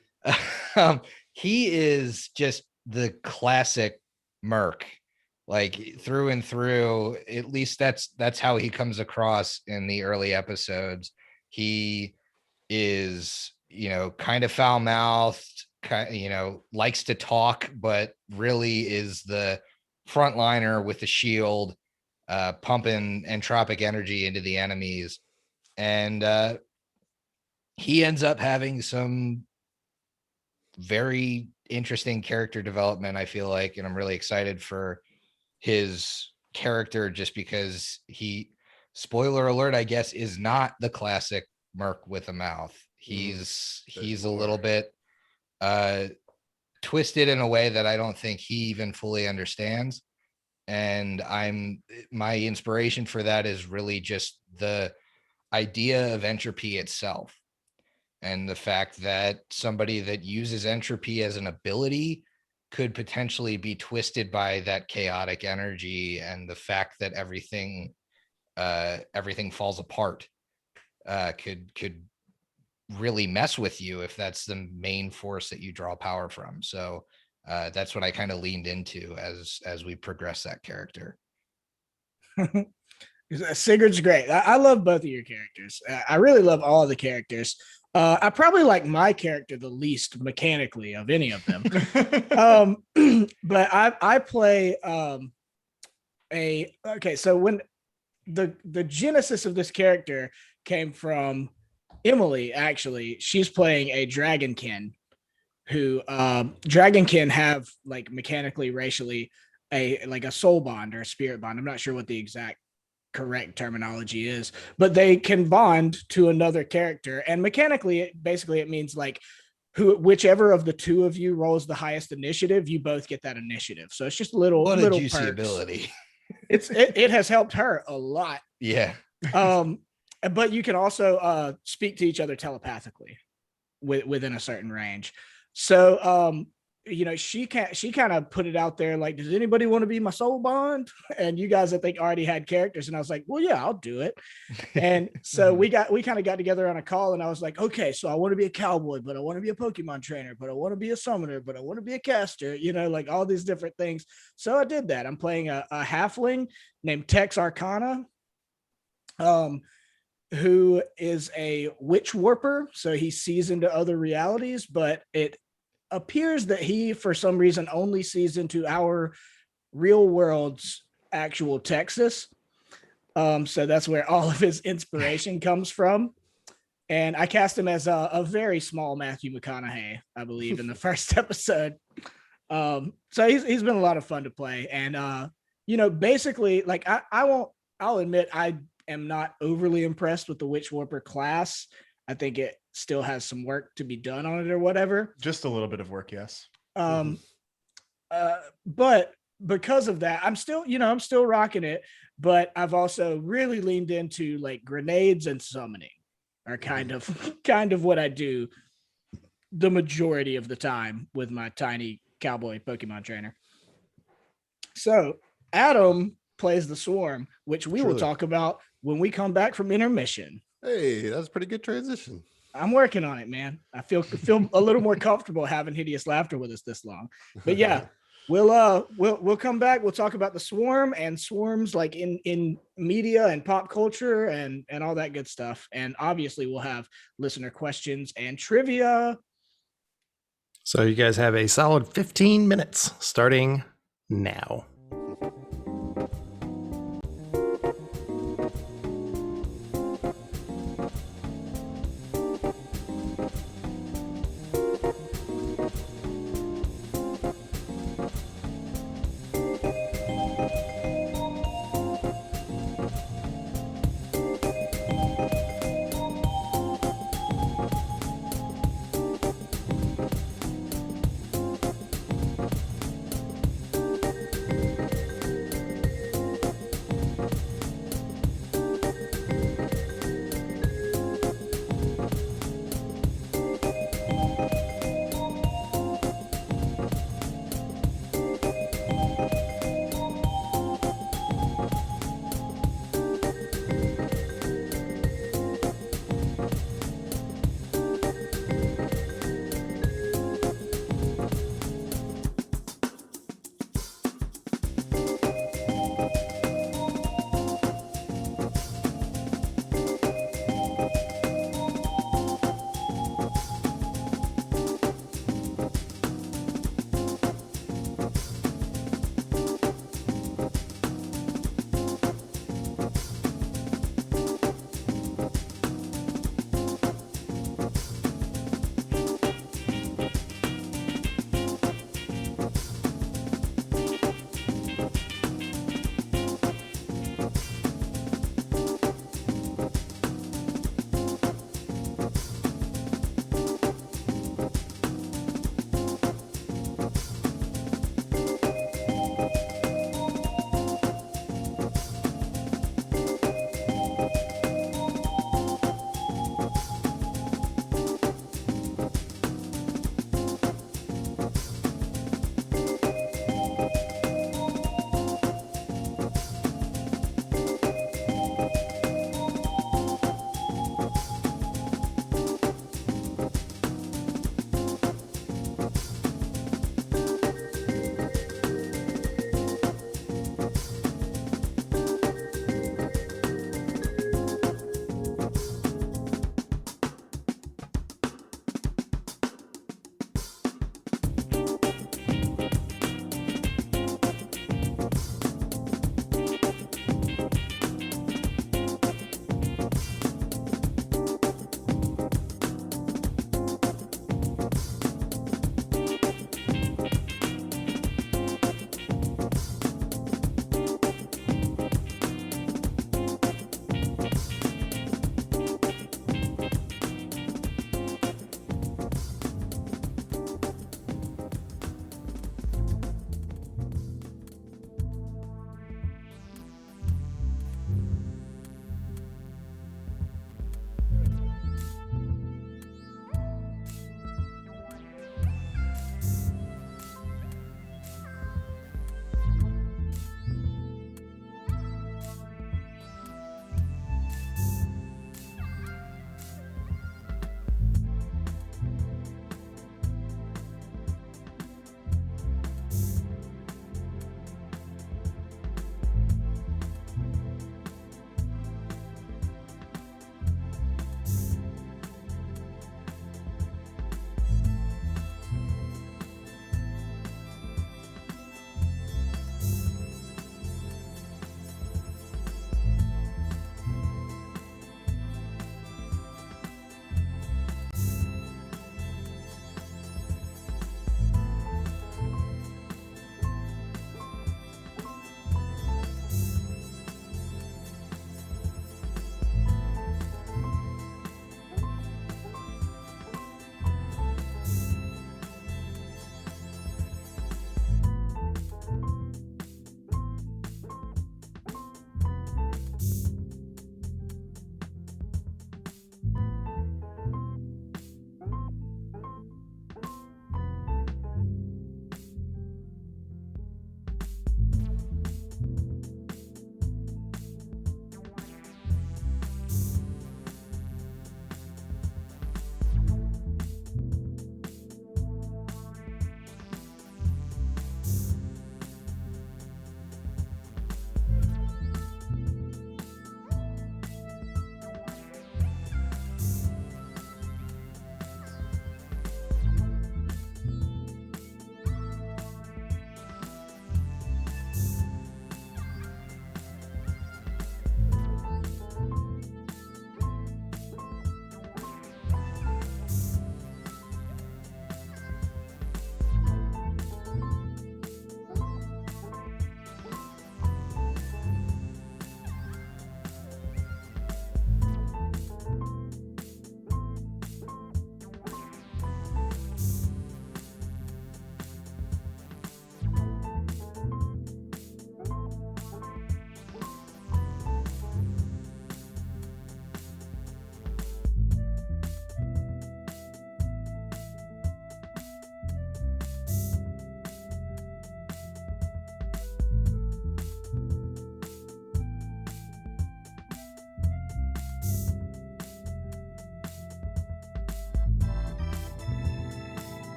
Yeah. He is just the classic merc, like through and through. At least that's how he comes across in the early episodes. He is, kind of foul-mouthed, likes to talk, but really is the frontliner with the shield, pumping entropic energy into the enemies. And he ends up having some very interesting character development, I feel like, and I'm really excited for his character just because spoiler alert, I guess, is not the classic merc with a mouth. He's a little bit twisted in a way that I don't think he even fully understands. And my inspiration for that is really just the idea of entropy itself. And the fact that somebody that uses entropy as an ability could potentially be twisted by that chaotic energy, and the fact that everything falls apart could really mess with you if that's the main force that you draw power from. So that's what I kind of leaned into as we progress that character. Sigurd's great. I love both of your characters. I really love all of the characters. I probably like my character the least mechanically of any of them. But I play so when the genesis of this character came from Emily, actually. She's playing a dragonkin who dragonkin have like mechanically, racially a soul bond or a spirit bond. I'm not sure what the exact correct terminology is, but they can bond to another character, and mechanically it means like whichever of the two of you rolls the highest initiative, you both get that initiative. So it's just little juicy perks. ability. It has helped her a lot. Yeah. But you can also speak to each other telepathically within a certain range. So she kind of put it out there like, does anybody want to be my soul bond? And you guys, I think, already had characters, and I was like, well, yeah, I'll do it. And so we kind of got together on a call, and I was like, okay, so I want to be a cowboy, but I want to be a Pokemon trainer, but I want to be a summoner, but I want to be a caster, like all these different things. So I did that. I'm playing a halfling named Tex Arcana, who is a witch warper. So he sees into other realities, but it appears that he, for some reason, only sees into our real world's actual Texas. So that's where all of his inspiration comes from. And I cast him as a very small Matthew McConaughey, I believe, in the first episode. So he's been a lot of fun to play. And, basically, like, I'll admit I am not overly impressed with the Witch Warper class. I think it still has some work to be done on it or whatever. Just a little bit of work, yes. But because of that, I'm still rocking it. But I've also really leaned into like grenades and summoning are kind of what I do the majority of the time with my tiny cowboy Pokemon trainer. So Adam plays the Swarm, which we will talk about when we come back from intermission. Hey, that's a pretty good transition. I'm working on it, man. I feel a little more comfortable having Hideous Laughter with us this long. But yeah, we'll come back. We'll talk about the Swarm and swarms like in media and pop culture and all that good stuff. And obviously we'll have listener questions and trivia. So you guys have a solid 15 minutes starting now.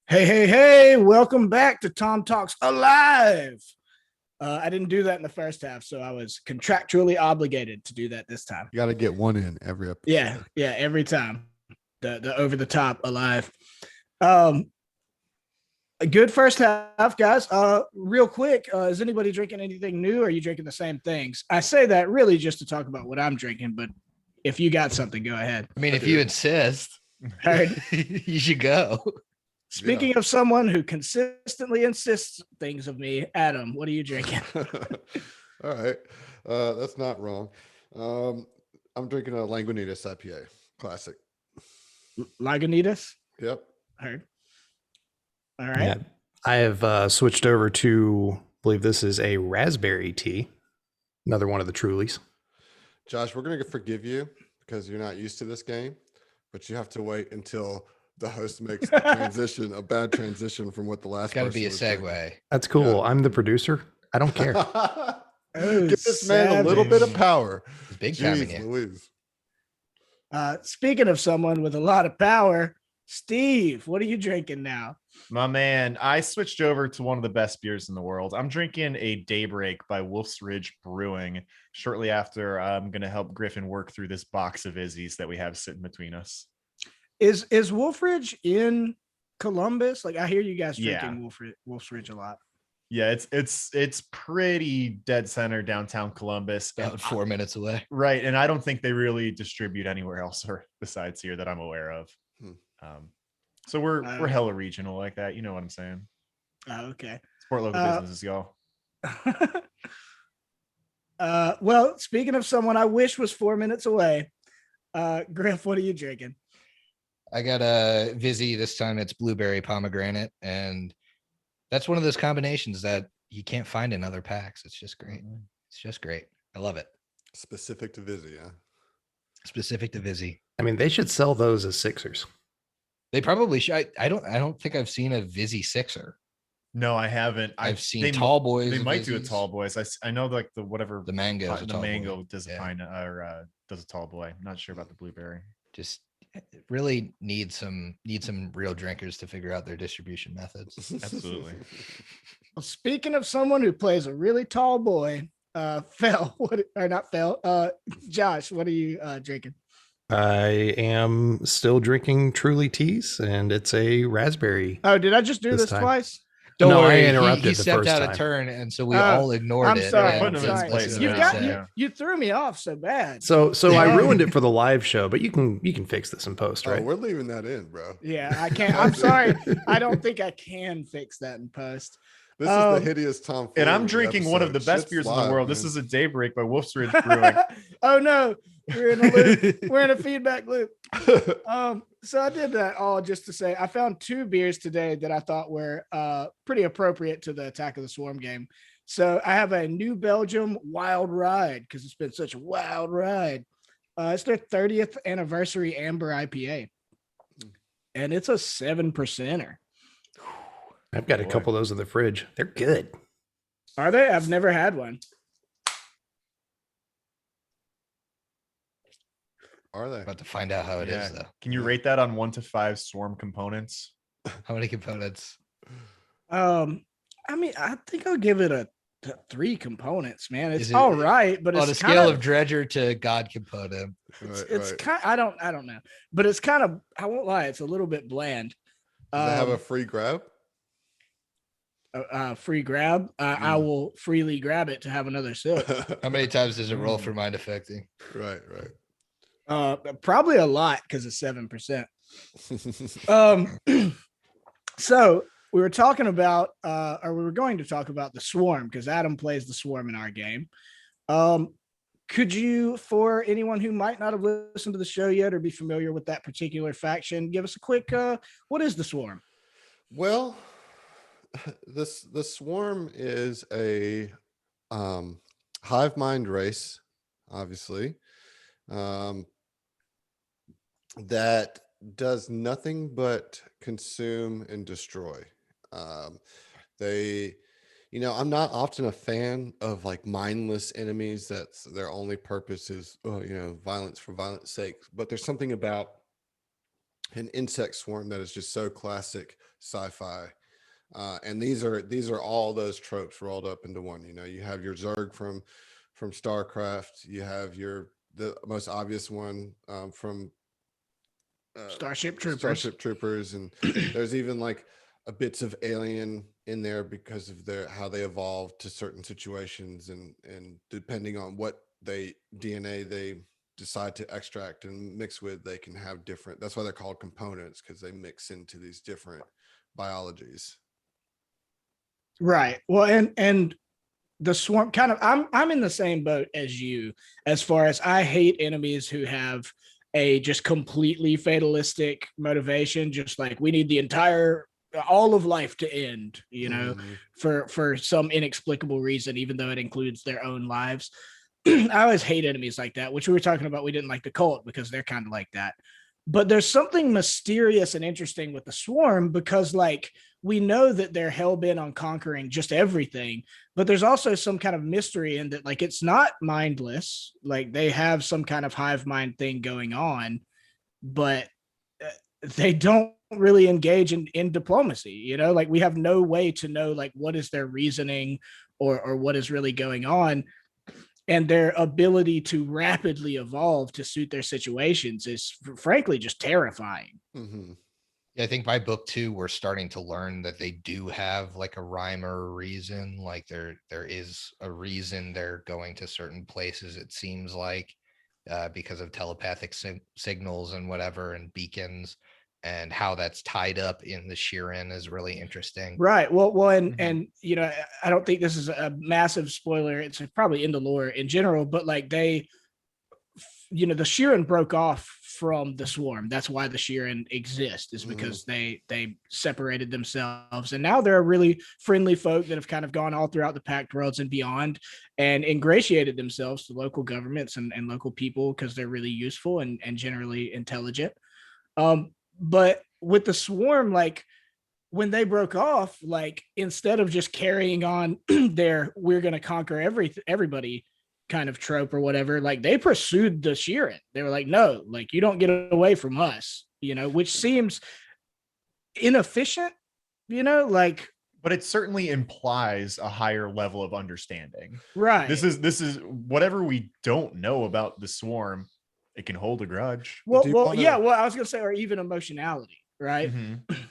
Hey, welcome back to TOMTalks Alive. I didn't do that in the first half, so I was contractually obligated to do that this time. You got to get one in every episode. Yeah, every time. The over the top Alive. A good first half, guys. Real quick, is anybody drinking anything new? Or are you drinking the same things? I say that really just to talk about what I'm drinking, but if you got something, go ahead. I mean, if you insist, Heard. you should go. Speaking of someone who consistently insists things of me, Adam, what are you drinking? All right. That's not wrong. I'm drinking a Lagunitas IPA. Classic. Lagunitas? Yep. Heard. All right. Yeah, I have switched over to, I believe this is a raspberry tea. Another one of the Trulies. Josh, we're going to forgive you because you're not used to this game, but you have to wait until the host makes the transition, a bad transition from what the last It's got to person be a was doing. segue. That's cool. Yeah. I'm the producer. I don't care. Oh, Give this man a little bit of savage. power. It's big time in Jeez you. Louise. Speaking of someone with a lot of power, Steve, what are you drinking now? My man, I switched over to one of the best beers in the world. I'm drinking a Daybreak by Wolf's Ridge Brewing. Shortly after, I'm going to help Griffin work through this box of Izzy's that we have sitting between us. Is Wolfridge in Columbus? Like I hear you guys Yeah. drinking Wolf's Ridge a lot. Yeah, it's pretty dead center downtown Columbus. And About 4 minutes away. right, and I don't think they really distribute anywhere else or besides here that I'm aware of. So we're hella regional like that. You know what I'm saying? Oh, okay. Support local businesses, y'all. Well, speaking of someone I wish was 4 minutes away, Griff, what are you drinking? I got a Vizzy this time. It's blueberry pomegranate, and that's one of those combinations that you can't find in other packs. It's just great. It's just great. I love it. Specific to Vizzy, huh? Specific to Vizzy. I mean, they should sell those as Sixers. They probably should. I don't think I've seen a Vizzy Sixer. No, I haven't. I've seen they tall boys. They might do a Vizzies. tall boys. I know like the whatever The mango. the mango does a Yeah. pine or does a tall boy. I'm not sure about the blueberry. Just really need some real drinkers to figure out their distribution methods. Absolutely. Well, speaking of someone who plays a really tall boy, Josh, what are you drinking? I am still drinking Truly teas, and it's a raspberry. Oh, did I just do This this time. twice? Don't No, I worry, interrupted he the stepped first out time. of turn, and so we Oh, all ignored I'm it. sorry. and Putting him in just his listened place to You now. what got he said. you threw me off so bad. So I ruined it for the live show, but you can fix this in post, Oh, right? we're leaving that in, bro. Yeah, I can't. I'm sorry. I don't think I can fix that in post. This is the hideous Tomfoolery. And I'm drinking one of the episode. best Shit's beers in live, the world. man. This is a Daybreak by Wolf's Ridge Brewing. Oh no, we're in a loop. We're in a feedback loop. So I did that all just to say I found two beers today that I thought were pretty appropriate to the Attack of the Swarm game. So I have a New Belgium Wild Ride because it's been such a wild ride. It's their 30th anniversary Amber IPA, and it's a 7%er. I've got a Boy. couple of those in the fridge. They're good. Are they? I've never had one. Are they? About to find out how it is, Yeah. though. Can you rate that on 1 to 5 Swarm components? How many components? I mean, I think I'll give it a 3 components, man. It's Is it- all right, but On a it's scale kind of dredger to god component. it's kind. I don't know, but it's kind of. I won't lie, it's a little bit bland. Does it have a free grab? Free grab. I will freely grab it to have another sip. How many times does it roll for mind affecting? Right. Probably a lot because it's 7%. So we were talking about, or we were going to talk about the Swarm because Adam plays the Swarm in our game. Could you, for anyone who might not have listened to the show yet or be familiar with that particular faction, give us a quick, what is the Swarm? Well, the Swarm is a hive mind race, obviously, that does nothing but consume and destroy. I'm not often a fan of like mindless enemies that's their only purpose is violence for violence sake, but there's something about an insect swarm that is just so classic sci-fi. And these are all those tropes rolled up into one. You know, you have your Zerg from StarCraft. You have the most obvious one from Starship Troopers. Starship Troopers, and there's even like a bits of alien in there because of how they evolved to certain situations, and depending on what DNA they decide to extract and mix with, they can have different. That's why they're called components, because they mix into these different biologies. Right. Well, and the swarm kind of I'm in the same boat as you, as far as I hate enemies who have a just completely fatalistic motivation, just like we need the entire all of life to end, you know, for some inexplicable reason, even though it includes their own lives. I always hate enemies like that, which we were talking about. We didn't like the cult because they're kind of like that. But there's something mysterious and interesting with the swarm, because like we know that they're hell-bent on conquering just everything, but there's also some kind of mystery in that, like it's not mindless, like they have some kind of hive mind thing going on, but they don't really engage in diplomacy, you know, like we have no way to know like what is their reasoning or what is really going on. And their ability to rapidly evolve to suit their situations is frankly just terrifying. Yeah, I think by book 2, we're starting to learn that they do have like a rhyme or a reason. Like there is a reason they're going to certain places, it seems like, because of telepathic signals and whatever, and beacons, and how that's tied up in the Sheeran is really interesting. Right. Well, and you know, I don't think this is a massive spoiler. It's probably in the lore in general, but like they, you know, the Sheeran broke off from the swarm. That's why the Sheeran exist, is because they separated themselves, and now they're a really friendly folk that have kind of gone all throughout the Pact Worlds and beyond, and ingratiated themselves to local governments and local people because they're really useful and generally intelligent. But with the swarm, like when they broke off, like instead of just carrying on their "we're going to conquer everybody" kind of trope or whatever, like they pursued the Sheeran. They were like, no, like you don't get away from us, you know, which seems inefficient, you know, like. But it certainly implies a higher level of understanding. Right. This is whatever we don't know about the swarm. It can hold a grudge. Well, I was gonna say, or even emotionality, right?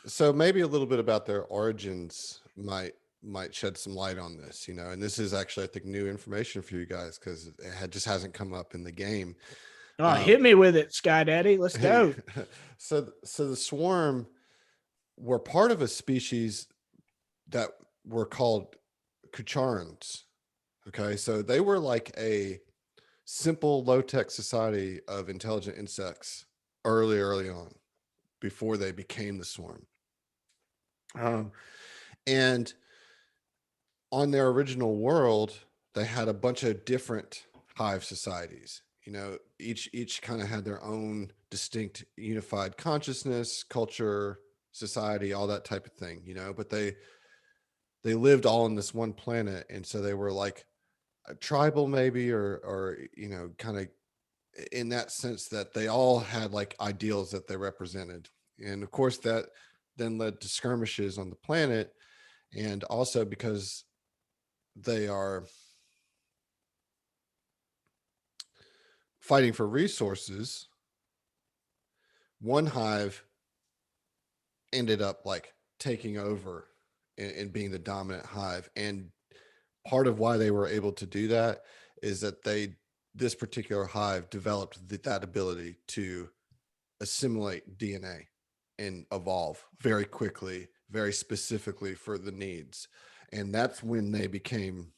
So maybe a little bit about their origins might shed some light on this, you know, and this is actually, I think, new information for you guys because it just hasn't come up in the game. Hit me with it, Sky Daddy. Let's go. So the swarm were part of a species that were called Kucharans. Okay, so they were like a simple low-tech society of intelligent insects early on, before they became the swarm. And on their original world, they had a bunch of different hive societies. You know, each kind of had their own distinct unified consciousness, culture, society, all that type of thing, you know, but they lived all on this one planet. And so they were like a tribal maybe, or, you know, kind of in that sense that they all had like ideals that they represented. And of course that then led to skirmishes on the planet. And also because they are fighting for resources, one hive ended up like taking over and being the dominant hive. And part of why they were able to do that is that this particular hive developed that ability to assimilate DNA and evolve very quickly, very specifically for the needs. And that's when they became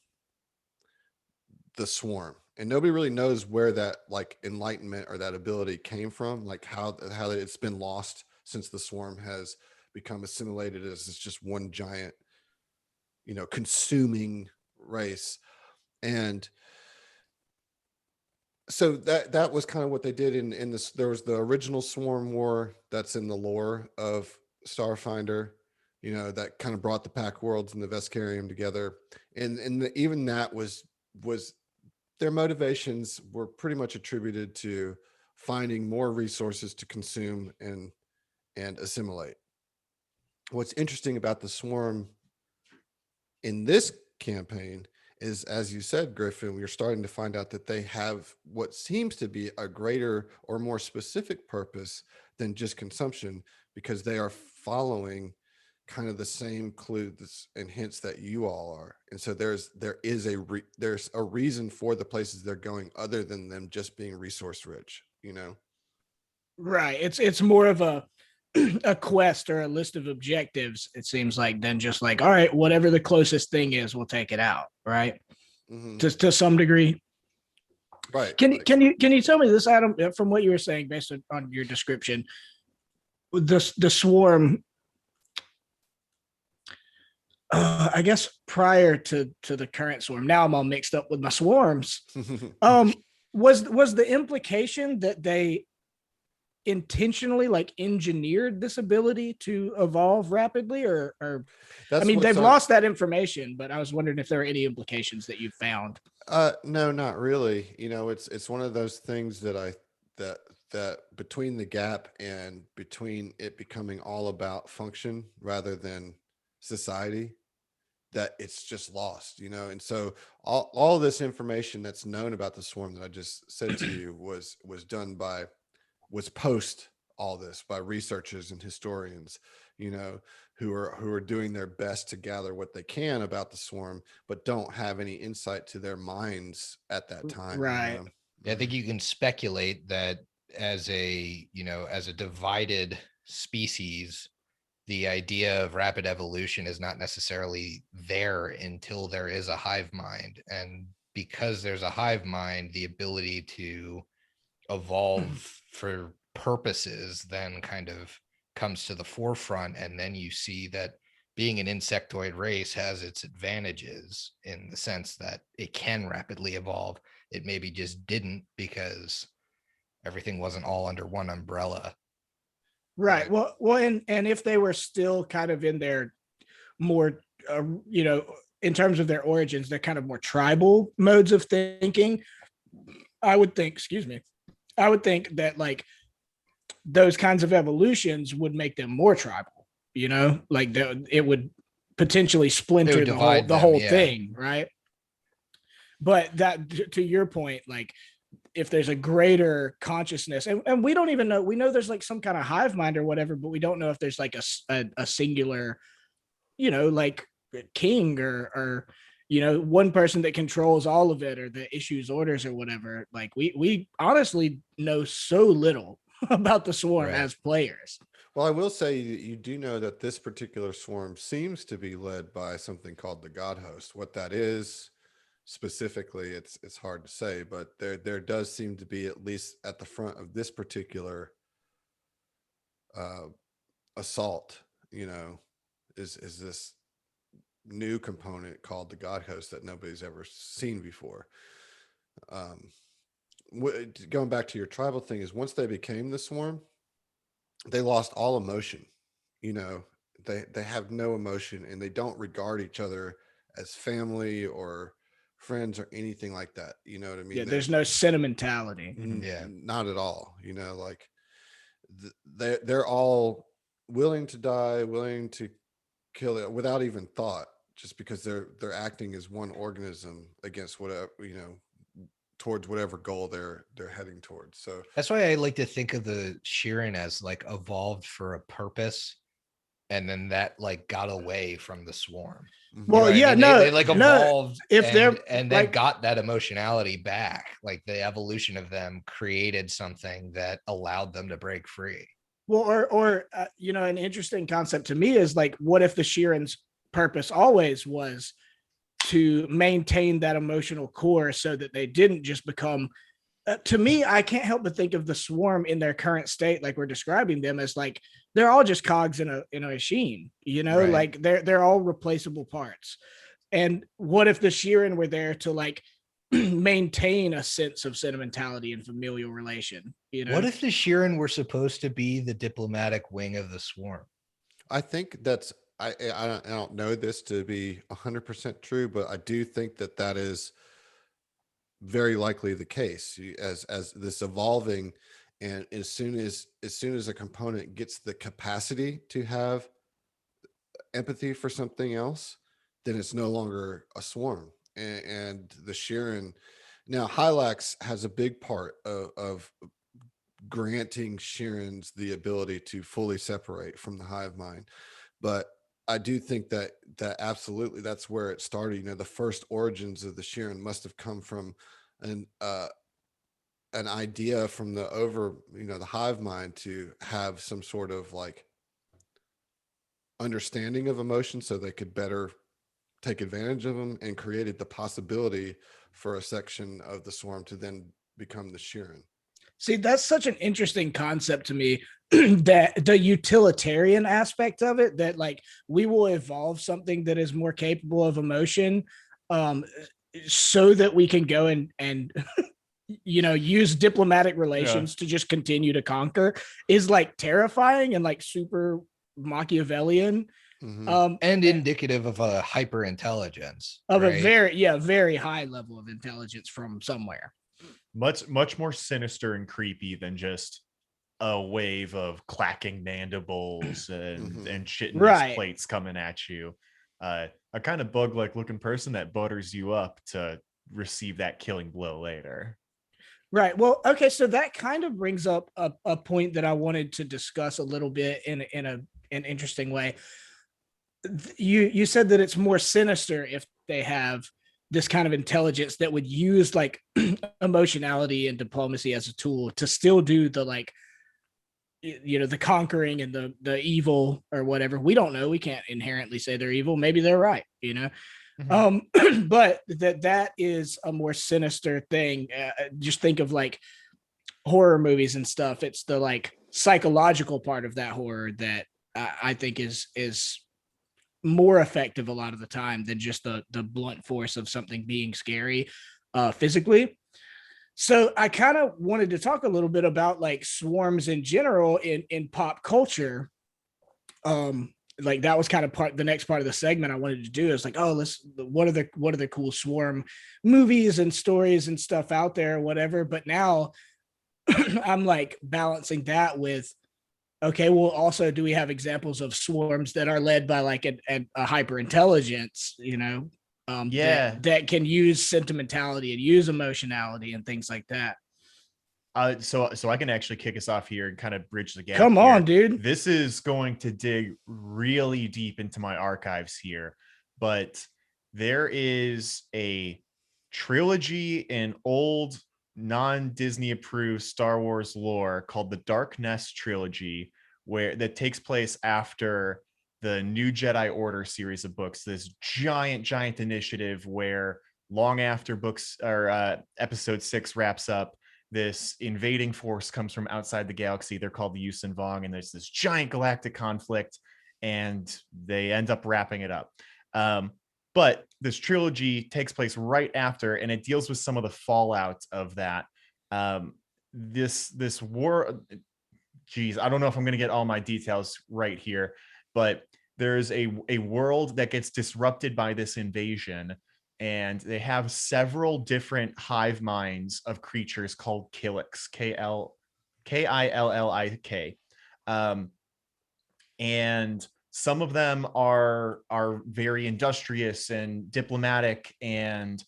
the swarm. And nobody really knows where that like enlightenment or that ability came from, like how it's been lost since the swarm has become assimilated as it's just one giant, you know, consuming race. And so that was kind of what they did in this. There was the original swarm war that's in the lore of Starfinder, you know, that kind of brought the Pack Worlds and the Vescarium together. And even that was their motivations were pretty much attributed to finding more resources to consume and and assimilate. What's interesting about the swarm in this campaign is, as you said, Griffin, we're starting to find out that they have what seems to be a greater or more specific purpose than just consumption, because they are following kind of the same clues and hints that you all are. And so there's a reason for the places they're going other than them just being resource rich, you know? Right. It's more of a a quest or a list of objectives, it seems like, than just like, all right, whatever the closest thing is, we'll take it out. Right. Just to some degree. Right. Can you tell me this, Adam, from what you were saying based on your description, the swarm, I guess prior to the current swarm, now I'm all mixed up with my swarms. Was the implication that they intentionally like engineered this ability to evolve rapidly, or I mean, they've lost that information, but I was wondering if there are any implications that you found. No, not really. You know, it's one of those things that that between the gap and between it becoming all about function rather than society, that it's just lost, you know. And so all this information that's known about the swarm that I just said to you was post all this by researchers and historians, you know, who are doing their best to gather what they can about the swarm, but don't have any insight to their minds at that time. Right. You know? Yeah, I think you can speculate that as a divided species, the idea of rapid evolution is not necessarily there until there is a hive mind. And because there's a hive mind, the ability to evolve for purposes then kind of comes to the forefront. And then you see that being an insectoid race has its advantages in the sense that it can rapidly evolve. It maybe just didn't because everything wasn't all under one umbrella. Right. Well, and if they were still kind of in their more, you know, in terms of their origins, they're kind of more tribal modes of thinking, I would think, excuse me, I would think that like those kinds of evolutions would make them more tribal, you know, like it would potentially splinter the whole thing. Right. But that, to your point, like, if there's a greater consciousness, and we don't even know, we know there's like some kind of hive mind or whatever, but we don't know if there's like a singular, you know, like king or, you know, one person that controls all of it or that issues orders or whatever. Like we honestly know so little about the swarm as players. Well, I will say you do know that this particular swarm seems to be led by something called the God Host. What that is specifically, it's hard to say, but there does seem to be, at least at the front of this particular assault, you know, is this new component called the God Host that nobody's ever seen before. Going back to your tribal thing, is once they became the swarm, they lost all emotion. You know, they have no emotion, and they don't regard each other as family or friends or anything like that. You know what I mean? Yeah, there's no sentimentality. Yeah, not at all. You know, like they're all willing to die, willing to kill it without even thought, just because they're acting as one organism against whatever, you know, towards whatever goal they're heading towards. So that's why I like to think of the Sheeran as like evolved for a purpose, and then that like got away from the swarm. Well, you know, yeah, I mean? no, they like evolved if they're and then got that emotionality back. Like the evolution of them created something that allowed them to break free. Well, or you know, an interesting concept to me is like, what if the Sheeran's purpose always was to maintain that emotional core so that they didn't just become, to me, I can't help but think of the swarm in their current state, like we're describing them, as like they're all just cogs in a machine, you know, Right. like they're all replaceable parts. And what if the Sheeran were there to like maintain a sense of sentimentality and familial relation, you know? What if the Sheeran were supposed to be the diplomatic wing of the swarm? I think that's, I don't know this to be 100% true, but I do think that is very likely the case. As this evolving And as soon as a component gets the capacity to have empathy for something else, then it's no longer a swarm. And the Sheeran, now Hylax has a big part of granting Sheerans the ability to fully separate from the hive mind. But I do think that absolutely that's where it started. You know, the first origins of the Sheeran must have come from an idea from the hive mind to have some sort of like understanding of emotion so they could better take advantage of them, and created the possibility for a section of the swarm to then become the Sheeran. See, that's such an interesting concept to me. That the utilitarian aspect of it, that like we will evolve something that is more capable of emotion, um, so that we can go and use diplomatic relations to just continue to conquer, is like terrifying and like super Machiavellian. And indicative of a hyper intelligence of right? a very high level of intelligence from somewhere. Much more sinister and creepy than just a wave of clacking mandibles and shit in these plates coming at you. A kind of bug-like looking person that butters you up to receive that killing blow later. Right. Well, okay. So that kind of brings up a point that I wanted to discuss a little bit in an interesting way. You said that it's more sinister if they have this kind of intelligence that would use like emotionality and diplomacy as a tool to still do the like, the conquering and the evil or whatever. We don't know. We can't inherently say they're evil. Maybe they're right, but that is a more sinister thing. Just think of like horror movies and stuff. It's the like psychological part of that horror that I think is more effective a lot of the time than just the blunt force of something being scary physically. So I kind of wanted to talk a little bit about like swarms in general in pop culture. Like that was kind of the next part of the segment I wanted to do is like, what are the cool swarm movies and stories and stuff out there or whatever. But now I'm like balancing that with, okay, well, also, do we have examples of swarms that are led by like a hyper intelligence, that can use sentimentality and use emotionality and things like that? So I can actually kick us off here and kind of bridge the gap. Come on, dude. This is going to dig really deep into my archives here, but there is a trilogy in old non-Disney approved Star Wars lore called the Dark Nest trilogy, that takes place after the New Jedi Order series of books, this giant initiative where long after books or episode 6 wraps up, this invading force comes from outside the galaxy. They're called the Yuuzhan Vong, and there's this giant galactic conflict, and they end up wrapping it up. But this trilogy takes place right after, and it deals with some of the fallout of that. This war, geez, I don't know if I'm going to get all my details right here, but there's a world that gets disrupted by this invasion, and they have several different hive minds of creatures called Killik, Killik. And some of them are very industrious and diplomatic and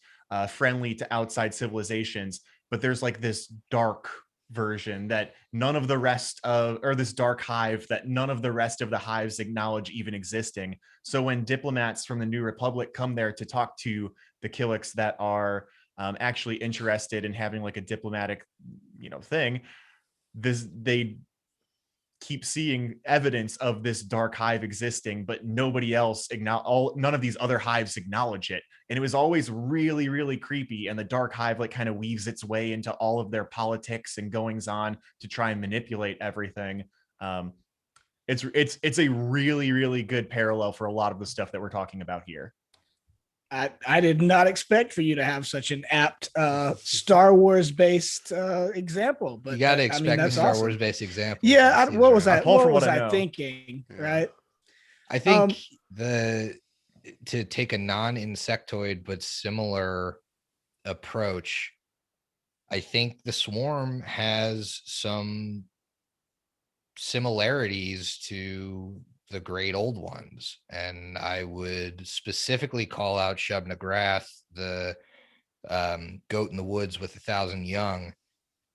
friendly to outside civilizations, but there's like this dark version that none of the rest of, or this dark hive that none of the rest of the hives acknowledge even existing. So when diplomats from the New Republic come there to talk to the Killiks that are actually interested in having like a diplomatic, thing, they keep seeing evidence of this dark hive existing, but nobody else none of these other hives acknowledge it. And it was always really, really creepy. And the dark hive like kind of weaves its way into all of their politics and goings on to try and manipulate everything. It's a really, really good parallel for a lot of the stuff that we're talking about here. I did not expect for you to have such an apt Star Wars based example, but you got to expect a Star awesome. Wars based example. Yeah, what was I know. thinking? Yeah. Right. I think to take a non-insectoid but similar approach, I think the Swarm has some similarities to the Great Old Ones, and I would specifically call out Shub Nagrath, the goat in the woods with 1,000 young,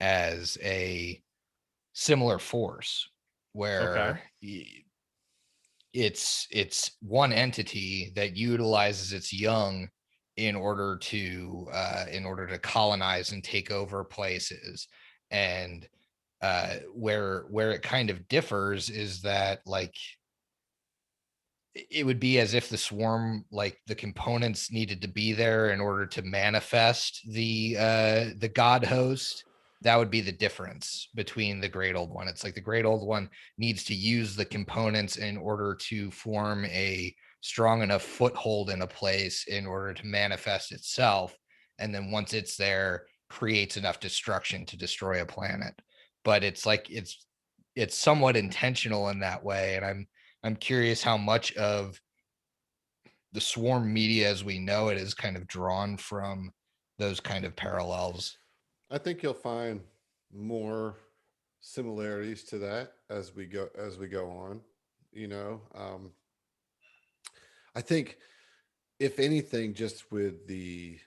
as a similar force, where it's one entity that utilizes its young in order to colonize and take over places. And where it kind of differs is that, like, it would be as if the Swarm, like, the components needed to be there in order to manifest the god host. That would be the difference between the Great Old One. It's like the Great Old One needs to use the components in order to form a strong enough foothold in a place in order to manifest itself. And then once it's there, creates enough destruction to destroy a planet. But it's like, it's somewhat intentional in that way. And I'm curious how much of the Swarm media as we know it is kind of drawn from those kind of parallels. I think you'll find more similarities to that as we go on. I think, if anything, just with the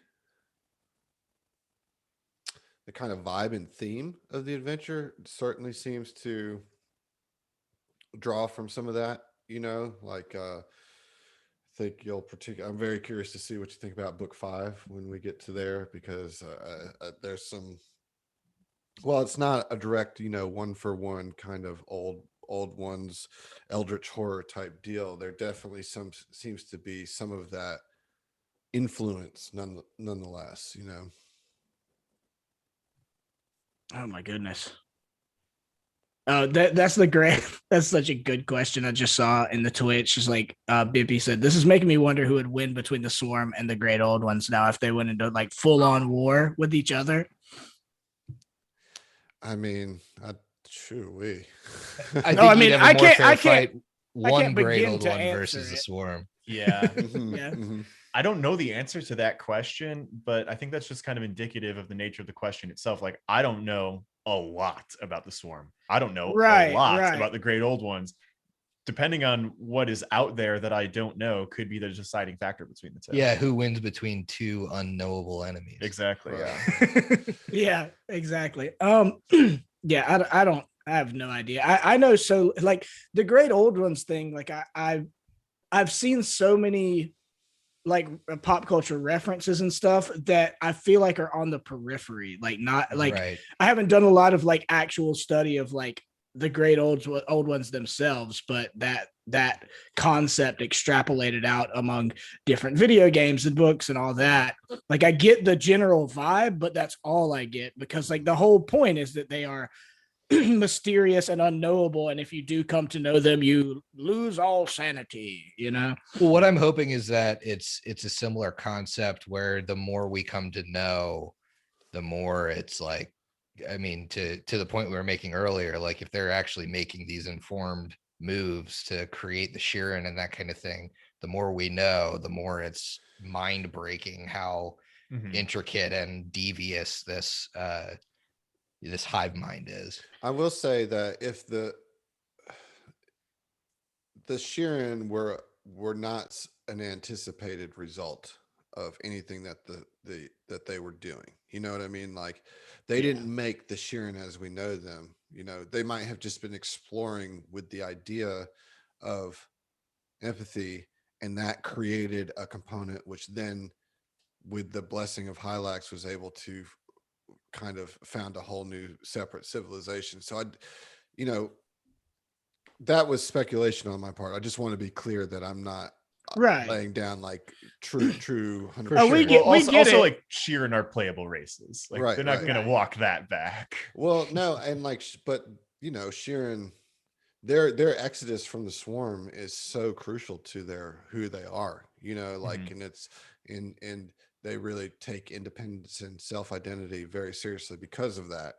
kind of vibe and theme of the adventure, certainly seems to draw from some of that. Like I think I'm very curious to see what you think about book 5 when we get to there, because there's some, well, it's not a direct, one for one kind of old ones, eldritch horror type deal. There definitely seems to be some of that influence nonetheless. Oh my goodness. Oh, that's the great. That's such a good question. I just saw in the Twitch. Just like Bippy said, this is making me wonder who would win between the Swarm and the Great Old Ones now, if they went into like full on war with each other. I mean, I can't one Great begin Old to One answer versus the it. Swarm. Yeah. Yeah. I don't know the answer to that question, but I think that's just kind of indicative of the nature of the question itself. Like, I don't know a lot about the Swarm. I don't know a lot about the Great Old Ones. Depending on what is out there that I don't know, could be the deciding factor between the two. Yeah, who wins between two unknowable enemies? Exactly. Right. Yeah. Yeah, exactly. Yeah, I have no idea. I know, so like the Great Old Ones thing, like I've seen so many like pop culture references and stuff that I feel like are on the periphery, like not like Right. I haven't done a lot of like actual study of like the Great Old Ones themselves, but that concept extrapolated out among different video games and books and all that. Like I get the general vibe, but that's all I get, because like the whole point is that they are mysterious and unknowable, and if you do come to know them, you lose all sanity. Well, what I'm hoping is that it's a similar concept where the more we come to know, the more it's like, I mean, to the point we were making earlier, like if they're actually making these informed moves to create the Sheeran and that kind of thing, the more we know, the more it's mind breaking how intricate and devious this hive mind is. I will say that if the Sheeran were not an anticipated result of anything that that they were doing, you know what I mean? Like they didn't make the Sheeran as we know them. They might have just been exploring with the idea of empathy, and that created a component which then, with the blessing of Hylax, was able to kind of found a whole new separate civilization. So that was speculation on my part. I just want to be clear that I'm not laying down like true 100%. Oh, we get also it. Like Sheeran are playable races. Like they're not going to walk that back. Well, no, and like, but Sheeran, their exodus from the Swarm is so crucial to who they are. Like, and it's and they really take independence and self-identity very seriously because of that.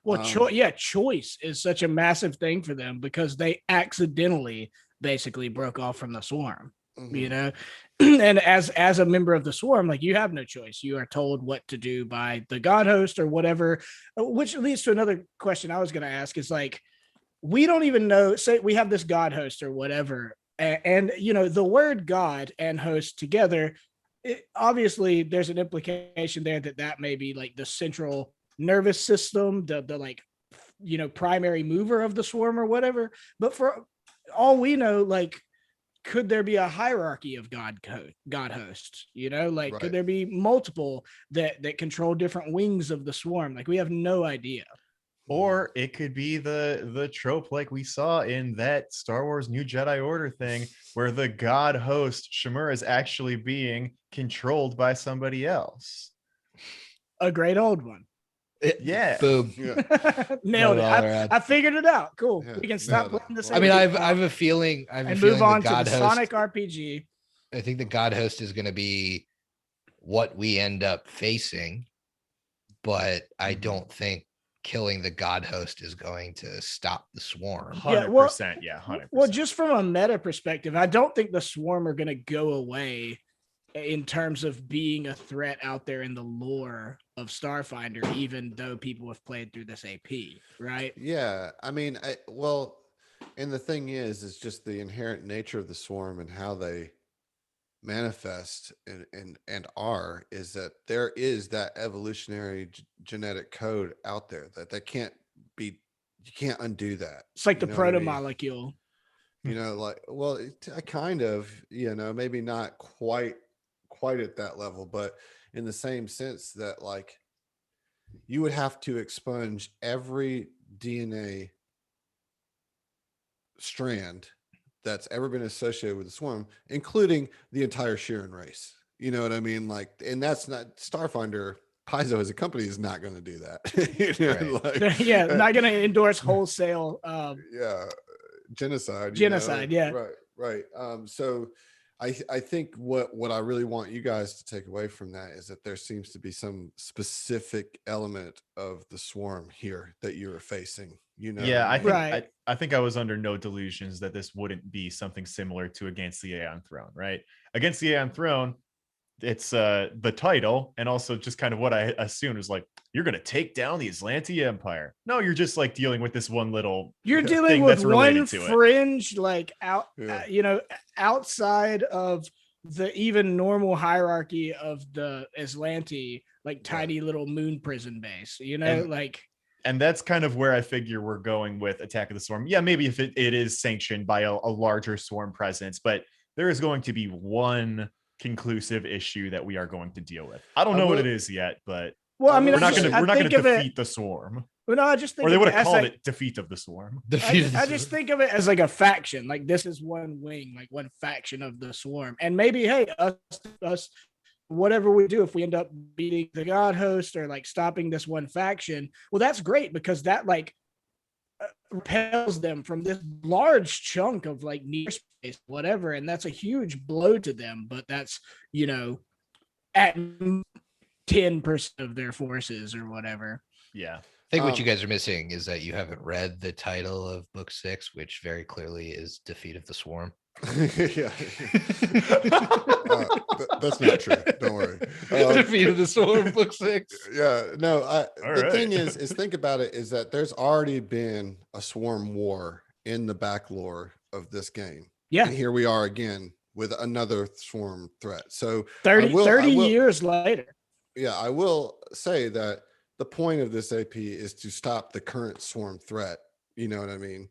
Well, choice is such a massive thing for them, because they accidentally basically broke off from the Swarm. you know. And as a member of the swarm, like, you have no choice. You are told what to do by the god host or whatever, which leads to another question I was going to ask is, like, we don't even know, say we have this god host or whatever, and you know, the word god and host together, obviously there's an implication there that may be like the central nervous system, the like, you know, primary mover of the swarm or whatever. But for all we know, like, could there be a hierarchy of god hosts? You know, like, could Right. there be multiple that control different wings of the swarm? Like, we have no idea. Or it could be the trope like we saw in that Star Wars New Jedi Order thing, where the god host Shimura is actually being controlled by somebody else. A great old one. Yeah. Boom. Yeah. Nailed it. all around. I figured it out. Cool. Yeah, We can stop nailed it. playing this. I I mean, AD I have a feeling. and move on the to god the host. Sonic RPG. I think the god host is going to be what we end up facing, but I don't think killing the god host is going to stop the swarm. 100%. Yeah, 100%. Well, just from a meta perspective, I don't think the swarm are going to go away in terms of being a threat out there in the lore of Starfinder, even though people have played through this AP, right? Yeah, I mean, and the thing is just the inherent nature of the swarm and how they manifest and are, is that there is that evolutionary genetic code out there that can't be, you can't undo that. It's like the You know what I proto mean? molecule. You know, like, well, I kind of, you know, maybe not quite at that level, but in the same sense that, like, you would have to expunge every DNA strand that's ever been associated with the swarm, including the entire Sheeran race. You know what I mean? Like, and that's not Starfinder. Paizo as a company is not going to do that. You know, Right. like, Yeah, not going to endorse wholesale. yeah, genocide. Genocide, yeah. Right. So I think what I really want you guys to take away from that is that there seems to be some specific element of the swarm here that you're facing. You know, Yeah, I think Right. I think I was under no delusions that this wouldn't be something similar to Against the Aeon Throne, right? Against the Aeon Throne, it's the title, and also just kind of what I assumed was like, you're gonna take down the Aslanti Empire. No, you're just like dealing with this one little You're dealing thing with that's related one to it. fringe, like, Yeah. you know, outside of the even normal hierarchy of the Aslanti, like, tiny little moon prison base, you know, And- like, And that's kind of where I figure we're going with Attack of the Swarm. Yeah, maybe if it is sanctioned by a larger swarm presence, but there is going to be one conclusive issue that we are going to deal with. I don't know what it is yet, but well, I mean, We're not we're not gonna think of it. defeat the swarm. Well, no, I just think Or they of would it have as called like, it defeat of the swarm. I just think of it as like a faction. Like, this is one wing, like one faction of the swarm. And maybe, hey, us, whatever we do, if we end up beating the god host or like stopping this one faction, well, that's great, because that like repels them from this large chunk of like near space, whatever. And that's a huge blow to them. But that's, you know, at 10% of their forces or whatever. Yeah. I think what you guys are missing is that you haven't read the title of book 6, which very clearly is Defeat of the Swarm. Yeah. That's not true. Don't worry. Defeat of the Swarm, book 6. Yeah, no. The right. thing is think about it, is that there's already been a swarm war in the back lore of this game. Yeah. And here we are again with another swarm threat. So 30 I will- years later. yeah, I will say that the point of this AP is to stop the current swarm threat. You know what I mean?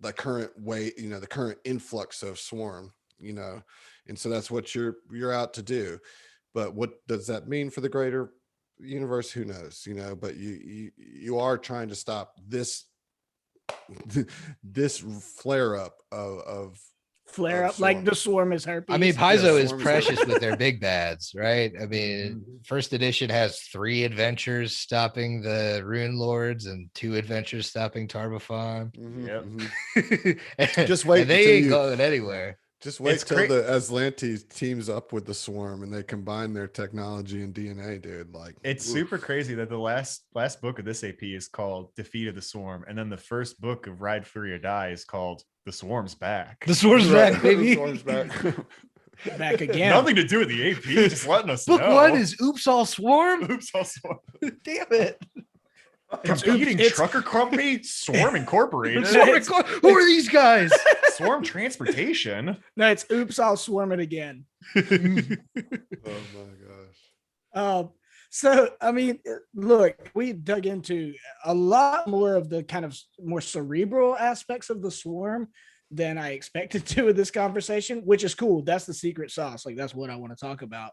The current way, you know, the current influx of swarm, you know, and so that's what you're out to do. But what does that mean for the greater universe? Who knows, you know, but you are trying to stop this this flare up of Flare of up like swarm. the swarm is herpes. I mean, Paizo is Swarm is precious like- with their big bads, right? I mean, first edition has 3 adventures stopping the Rune Lords and 2 adventures stopping Tarbafon. Mhm, Yep. mhm. Just wait And they until ain't you- going anywhere. Just wait It's till cra- the Aslantes teams up with the swarm and they combine their technology and DNA, dude. Like, It's oof. super crazy that the last book of this AP is called Defeat of the Swarm, and then the first book of Ride Free or Die is called The swarm's back. The swarm's Right, back, baby. the swarm's back. Back again. Nothing to do with the AP, just letting us Book know. 1 is Oops All Swarm. Oops, all swarm. Damn it. Competing trucker company, Swarm Incorporated, Who are these guys? Swarm Transportation. No, it's oops, I'll swarm it again. Oh my gosh. So, I mean, look, we dug into a lot more of the kind of more cerebral aspects of the swarm than I expected to in this conversation, which is cool. That's the secret sauce. Like, that's what I want to talk about.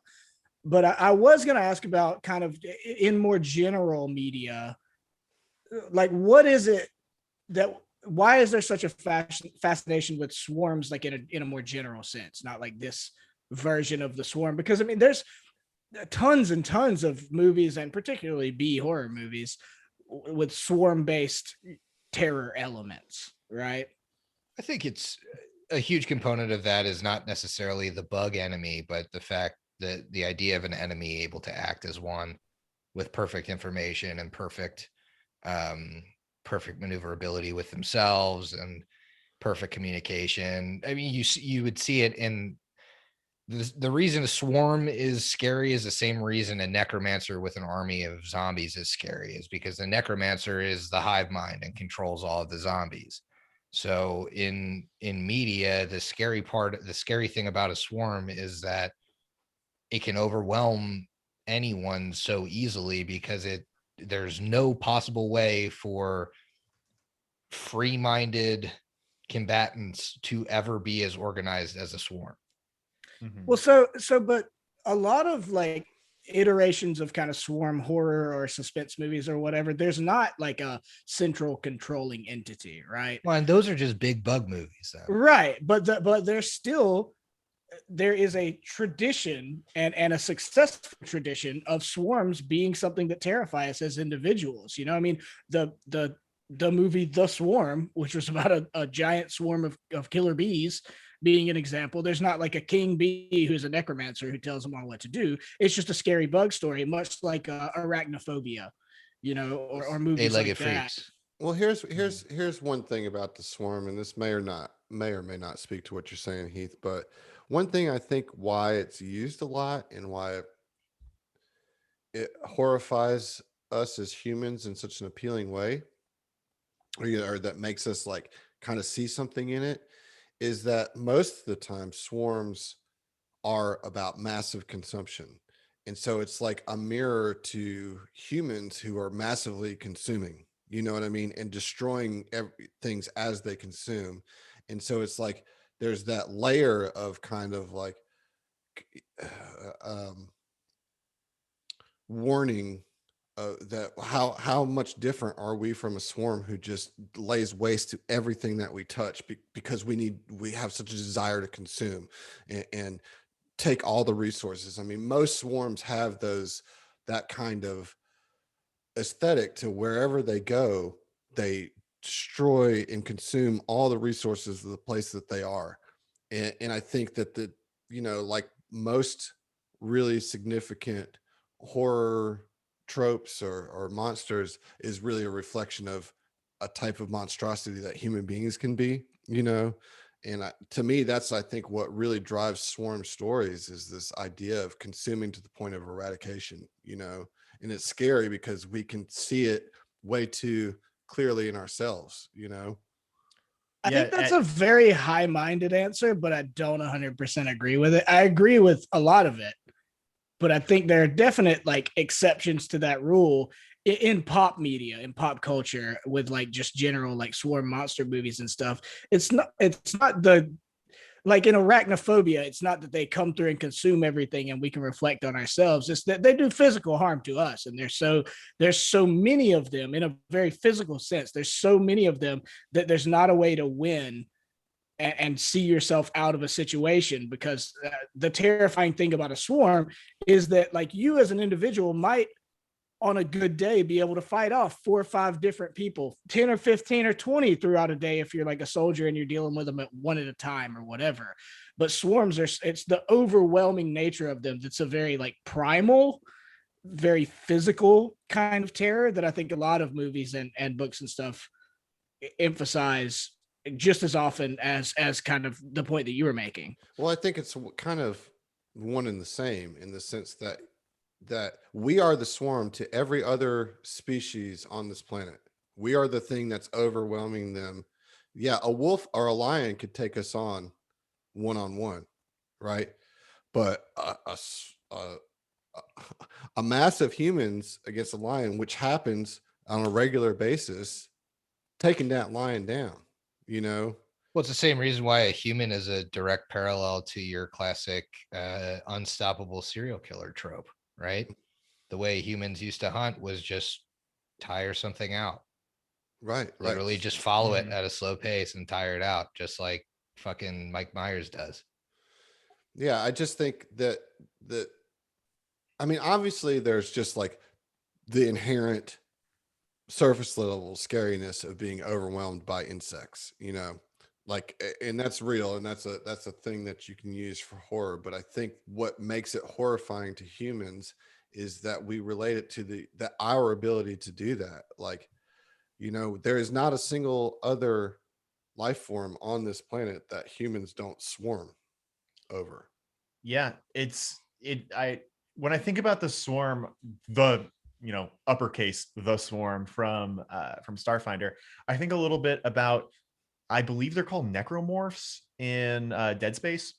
But I was going to ask about kind of in more general media, like, what is it that, why is there such a fascination with swarms, like in a more general sense, not like this version of the swarm? Because I mean, there's tons and tons of movies, and particularly B horror movies, with swarm based terror elements, right? I think it's a huge component of that is not necessarily the bug enemy, but the fact that the idea of an enemy able to act as one with perfect information and perfect maneuverability with themselves and perfect communication. I mean, you would see it in the reason a swarm is scary is the same reason a necromancer with an army of zombies is scary, is because the necromancer is the hive mind and controls all of the zombies. So in media, the scary thing about a swarm is that it can overwhelm anyone so easily, because there's no possible way for free-minded combatants to ever be as organized as a swarm. Mhm. Well, but a lot of like iterations of kind of swarm horror or suspense movies or whatever, there's not like a central controlling entity, right? Well, and those are just big bug movies, though. Right, but there's still, there is a tradition and a successful tradition of swarms being something that terrify us as individuals. You know, I mean, the movie The Swarm, which was about a giant swarm of killer bees, being an example. There's not like a king bee who's a necromancer who tells them all what to do. It's just a scary bug story, much like Arachnophobia, you know, or movies like Eight-legged that. freaks. Well, here's one thing about the swarm, and this may or may not speak to what you're saying, Heath. But one thing I think why it's used a lot and why it horrifies us as humans in such an appealing way, or that makes us like kind of see something in it, is that most of the time swarms are about massive consumption. And so it's like a mirror to humans who are massively consuming, you know what I mean? And destroying things as they consume. And so it's like, there's that layer of kind of like warning that how much different are we from a swarm who just lays waste to everything that we touch because we have such a desire to consume and take all the resources. I mean, most swarms have that kind of aesthetic to wherever they go, they destroy and consume all the resources of the place that they are. And I think that like most really significant horror tropes or monsters is really a reflection of a type of monstrosity that human beings can be, you know. And to me, that's, I think, what really drives swarm stories is this idea of consuming to the point of eradication, you know. And it's scary because we can see it way too clearly in ourselves, you know. I think that's a very high-minded answer, but I don't 100% agree with it. I agree with a lot of it, but I think there are definite like exceptions to that rule in pop media, in pop culture, with like just general like swarm monster movies and stuff. It's not the, like in Arachnophobia, it's not that they come through and consume everything and we can reflect on ourselves. It's that they do physical harm to us. And there's so many of them in a very physical sense. There's so many of them that there's not a way to win and see yourself out of a situation, because the terrifying thing about a swarm is that like you as an individual might on a good day be able to fight off 4 or 5 different people, 10 or 15 or 20 throughout a day if you're like a soldier and you're dealing with them at one at a time or whatever. But swarms it's the overwhelming nature of them that's a very like primal, very physical kind of terror that I think a lot of movies and books and stuff emphasize just as often as kind of the point that you were making. Well, I think it's kind of one and the same in the sense that we are the swarm to every other species on this planet. We are the thing that's overwhelming them. Yeah, a wolf or a lion could take us on one, right? But a mass of humans against a lion, which happens on a regular basis, taking that lion down, you know? Well, it's the same reason why a human is a direct parallel to your classic unstoppable serial killer trope, right? The way humans used to hunt was just tire something out. Right. Literally just follow it at a slow pace and tire it out, just like fucking Mike Myers does. Yeah, I just think that I mean, obviously there's just like the inherent surface level scariness of being overwhelmed by insects, you know, like, and that's real, and that's a thing that you can use for horror. But I think what makes it horrifying to humans is that we relate it to our ability to do that. Like, you know, there is not a single other life form on this planet that humans don't swarm over. Yeah, when I think about the swarm, the uppercase the swarm from Starfinder, I think a little bit about, I believe they're called necromorphs in Dead Space,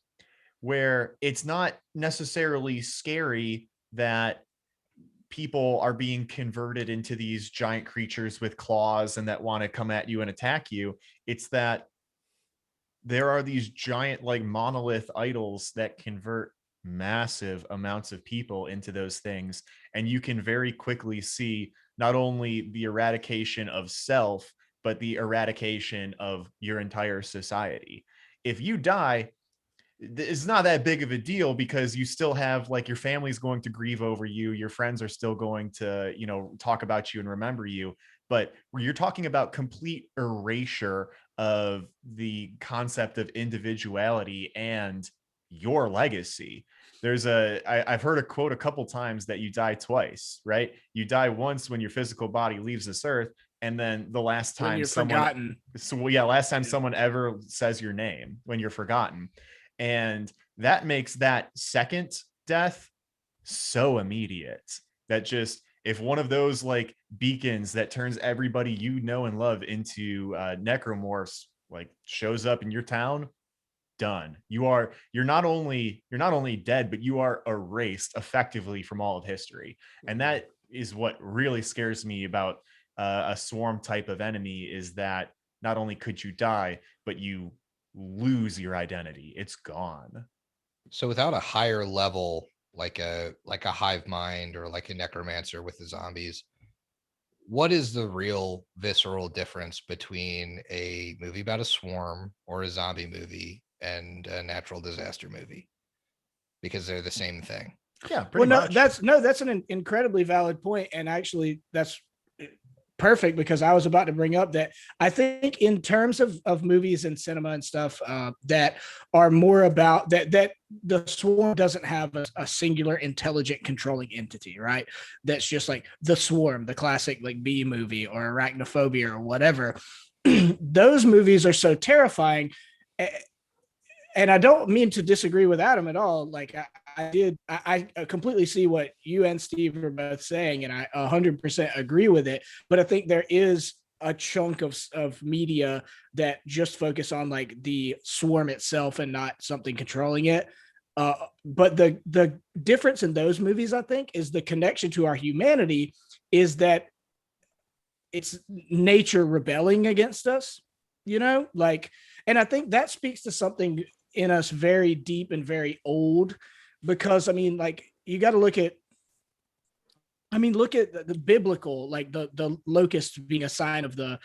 where it's not necessarily scary that people are being converted into these giant creatures with claws and that want to come at you and attack you. It's that there are these giant like monolith idols that convert massive amounts of people into those things. And you can very quickly see not only the eradication of self, but the eradication of your entire society. If you die, it's not that big of a deal because you still have like your family's going to grieve over you. Your friends are still going to, talk about you and remember you. But where you're talking about complete erasure of the concept of individuality and your legacy. I've heard a quote a couple times that you die twice, right? You die once when your physical body leaves this earth, and then the last time you're forgotten. Last time someone ever says your name, when you're forgotten. And that makes that second death so immediate that just, if one of those like beacons that turns everybody you know and love into necromorphs like shows up in your town, done. You're not only dead, but you are erased effectively from all of history. And that is what really scares me about a swarm type of enemy, is that not only could you die, but you lose your identity. It's gone. So without a higher level, like a hive mind or like a necromancer with the zombies, what is the real visceral difference between a movie about a swarm or a zombie movie and a natural disaster movie? Because they're the same thing. Yeah, pretty much. That's an incredibly valid point, and actually that's perfect, because I was about to bring up that I think in terms of movies and cinema and stuff that are more about that the swarm doesn't have a singular intelligent controlling entity, right? That's just like the swarm, the classic like B movie or Arachnophobia or whatever. Those movies are so terrifying. And I don't mean to disagree with Adam at all. Like I completely see what you and Steve are both saying, and I 100% agree with it. But I think there is a chunk of media that just focus on like the swarm itself and not something controlling it. But the difference in those movies, I think, is the connection to our humanity is that it's nature rebelling against us, like, and I think that speaks to something in us very deep and very old, because I mean, like, you got to look at the biblical, like the locust being a sign of the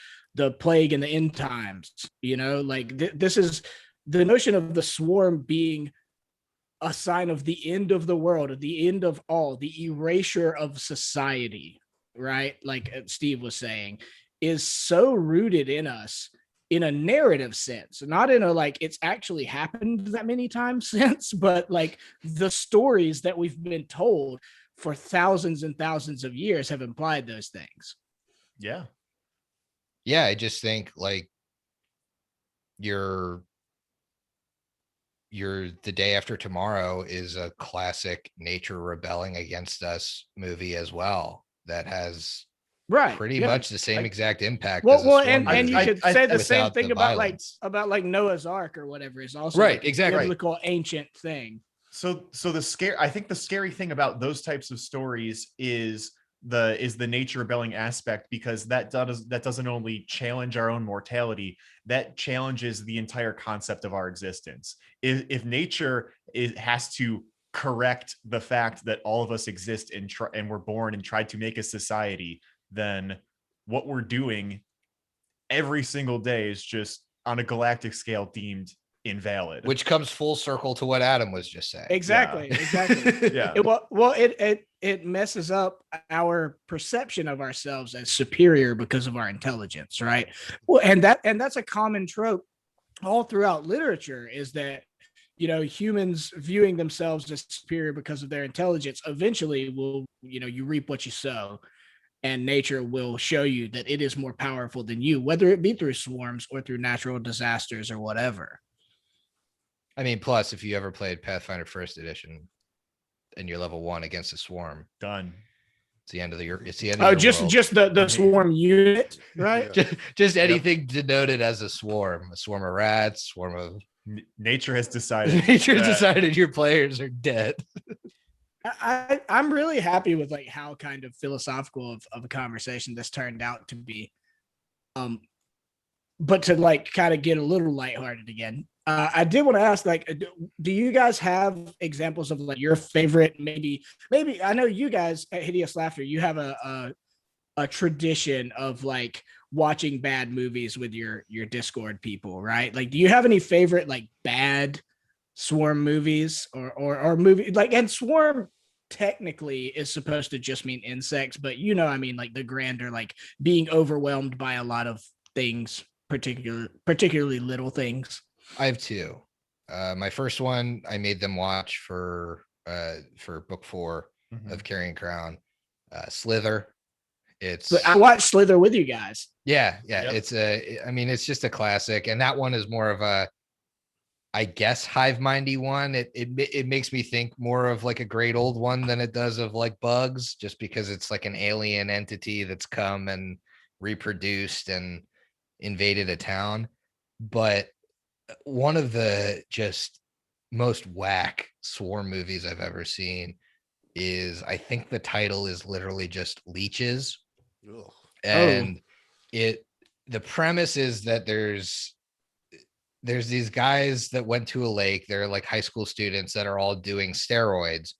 plague and the end times, like this is the notion of the swarm being a sign of the end of the world, the end of all, the erasure of society, right? Like Steve was saying, is so rooted in us in a narrative sense, not in a like it's actually happened that many times since, but like the stories that we've been told for thousands and thousands of years have implied those things. Yeah. Yeah, I just think like your The Day After Tomorrow is a classic nature rebelling against us movie as well, that has Right. pretty yeah. much the same Like- exact impact Well, as a well, storm and you movie could say the same without thing the about violence. like Noah's Ark or whatever is also Right, like a exactly. biblical ancient thing. So I think the scary thing about those types of stories is the nature rebelling aspect, because that doesn't only challenge our own mortality, that challenges the entire concept of our existence. If nature has to correct the fact that all of us exist and we're born and tried to make a society, then what we're doing every single day is just on a galactic scale deemed invalid. Which comes full circle to what Adam was just saying. Exactly. Exactly. Yeah. It messes up our perception of ourselves as superior because of our intelligence, right? Well, and that's a common trope all throughout literature, is that humans viewing themselves as superior because of their intelligence eventually will, you reap what you sow, and nature will show you that it is more powerful than you, whether it be through swarms or through natural disasters or whatever. I mean, plus, if you ever played Pathfinder First Edition and you're level 1 against a swarm, Done. it's the end of your world. Oh, just the swarm unit, right? Yeah. Just anything denoted as a swarm of rats, swarm of Nature has decided. nature that- decided your players are dead. I'm really happy with like how kind of philosophical of a conversation this turned out to be. But to like kind of get a little lighthearted again, I did want to ask, like, do you guys have examples of like your favorite? Maybe I know you guys at Hideous Laughter, you have a tradition of like watching bad movies with your Discord people, right? Like, do you have any favorite like bad swarm movies or movie like? And swarm technically is supposed to just mean insects, but I mean like the grander, like being overwhelmed by a lot of things, particularly little things. I have two. My first one, I made them watch for book 4 Mhm. of Carrying Crown, Slither. It's So I watched Slither with you guys. yeah. Yep. It's just a classic, and that one is more of a, I guess, hive mindy one. It makes me think more of like a great old one than it does of like bugs, just because it's like an alien entity that's come and reproduced and invaded a town. But one of the just most whack swarm movies I've ever seen is, I think the title is literally just Leeches. Ugh. And the premise is that there's these guys that went to a lake. They're like high school students that are all doing steroids,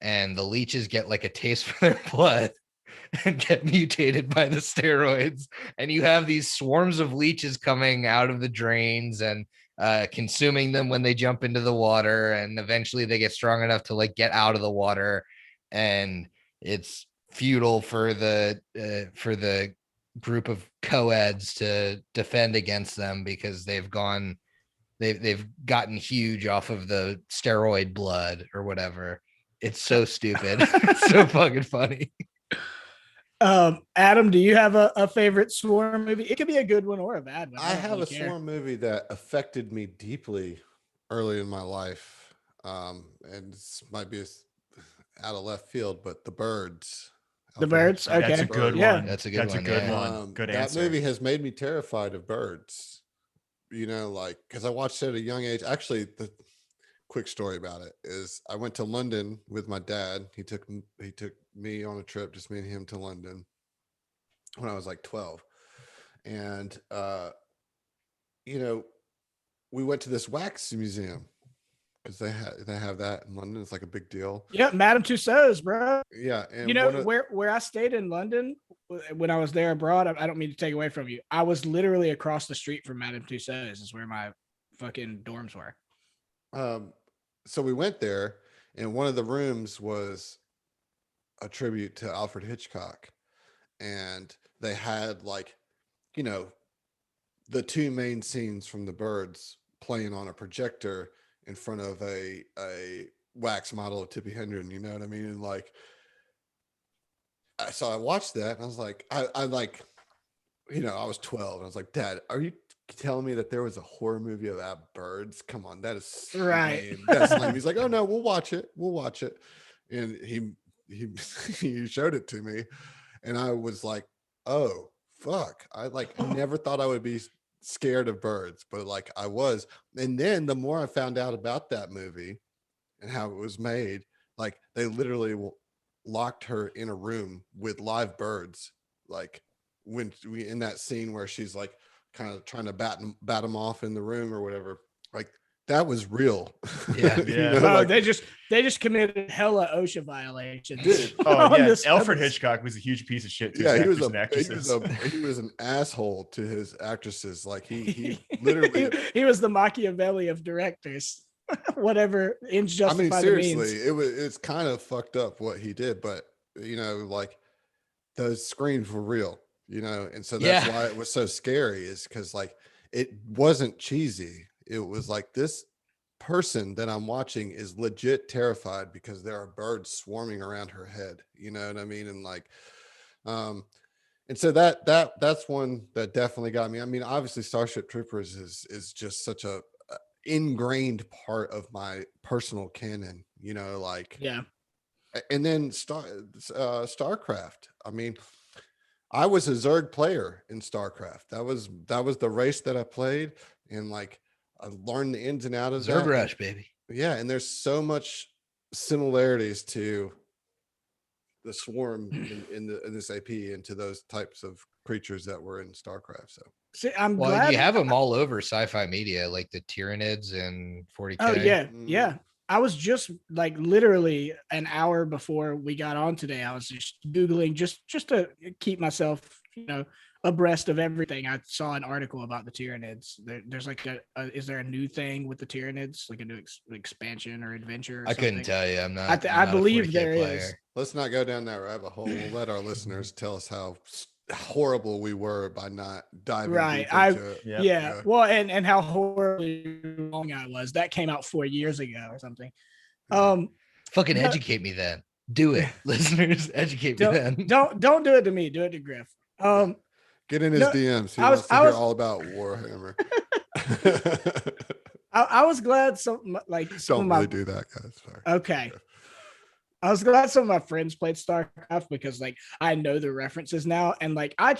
and the leeches get like a taste for their blood and get mutated by the steroids. And you have these swarms of leeches coming out of the drains and consuming them when they jump into the water. And eventually they get strong enough to like get out of the water. And it's futile for the group of co-eds to defend against them, because they've gotten huge off of the steroid blood or whatever. It's so stupid. It's so fucking funny. Adam, do you have a favorite swarm movie? It could be a good one or a bad one. I don't have really a care. swarm movie that affected me deeply early in my life. And this might be out of left field, but The Birds. The Birds? Okay. That's a good Yeah. one. That's a good one, yeah. one. Good that answer. movie has made me terrified of birds. Like, because I watched it at a young age. Actually, the quick story about it is I went to London with my dad. He took me on a trip, just me and him, to London when I was like 12. And we went to this wax museum because they have that in London. It's like a big deal. Yeah, Madame Tussauds, bro. Yeah, and where I stayed in London when I was there abroad. I don't mean to take away from you. I was literally across the street from Madame Tussauds, is where my fucking dorms were. So we went there, and one of the rooms was a tribute to Alfred Hitchcock, and they had like, the two main scenes from The Birds playing on a projector in front of a wax model of Tippi Hedren. You know what I mean? And like, so I watched that, and I was like, I was 12, and I was like, Dad, are you telling me that there was a horror movie about birds. Come on, that is Right. lame. That's lame. He's like, oh no, we'll watch it. We'll watch it. And he he showed it to me, and I was like, oh fuck. I like never thought I would be scared of birds, but like I was. And then the more I found out about that movie and how it was made, like they literally locked her in a room with live birds, like when we in that scene where she's like kind of trying to bat them off in the room or whatever, like that was real. Yeah. You Yeah. know, Oh, like, they just committed hella OSHA violations. Dude. Oh on yeah, this Alfred episode. Hitchcock was a huge piece of shit to yeah, his he was actors and actresses. he was an asshole to his actresses. Like he literally, he was the Machiavelli of directors. Whatever ends I mean, justify the seriously, means. it's kind of fucked up what he did, but you know, like those screams were real, you know, and so that's Yeah. why it was so scary, is because like it wasn't cheesy. It was like this person that I'm watching is legit terrified because there are birds swarming around her head. You know what I mean? And like, and so that's one that definitely got me. I mean, obviously, Starship Troopers is just such a ingrained part of my personal canon. You know, like Yeah. and then StarCraft. I mean, I was a Zerg player in StarCraft. That was the race that I played, and like I learned the ins and outs of Zerg that. Rush, baby. Yeah, and there's so much similarities to the swarm in this AP and to those types of creatures that were in StarCraft. So See, I'm Well, glad you have them all over sci-fi media, like the Tyranids and 40K. Oh yeah, Mm. yeah. I was just like literally an hour before we got on today. I was just Googling just to keep myself, you know, abreast of everything. I saw an article about the Tyranids. There's like is there a new thing with the Tyranids, like a new expansion or adventure? Or I couldn't something? tell you. I'm not. I I'm not a believe 40K there player. is. let's not go down that rabbit hole. We'll let our listeners tell us how horrible we were by not diving Right. deep into it. Yep. Yeah. Well, and how horribly wrong I was. That came out 4 years ago or something. Fucking No. educate me then. Do it, listeners. Educate me then. Don't do it to me. Do it to Griff. Get in his No, DMs. He I was- wants to I hear was- all about Warhammer. I was glad some like some Don't of my really do that, guys. Sorry. okay. I was glad some of my friends played StarCraft because like I know the references now, and like I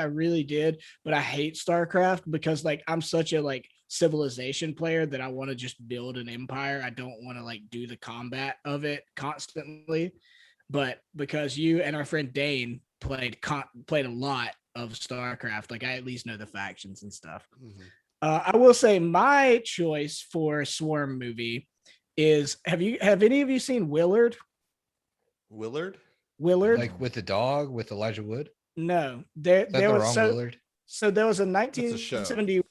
really did, but I hate StarCraft because like I'm such a like civilization player that I want to just build an empire. I don't want to like do the combat of it constantly. But because you and our friend Dane played a lot of StarCraft, like I at least know the factions and stuff. Mhm. I will say my choice for Swarm movie is have any of you seen Willard? Willard? Willard? Like with the dog with Elijah Wood. No, Is that there the was wrong so Willard? there was a a show. 1970.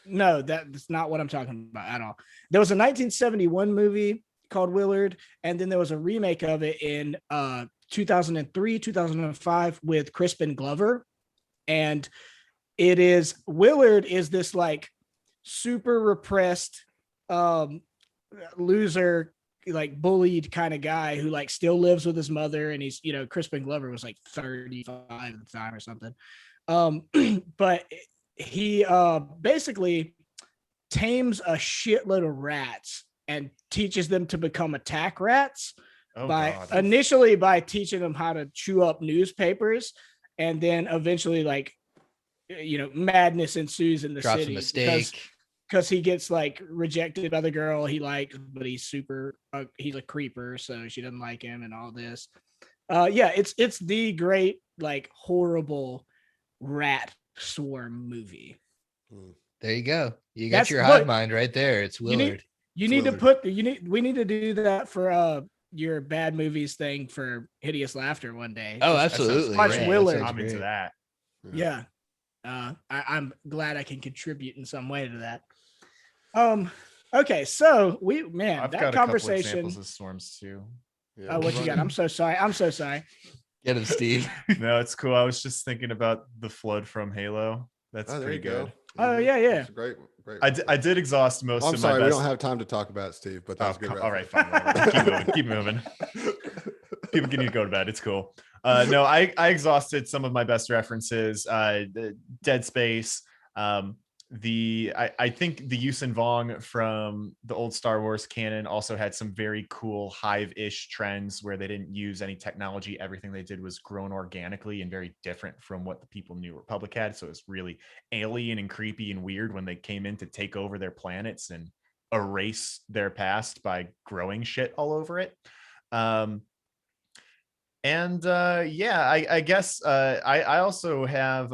No, that's not what I'm talking about at all. There was a 1971 movie called Willard, and then there was a remake of it in 2003, 2005 with Crispin Glover, and Willard is this like super repressed loser, like bullied kind of guy who like still lives with his mother, and he's, you know, Crispin Glover was like 35 at the time or something. But he basically tames a shitload of rats and teaches them to become attack rats Oh by God. initially by teaching them how to chew up newspapers, and then eventually like, you know, madness ensues in the Drops a city mistake. because he gets like rejected by the girl he likes, but he's super he's a creeper, so she doesn't like him and all this. Yeah, it's the great like horrible rat swarm movie. There you go. You got That's- your look, hive mind right there. It's you need- Willard. You It's need Willard. to we need to do that for your bad movies thing for Hideous Laughter one day. Oh, Just absolutely. watch yeah, that Willard. sounds I'm into great. that. Yeah. I'm glad I can contribute in some way to that. Okay, so I've that got conversation. a couple examples of storms too. Yeah, Oh, what you right. got? I'm so sorry. Get him, Steve. No, it's cool. I was just thinking about the flood from Halo. That's Oh, there pretty you go. good. Oh, Mhm. yeah, yeah. That's a great. I did exhaust most I'm of sorry, my we best. don't have time to talk about it, Steve, but that's Oh, good. all right, reference. fine. Whatever. Keep moving. People can need to go to bed. It's cool. No, I exhausted some of my best references. Dead Space, I think the Yuuzhan Vong from the old Star Wars canon also had some very cool hive-ish trends where they didn't use any technology. Everything they did was grown organically and very different from what the people New Republic had. So it's really alien and creepy and weird when they came in to take over their planets and erase their past by growing shit all over it. I guess I also have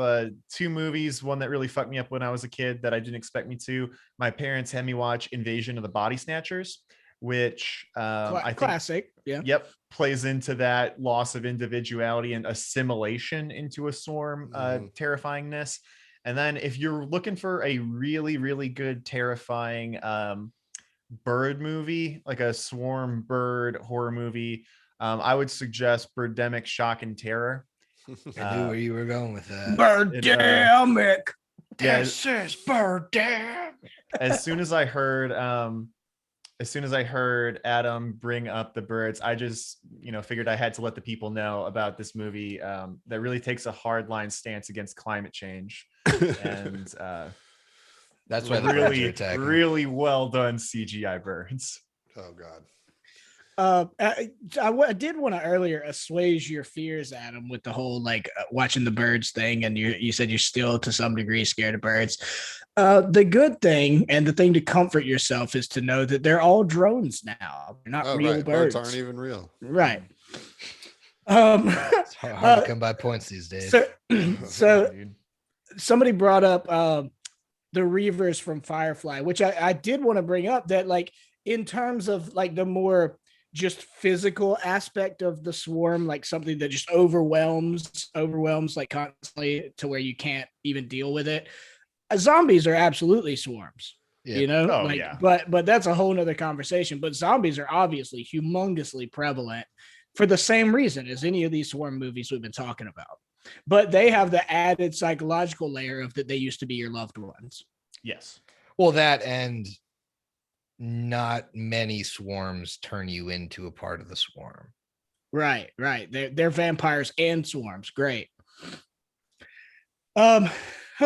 2 movies. One that really fucked me up when I was a kid that I didn't expect me to. My parents had me watch Invasion of the Body Snatchers, which I think, classic. Yeah. Yep, plays into that loss of individuality and assimilation into a swarm terrifyingness. And then if you're looking for a really, really good, terrifying bird movie, like a swarm bird horror movie, I would suggest Birdemic Shock and Terror. I knew where you were going with that. Birdemic. Yeah, This is Birdemic. as soon as I heard Adam bring up the birds, I just, figured I had to let the people know about this movie that really takes a hardline stance against climate change. And that's why the birds are attacking. Really well done CGI birds. Oh God. I did want to earlier assuage your fears, Adam, with the whole watching the birds thing, and you said you're still to some degree scared of birds. The good thing and the thing to comfort yourself is to know that they're all drones now. They're not real right. birds. Birds aren't even real. Right. It's hard to come by points these days. So somebody brought up the Reavers from Firefly, which I did want to bring up that in terms of the more just physical aspect of the swarm, something that just overwhelms constantly to where you can't even deal with it. Zombies are absolutely swarms, yeah. But that's a whole nother conversation. But zombies are obviously humongously prevalent for the same reason as any of these swarm movies we've been talking about. But they have the added psychological layer of that they used to be your loved ones. Yes. Well, that and not many swarms turn you into a part of the swarm. Right. They're vampires and swarms. Great. Oh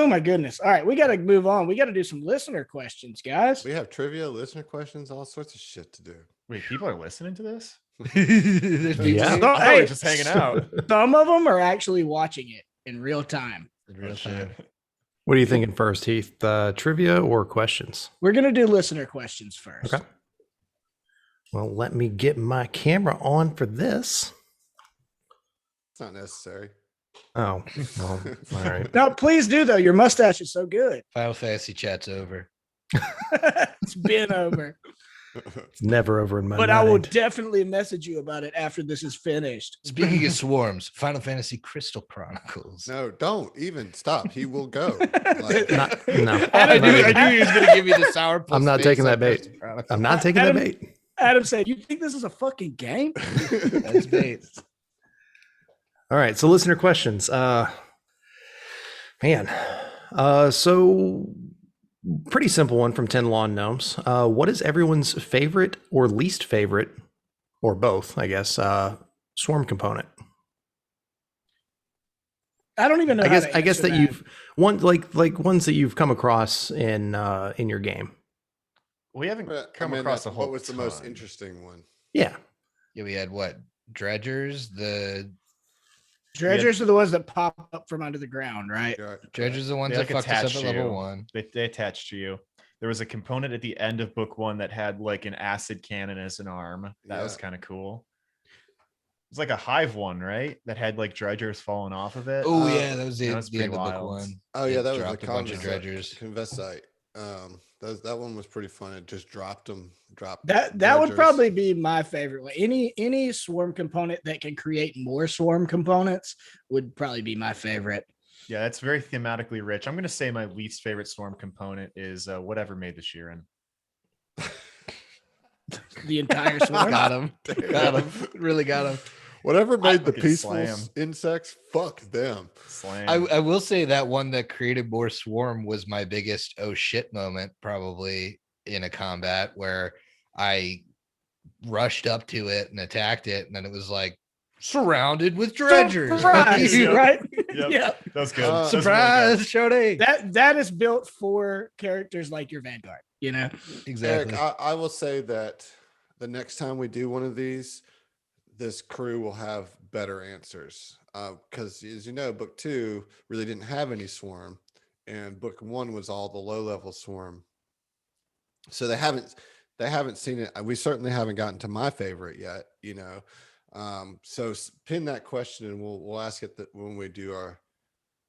my goodness. All right, we got to move on. We got to do some listener questions, guys. We have trivia, listener questions, all sorts of shit to do. Wait, people are listening to this? Yeah. I thought we were just hanging out. Some of them are actually watching it in real time. In real time. What are you thinking first, Heath? Trivia or questions? We're going to do listener questions first. Okay. Well, let me get my camera on for this. It's not necessary. Oh, well, all right. No, please do, though. Your mustache is so good. Final Fantasy chat's over. It's been over. It's never over in my But mind. I will definitely message you about it after this is finished. Speaking of swarms, Final Fantasy Crystal Chronicles. No, don't even stop. He will go. No. I knew he was going to give me the sour. I'm not taking that bait. I'm not taking that bait. Adam said, "You think this is a fucking game?" That's bait. All right. So listener questions. So pretty simple one from 10 Lawn Gnomes. What is everyone's favorite or least favorite, or both, I guess, swarm component? I don't even know. I guess that you've ones that you've come across in your game. We haven't come across a whole. What was the most ton. interesting one? Yeah. Yeah, we had what? Dredgers? The Dredgers are the ones that pop up from under the ground, right? Dredgers are the ones They, that fucked us attach up to at level you. 1. They attach to you. There was a component at the end of book 1 that had an acid cannon as an arm. That was kind of cool. It was like a hive one, right? That had dredgers falling off of it. Oh yeah, that was the that end was of pretty book wild. 1. Oh yeah, It that was dropped a a bunch of dredgers. Convesite. That one was pretty fun. It just dropped them. That would probably be my favorite one. Any swarm component that can create more swarm components would probably be my favorite. Yeah, that's very thematically rich. I'm going to say my least favorite swarm component is whatever made the Sheeran. The entire swarm. Got him. Got him. Really got him. Whatever made the fucking peaceful slam. insects, fuck them. Slam. I will say that one that created more swarm was my biggest oh shit moment probably in a combat where I rushed up to it and attacked it, and then it was surrounded with dredgers. Surprise, Yep. right? Yep. Yeah. That's good. Uh, That's really Surprise, good. Shorty. That is built for characters like your Vanguard, you know? Exactly. Eric, I will say that the next time we do one of these, this crew will have better answers. Because as you know, book 2 really didn't have any swarm, and book 1 was all the low level swarm. So they haven't seen it. We certainly haven't gotten to my favorite yet, you know. So pin that question, and we'll ask it when we do our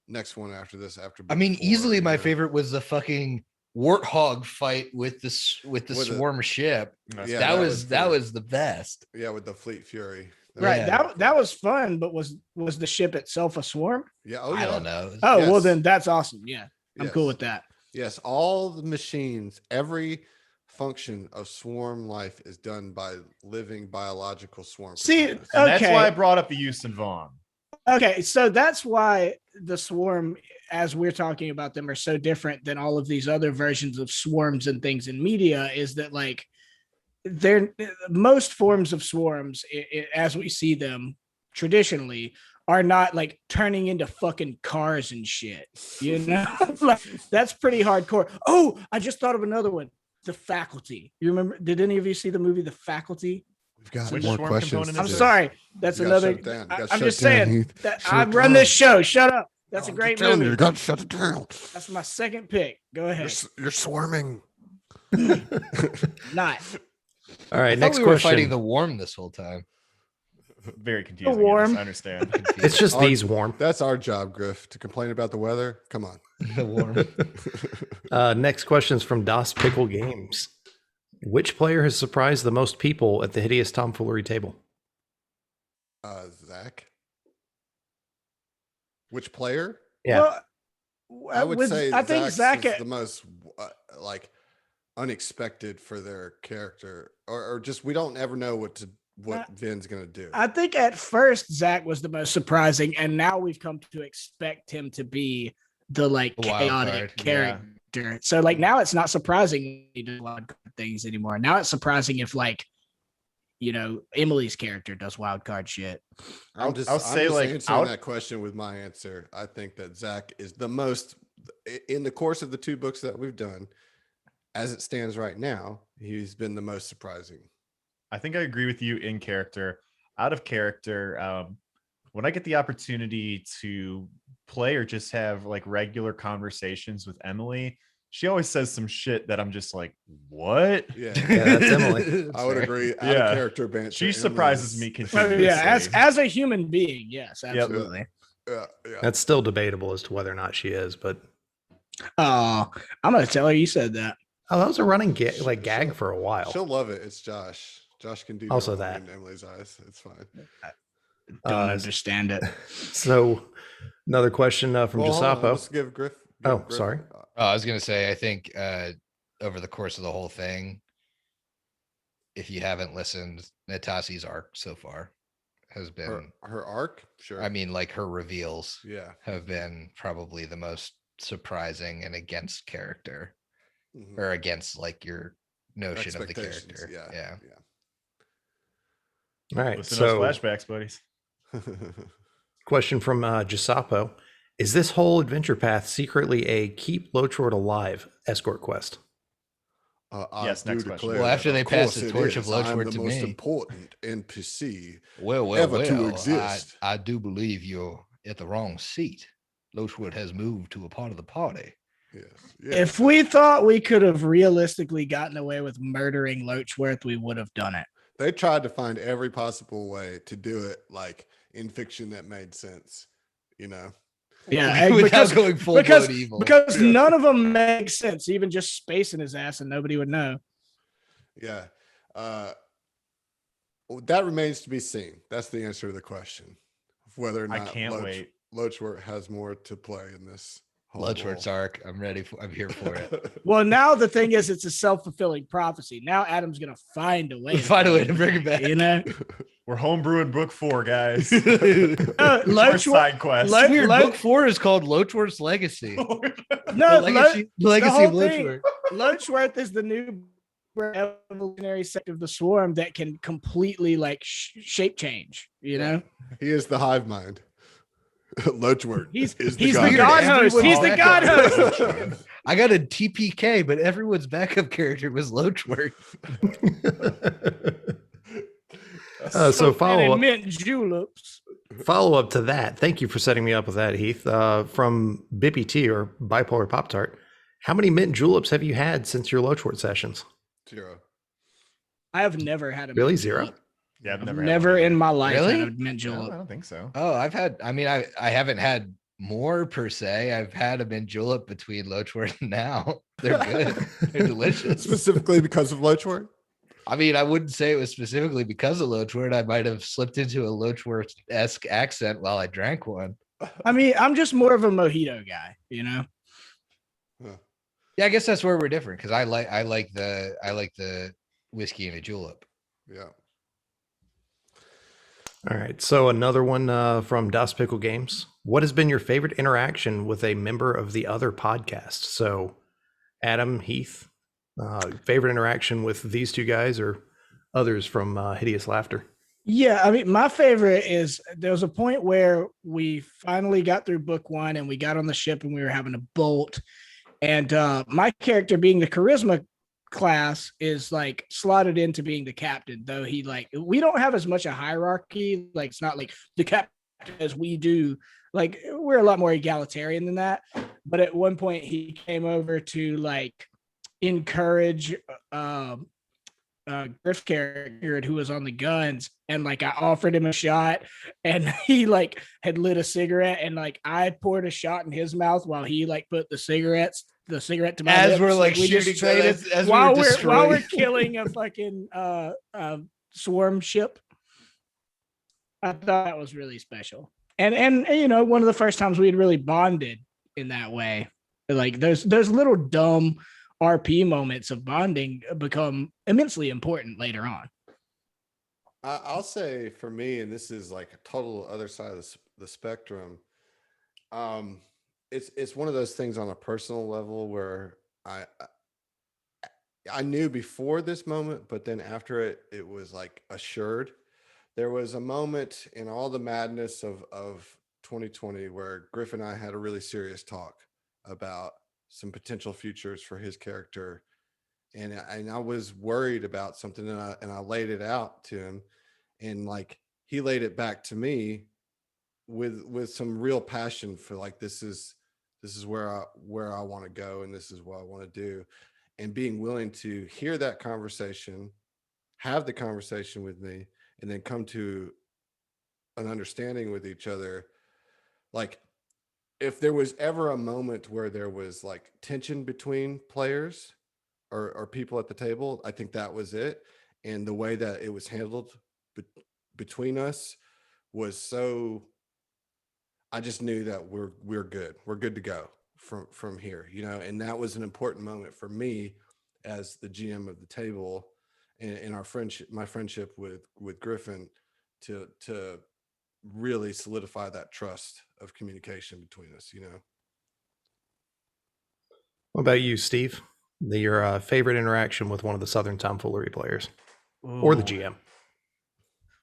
next one after this. I mean, easily my you know. favorite was the fucking warthog fight with the swarm ship. Yeah, that was pretty- the best. Yeah, with the Fleet Fury. Right. Yeah. That was fun, but was the ship itself a swarm? Yeah. Oh, yeah. I don't know. Oh, well Yes. then that's awesome. Yeah. I'm cool Yes. with that. Yes, all the machines, every function of swarm life is done by living biological swarm. See, components. And that's Okay. why I brought up the Houston Vaughn. Okay, so that's why the swarm, as we're talking about them, are so different than all of these other versions of swarms and things in media, is that like they're most forms of swarms as we see them traditionally are not like turning into fucking cars and shit, you know. Like, that's pretty hardcore. Oh, I just thought of another one, The Faculty. You remember, did any of you see the movie The Faculty? We've got Which more swarm questions. component I'm is it? sorry, that's You gotta another shut it down. You gotta I'm shut just it down, saying Heath. that Shut I it run down. this show. Shut up. That's a I'm great telling you, movie. you gotta shut it down. That's my second pick. Go ahead. You're swarming. Not All right, I thought next we were question. fighting the worm this whole time. Very confusing. warm. Yes, I understand. It's just Our- these warm. That's our job, Griff, to complain about the weather. Come on. The worm. Next question is from Das Pickle Games. Which player has surprised the most people at the Hideous Tomfoolery table? Zach. Which player? Yeah. Well, I would say I think Zach's Zach. is the most like unexpected for their character, or just we don't ever know what Vin's gonna do. I think at first Zach was the most surprising, and now we've come to expect him to be the like The wild chaotic card, character. So like now it's not surprising he does wild card things anymore. Now it's surprising if like, you know, Emily's character does wild card shit. I'll I'm say, just like, answering that question with my answer. I think that Zach is the most in the course of the 2 books that we've done, as it stands right now. He's been the most surprising. I think I agree with you in character. Out of character, when I get the opportunity to play or just have like regular conversations with Emily, she always says some shit that I'm just like, what? Yeah, Yeah, that's Emily. I would agree. Out Yeah. of character banter. She Emily surprises is- me Well, continuously. yeah, as a human being, yes, absolutely. Yeah. That's still debatable as to whether or not she is, but Oh, I'm gonna tell her you said that. oh, that was a running gag for a while. She'll love it. It's Josh. Josh can do Also no that. wrong in Emily's eyes. It's fine. Don't understand it. So another question from Well, hold on, Giuseppe. let's give Griff. Oh, Griff- sorry. Oh, I was gonna say, I think over the course of the whole thing, if you haven't listened, Natasi's arc so far has been, her arc. Sure. I mean, like her reveals yeah. have been probably the most surprising and against character, Mhm. or against like your notion of the Expectations, character. Yeah. All right. Listen So to those flashbacks, buddies. Yeah. question from Giuseppe. Is this whole adventure path secretly a keep Lochord alive escort quest? I Yes, do next question. declare Well, after that, they of pass course the it torch of is. I'm Lochward the to most me. important NPC. Well, ever to exist. I do believe you're at the wrong seat. Lochwood has moved to a part of the party. Yes. If we thought we could have realistically gotten away with murdering Loachworth, we would have done it. They tried to find every possible way to do it, like in fiction that made sense, you know. Yeah, Without going full blown evil. because Yeah. none of them make sense. Even just spacing his ass and nobody would know. Yeah. That remains to be seen. That's the answer to the question. Whether or I not can't wait. Loachworth has more to play in this. whole Lochward's role. arc. I'm ready for. I'm here for it. Well, now the thing is, it's a self-fulfilling prophecy. Now Adam's gonna find a way. Find a way to bring it back. You know, We're homebrewing book 4, guys. Loachworth, Loachworth side quest. Lo- Weird. Lo- Book 4 is called Lochward's Legacy. no, The legacy whole of thing- Lochward. Loachworth is the new evolutionary sect of the swarm that can completely like shape change, you know? He is the hive mind. Loachwort. He's is the god god host. He's the god host. I got a TPK, but everyone's backup character was Loachwort. So follow up. Mint juleps. Follow up to that. Thank you for setting me up with that, Heath. From Bippy T or Bipolar Pop Tart. How many mint juleps have you had since your Loachwort sessions? 0. I have never had a Really? mint 0? julep. Yeah, I've Never in my life Really? had a mint No, julep. I don't think so. Oh, I've had, I mean, I haven't had more per se. I've had a mint julep between Loachwort and now. They're good. They're delicious. Specifically because of Loachwort? I mean, I wouldn't say it was specifically because of Loachwort. I might have slipped into a Loachwort-esque accent while I drank one. I mean, I'm just more of a mojito guy, you know? Yeah, I guess that's where we're different because I like the whiskey and a julep. Yeah. All right. So another one from Das Pickle Games. What has been your favorite interaction with a member of the other podcast? So Adam, Heath, favorite interaction with these two guys or others from Hideous Laughter? Yeah, I mean, my favorite is there was a point where we finally got through book 1 and we got on the ship and we were having a bolt. And my character, being the charisma class, is like slotted into being the captain, though he like, we don't have as much a hierarchy. Like, it's not like the captain as we do. Like, we're a lot more egalitarian than that. But at one point he came over to like encourage Griff character who was on the guns, and like I offered him a shot and he like had lit a cigarette and like I poured a shot in his mouth while he like put the cigarette to my As lips. we're like we just shooting, traded as while we're we're destroying. killing a fucking swarm ship. I thought that was really special. And you know, one of the first times we had really bonded in that way. Like those little dumb RP moments of bonding become immensely important later on. I'll say for me, and this is like a total other side of the spectrum. It's one of those things on a personal level where I knew before this moment, but then after it was like assured. There was a moment in all the madness of 2020 where Griff and I had a really serious talk about some potential futures for his character, and I was worried about something, and I laid it out to him, and like he laid it back to me with some real passion for like this is where I want to go, and this is what I want to do, and being willing to hear that conversation, have the conversation with me, and then come to an understanding with each other. Like, if there was ever a moment where there was like tension between players or people at the table, I think that was it. And the way that it was handled between us was so, I just knew that we're good. We're good to go from here, you know. And that was an important moment for me as the GM of the table, in our friendship, my friendship with Griffin, to really solidify that trust of communication between us, you know. What about you, Steve? Your favorite interaction with one of the Southern Tomfoolery players or the GM?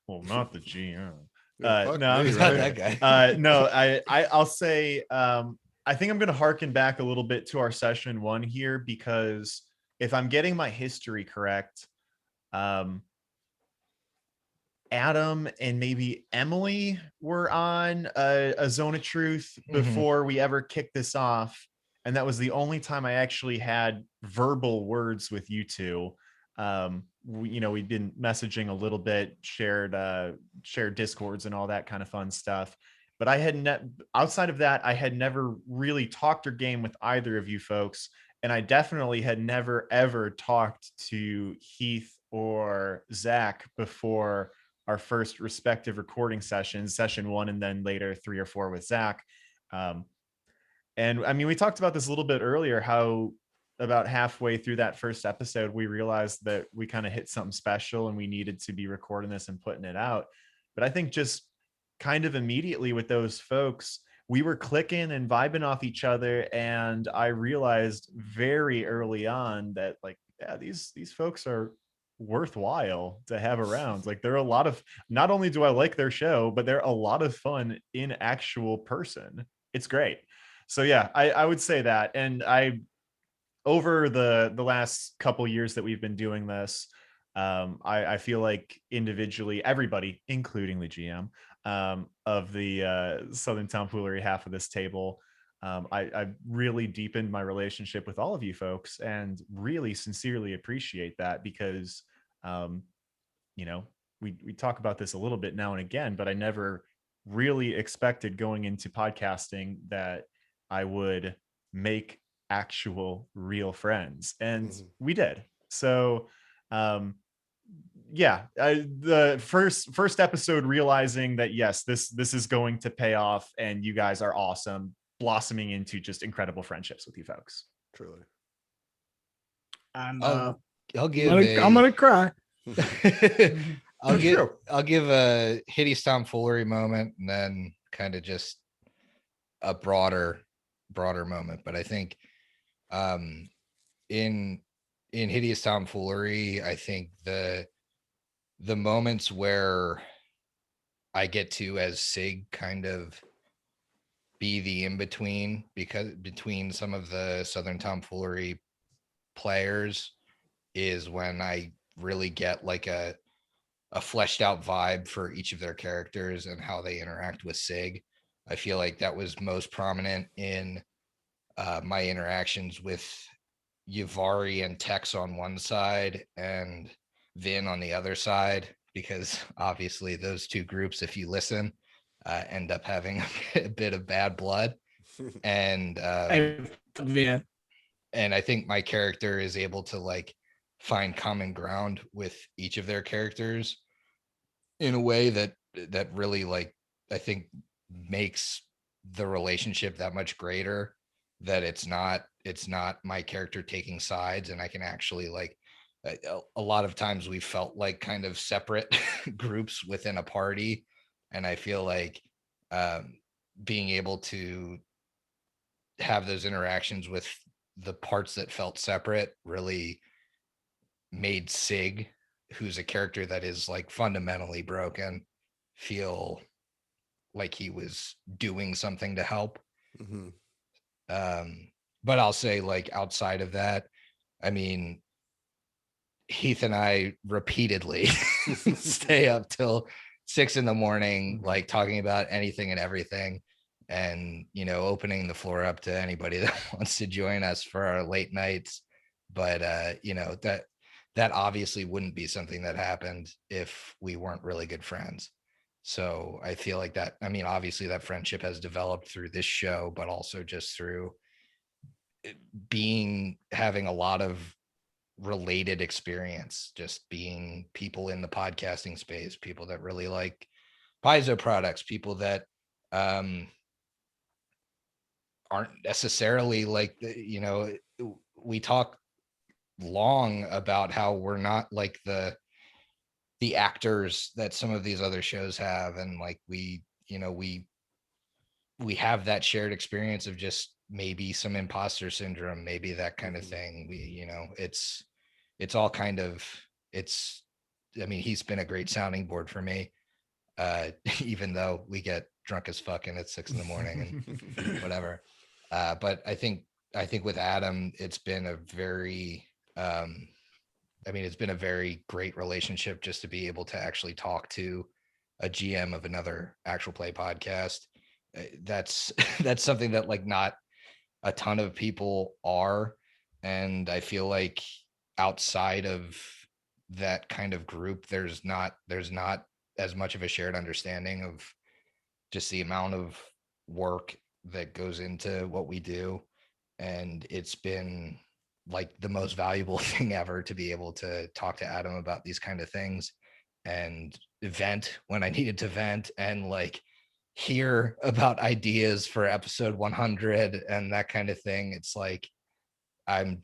Well, not the GM. Yeah, fuck No, me, I'm right? That guy. no, I'll say I think I'm going to harken back a little bit to our session 1 here, because if I'm getting my history correct, Adam and maybe Emily were on a Zone of Truth before we ever kicked this off, and that was the only time I actually had verbal words with you two. We'd been messaging a little bit, shared discords and all that kind of fun stuff, but I had outside of that, I had never really talked or game with either of you folks, and I definitely had never ever talked to Heath or Zach before our first respective recording sessions, session 1 and then later 3 or 4 with Zach. And I mean, we talked about this a little bit earlier, how about halfway through that first episode, we realized that we kind of hit something special and we needed to be recording this and putting it out. But I think just kind of immediately with those folks, we were clicking and vibing off each other. And I realized very early on that, like, yeah, these folks are worthwhile to have around. Like they're a lot of, not only do I like their show, but they're a lot of fun in actual person. It's great. So yeah, I would say that. And over the last couple years that we've been doing this, I feel like individually, everybody, including the GM of the Southern Tomfoolery half of this table, I've really deepened my relationship with all of you folks and really sincerely appreciate that because, you know, we talk about this a little bit now and again, but I never really expected going into podcasting that I would make actual real friends, and we did. So yeah, the first episode, realizing that yes, this is going to pay off and you guys are awesome, blossoming into just incredible friendships with you folks. Truly. I'll give I'm gonna cry. I'll give a Hideous Tomfoolery moment and then kind of just a broader moment. But I think in Hideous Tomfoolery, I think the moments where I get to, as Sig, kind of be the in-between, because between some of the Southern Tomfoolery players, is when I really get like a fleshed out vibe for each of their characters and how they interact with Sig. I feel like that was most prominent in my interactions with Yavari and Tex on one side and Vin on the other side, because obviously those two groups, if you listen, end up having a bit of bad blood. And Vin. and I think my character is able to like find common ground with each of their characters in a way that really, like, I think makes the relationship that much greater, that it's not my character taking sides, and I can actually, like, a lot of times we felt like kind of separate groups within a party, and I feel like being able to have those interactions with the parts that felt separate really made Sig, who's a character that is like fundamentally broken, feel like he was doing something to help. But I'll say, like, outside of that, I mean, Heath and I repeatedly stay up till 6 a.m, like talking about anything and everything, and, you know, opening the floor up to anybody that wants to join us for our late nights. But you know, that obviously wouldn't be something that happened if we weren't really good friends. So I feel like that, I mean, obviously that friendship has developed through this show, but also just through having a lot of related experience, just being people in the podcasting space, people that really like Paizo products, people that aren't necessarily like, you know, we talk long about how we're not like the actors that some of these other shows have, and like we, you know, we have that shared experience of just maybe some imposter syndrome, maybe that kind of thing. We, you know, it's all kind of, I mean, he's been a great sounding board for me, even though we get drunk as fucking at 6 a.m. and whatever. But I think with Adam, it's been a very it's been a very great relationship, just to be able to actually talk to a GM of another actual play podcast. That's something that, like, not a ton of people are. And I feel like outside of that kind of group, there's not as much of a shared understanding of just the amount of work that goes into what we do. And it's been like the most valuable thing ever to be able to talk to Adam about these kind of things and vent when I needed to vent, and like hear about ideas for episode 100 and that kind of thing. It's like, I'm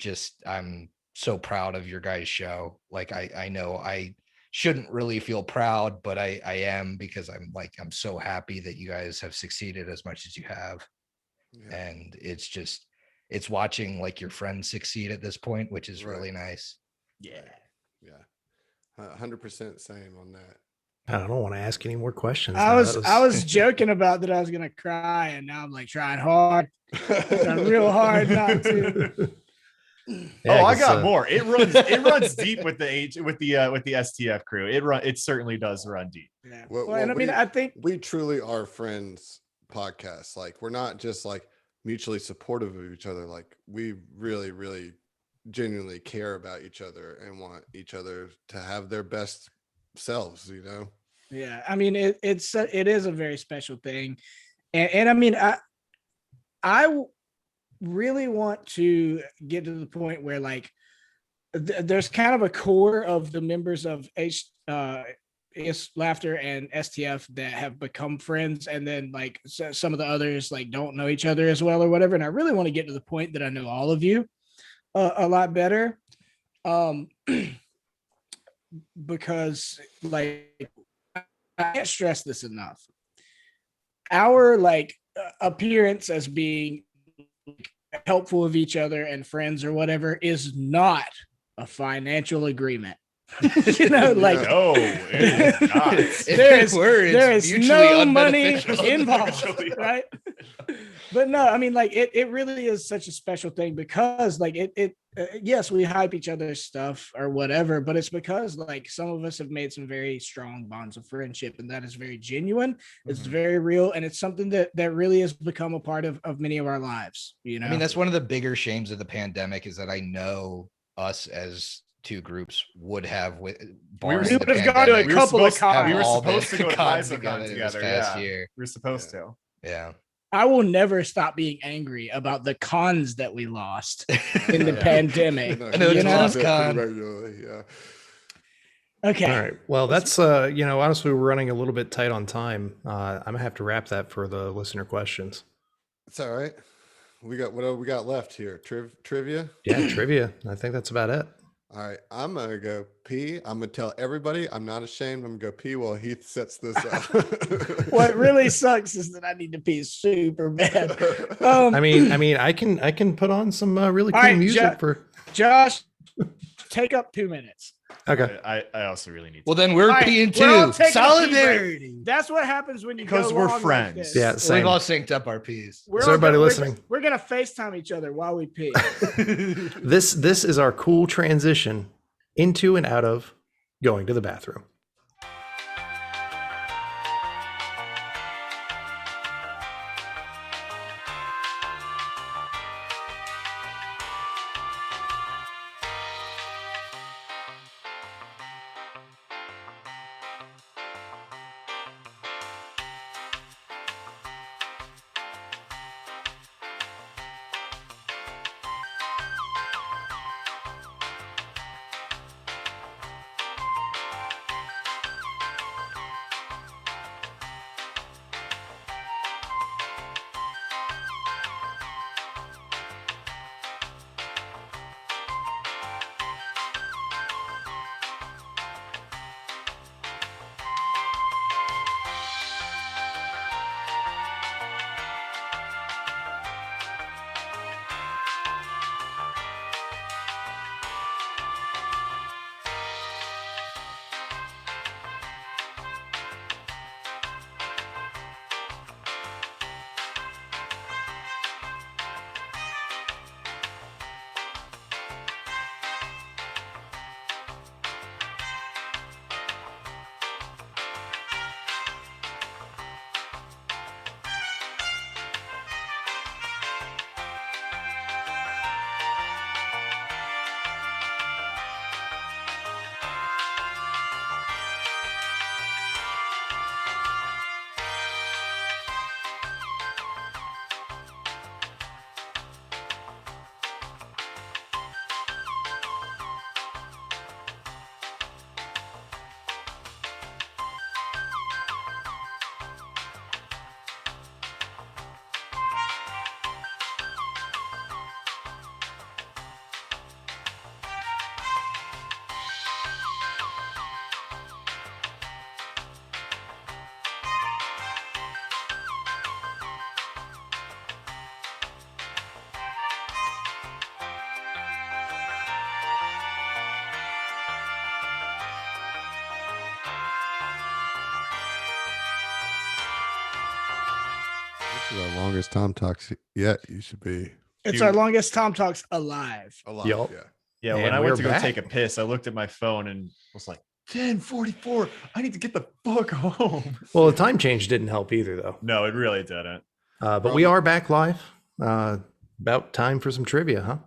so proud of your guys' show. Like, I know I shouldn't really feel proud, but I am, because I'm so happy that you guys have succeeded as much as you have. Yeah. And it's watching like your friends succeed at this point, which is really nice. Yeah. Yeah. 100% same on that. I don't want to ask any more questions. I now. was That I was joking about that I was gonna cry, and now I'm like trying hard, trying real hard not to. Yeah, I 'cause, got more. It runs deep with the STF crew. It certainly does run deep. Yeah. Well, Well, and I mean, I think we truly are friends podcast. Like, we're not just like mutually supportive of each other. Like, we really, really genuinely care about each other and want each other to have their best selves, you know? yeah, I mean, it is a very special thing, and I mean, I really want to get to the point where like there's kind of a core of the members of is Laughter and STF that have become friends, and then like some of the others like don't know each other as well or whatever. And I really want to get to the point that I know all of you a lot better, because like I can't stress this enough. Our like appearance as being helpful of each other and friends or whatever is not a financial agreement. You know, like No, it is not. there is no money involved, Mutually right? But no, I mean, like it really is such a special thing because like yes, we hype each other's stuff or whatever, but it's because like some of us have made some very strong bonds of friendship, and that is very genuine. It's very real, and it's something that really has become a part of many of our lives. You know, I mean, that's one of the bigger shames of the pandemic is that I know us as two groups would have with we would have gone to a We were couple of supposed- cons. we were all supposed to been go to cons PaizoCon this together, past yeah. year. We're supposed to. Yeah. I will never stop being angry about the cons that we lost in the Yeah. pandemic. I know you it's know? lost Pretty con. regularly, yeah. Okay. All right. Well, that's honestly, we're running a little bit tight on time. I'm gonna have to wrap that for the listener questions. It's all right. We got what we got left here? Trivia. Yeah, trivia. I think that's about it. All right, I'm gonna go pee. I'm gonna tell everybody I'm not ashamed. I'm gonna go pee while Heath sets this up. What really sucks is that I need to pee super bad. I mean, I can put on some really cool All right, music for. Josh, take up 2 minutes. Okay. I also really need to. Well, then we're All right, peeing we're all too. taking a pee Solidarity. That's what happens when you Because go we're long like friends. this. Yeah, We've same. all synced up our peas. We're Is all everybody gonna- listening? We're gonna FaceTime each other while we pee. This is our cool transition into and out of going to the bathroom. The longest Tom talks yet. You should be It's our longest TOMTalks alive. alive. Yup. Yeah. Yeah, when And I went we're to go back. take a piss, I looked at my phone and was like, 10:44. I need to get the fuck home. Well, the time change didn't help either, though. No, it really didn't. But we are back live. About time for some trivia, huh?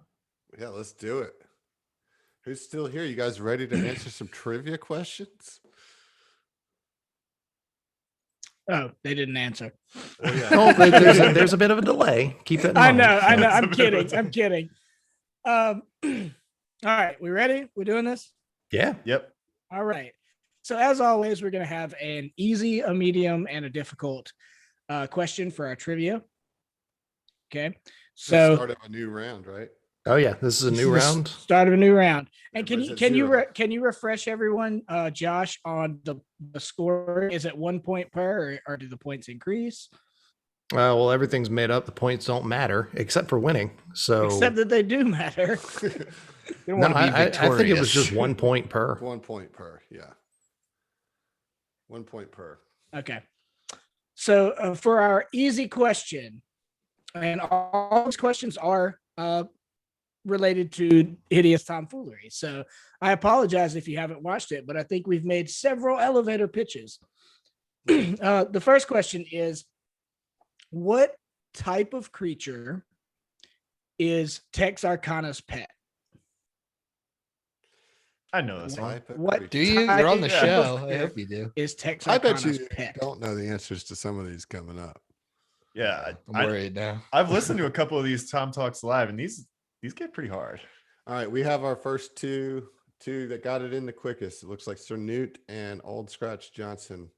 Yeah, let's do it. Who's still here? You guys ready to answer some trivia questions? Oh, they didn't answer. Oh, yeah. Oh, there's a bit of a delay. Keep that in I mind. know. That's I'm a bit kidding. of a- I'm kidding. All right, we ready? We're doing this? Yeah. Yep. All right. So as always, we're going to have an easy, a medium, and a difficult question for our trivia. Okay. So So start of a new round, right? Oh yeah, this is a new this is the round. Start of a new round. And Everybody's at can you zero. can you refresh everyone, Josh, on the score? Is it 1 point per, or do the points increase? Well, everything's made up. The points don't matter except for winning. So Except that they do matter. You don't no, want to be I victorious. think it was just 1 point per. 1 point per. Yeah. 1 point per. Okay. So for our easy question, and all these questions are related to Hideous Tomfoolery. So I apologize if you haven't watched it, but I think we've made several elevator pitches. The first question is, what type of creature is Texarkana's pet? I know this one. Type of What creature. Do you? You're on the type show. of I hope you do. Is I bet Texarkana's you pet? don't know the answers to some of these coming up. Yeah. I'm worried now. I've listened to a couple of these Tom Talks Live, and these get pretty hard. All right, we have our first two that got it in the quickest. It looks like Sir Newt and Old Scratch Johnson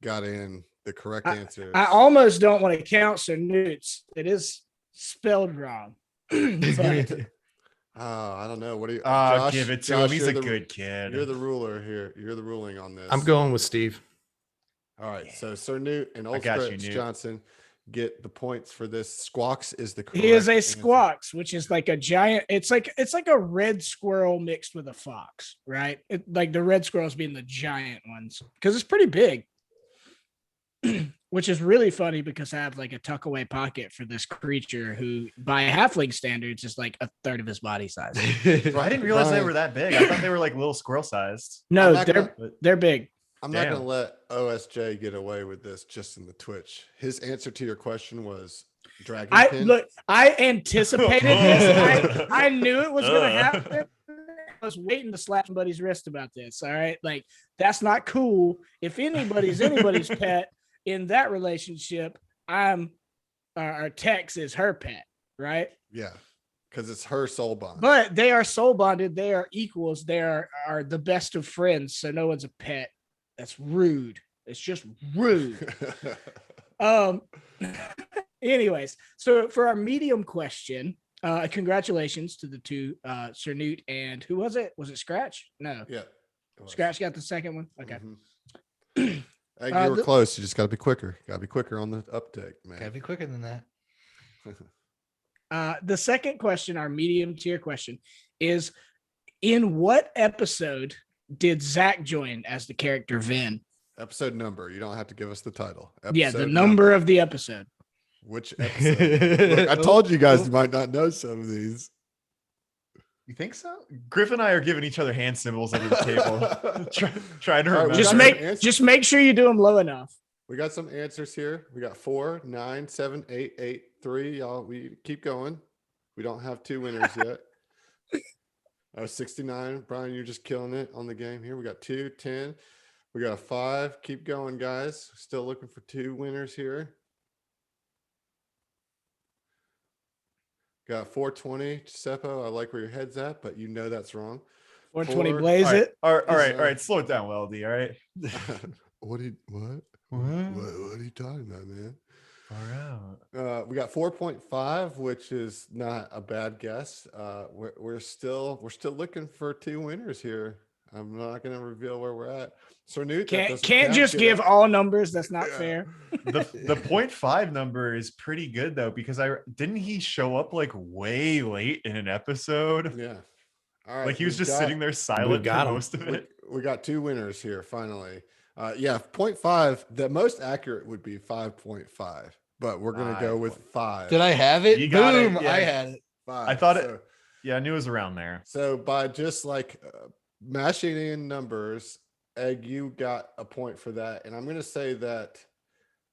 got in the correct answers. I almost don't want to count Sir Newt's. It is spelled wrong. But I don't know. What do you? Give it to him. He's you're a the- good kid. You're the ruler here. You're the ruling on this. I'm going with Steve. All right, so Sir Newt and Old got you, Scratch Newt. Johnson get the points for this. Squawks is the correct he is a answer. squawks, which is like a giant. It's like a red squirrel mixed with a fox, right? Like the red squirrels being the giant ones because it's pretty big. Which is really funny because I have like a tuck away pocket for this creature who, by halfling standards, is like a third of his body size. Bro, I didn't realize they Brian. were that big. I thought they were like little squirrel sized. No, I'm not gonna- they're big. I'm not going Damn. to let OSJ get away with this just in the Twitch. His answer to your question was dragon pin. I anticipated this. I knew it was gonna happen. I was waiting to slap somebody's wrist about this. All right. Like, that's not cool. If anybody's pet in that relationship, our Tex is her pet, right? Yeah, because it's her soul bond. But they are soul bonded, they are equals, they are the best of friends. So no one's a pet. That's rude. It's just rude. Anyways, so for our medium question, congratulations to the two, Sir Newt and who was it? Was it Scratch? No, Yeah. it was. Scratch got the second one. Okay. Mhm. Hey, you were the- close. You just got to be quicker. Got to be quicker on the uptake, Gotta man. be quicker than that. The second question, our medium tier question, is in what episode did Zach join as the character Vin? Episode number. You don't have to give us the title. Yeah, the Episode number of the episode. Which episode? Look, I told you guys you might not know some of these. You think so? Griff and I are giving each other hand symbols under the table. Trying to All right, remember. we got some answers. Just make sure you do them low enough. We got some answers here. We got 4, 9, 7, 8, 8, 3. Y'all, we keep going. We don't have 2 winners yet. 69. Brian, you're just killing it on the game here. We got 2, 10. We got a 5. Keep going, guys. Still looking for 2 winners here. Got 420. Seppo, I like where your head's at, but you know that's wrong. 420 Four. blaze all right, it. all right, all Is, right, all right. Slow it down, Weldy. All right. What? What are you talking about, man? All right. We got 4.5, which is not a bad guess. We're still looking for 2 winners here. I'm not going to reveal where we're at. So Newt, that doesn't Can't count. just Get give out. all numbers. That's not Yeah. fair. The 0.5 number is pretty good though, because didn't he show up like way late in an episode? Yeah. All right. Like he was we've just got- sitting there silent got for him. most of it. We got 2 winners here finally. Yeah, 0.5. The most accurate would be 5.5, but we're gonna go with 5. Did I have it? You got it, Boom! yeah. I had it. 5. I thought it. Yeah, I knew it was around there. So by just like mashing in numbers, Egg, you got a point for that. And I'm going to say that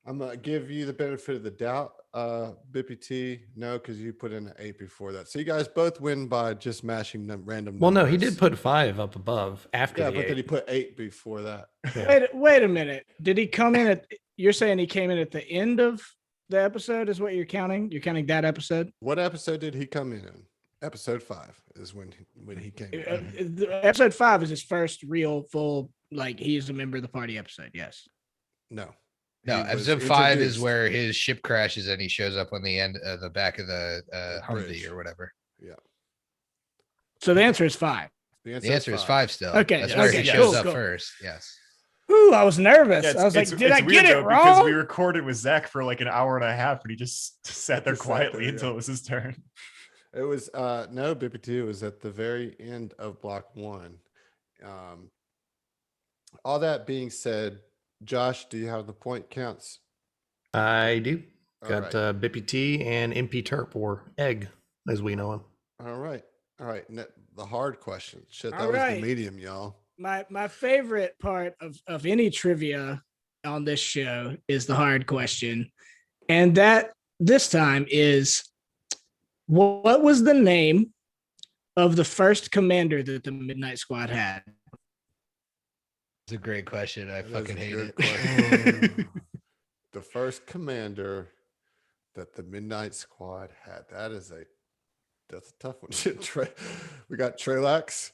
I'm going to give you the benefit of the doubt. Bippy T, no, because you put in an 8 before that. So you guys both win by just mashing random Well, no, he numbers. did put 5 up above after Yeah, the but 8. then he put 8 before that. Yeah. Wait a minute. Did he come in at? You're saying he came in at the end of the episode? Is what you're counting? You're counting that episode? What episode did he come in? Episode 5 is when he came in. Episode 5 is his first real full, like he's a member of the party episode. Yes. No. No, He was episode 5 is introduced. where his ship crashes and he shows up on the end of the back of the Humvee bridge. or whatever. So the answer is 5. The answer is 5 still. Okay, That's yes, where he yes. shows Cool, up cool. first. Yes. Ooh, I was nervous. Yeah, I was like, did I weird, get it though, Because we wrong? recorded with Zach for like an hour and a half, and he just sat there Just sat quietly there, until yeah. it was his turn. It was no, Bippy 2 was at the very end of block 1. All that being said, Josh, do you have the point counts? I do. All Got right. Bippy T and MP Terp, or Egg, as we know him. All right. The hard question. Shit, that All was right. the medium, y'all. My favorite part of any trivia on this show is the hard question. And that this time is, what was the name of the first commander that the Midnight Squad had? It's a great question. I That is fucking a hate good it. question. The first commander that the Midnight Squad had. That's a tough one. Shit, we got Trelax.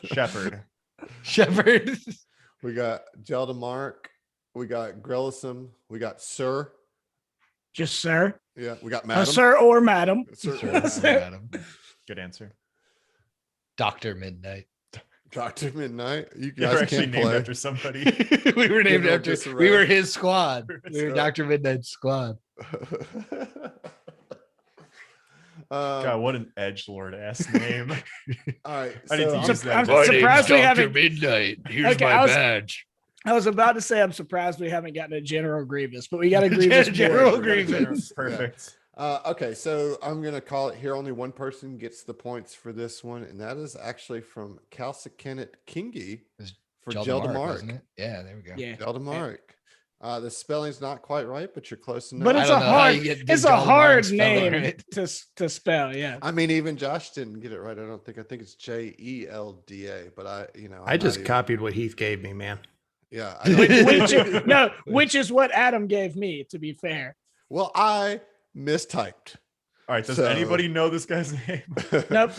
Shepard. Shepard. We got Geldamark. We got Grellisum. We got Sir. Just sir, Yeah, we got Madam. sir or madam. Sir, Sure, Madam. Madam. Good answer. Dr. Midnight. Dr. Midnight. You You were guys actually can't named play. after somebody. We were named Give him after. just a We were rest. his squad. We were So- Dr. Midnight's squad. God, what an edgelord ass name. All right. I need to so use I'm- that. I'm surprised we haven't. Midnight. Here's Okay, I was- badge. I was about to say I'm surprised we haven't gotten a General Grievous, but we got a Grievous. General board. Grievous. Perfect. Okay, so I'm gonna call it here. Only one person gets the points for this one, and that is actually from Calcicanet Kingi It's for Geldamark, Geldamark. wasn't it? Yeah, there we go. Yeah, Geldamark. The spelling's not quite right, but you're close enough. but I it's a don't know how hard. you get It's a Geldamark hard spelled name right. to spell. Yeah. I mean, even Josh didn't get it right. I don't think. I think it's Jelda, but I just copied what Heath gave me, man. Yeah. Which is what Adam gave me. To be fair, Well, I mistyped. All right. Does So- anybody know this guy's name? nope.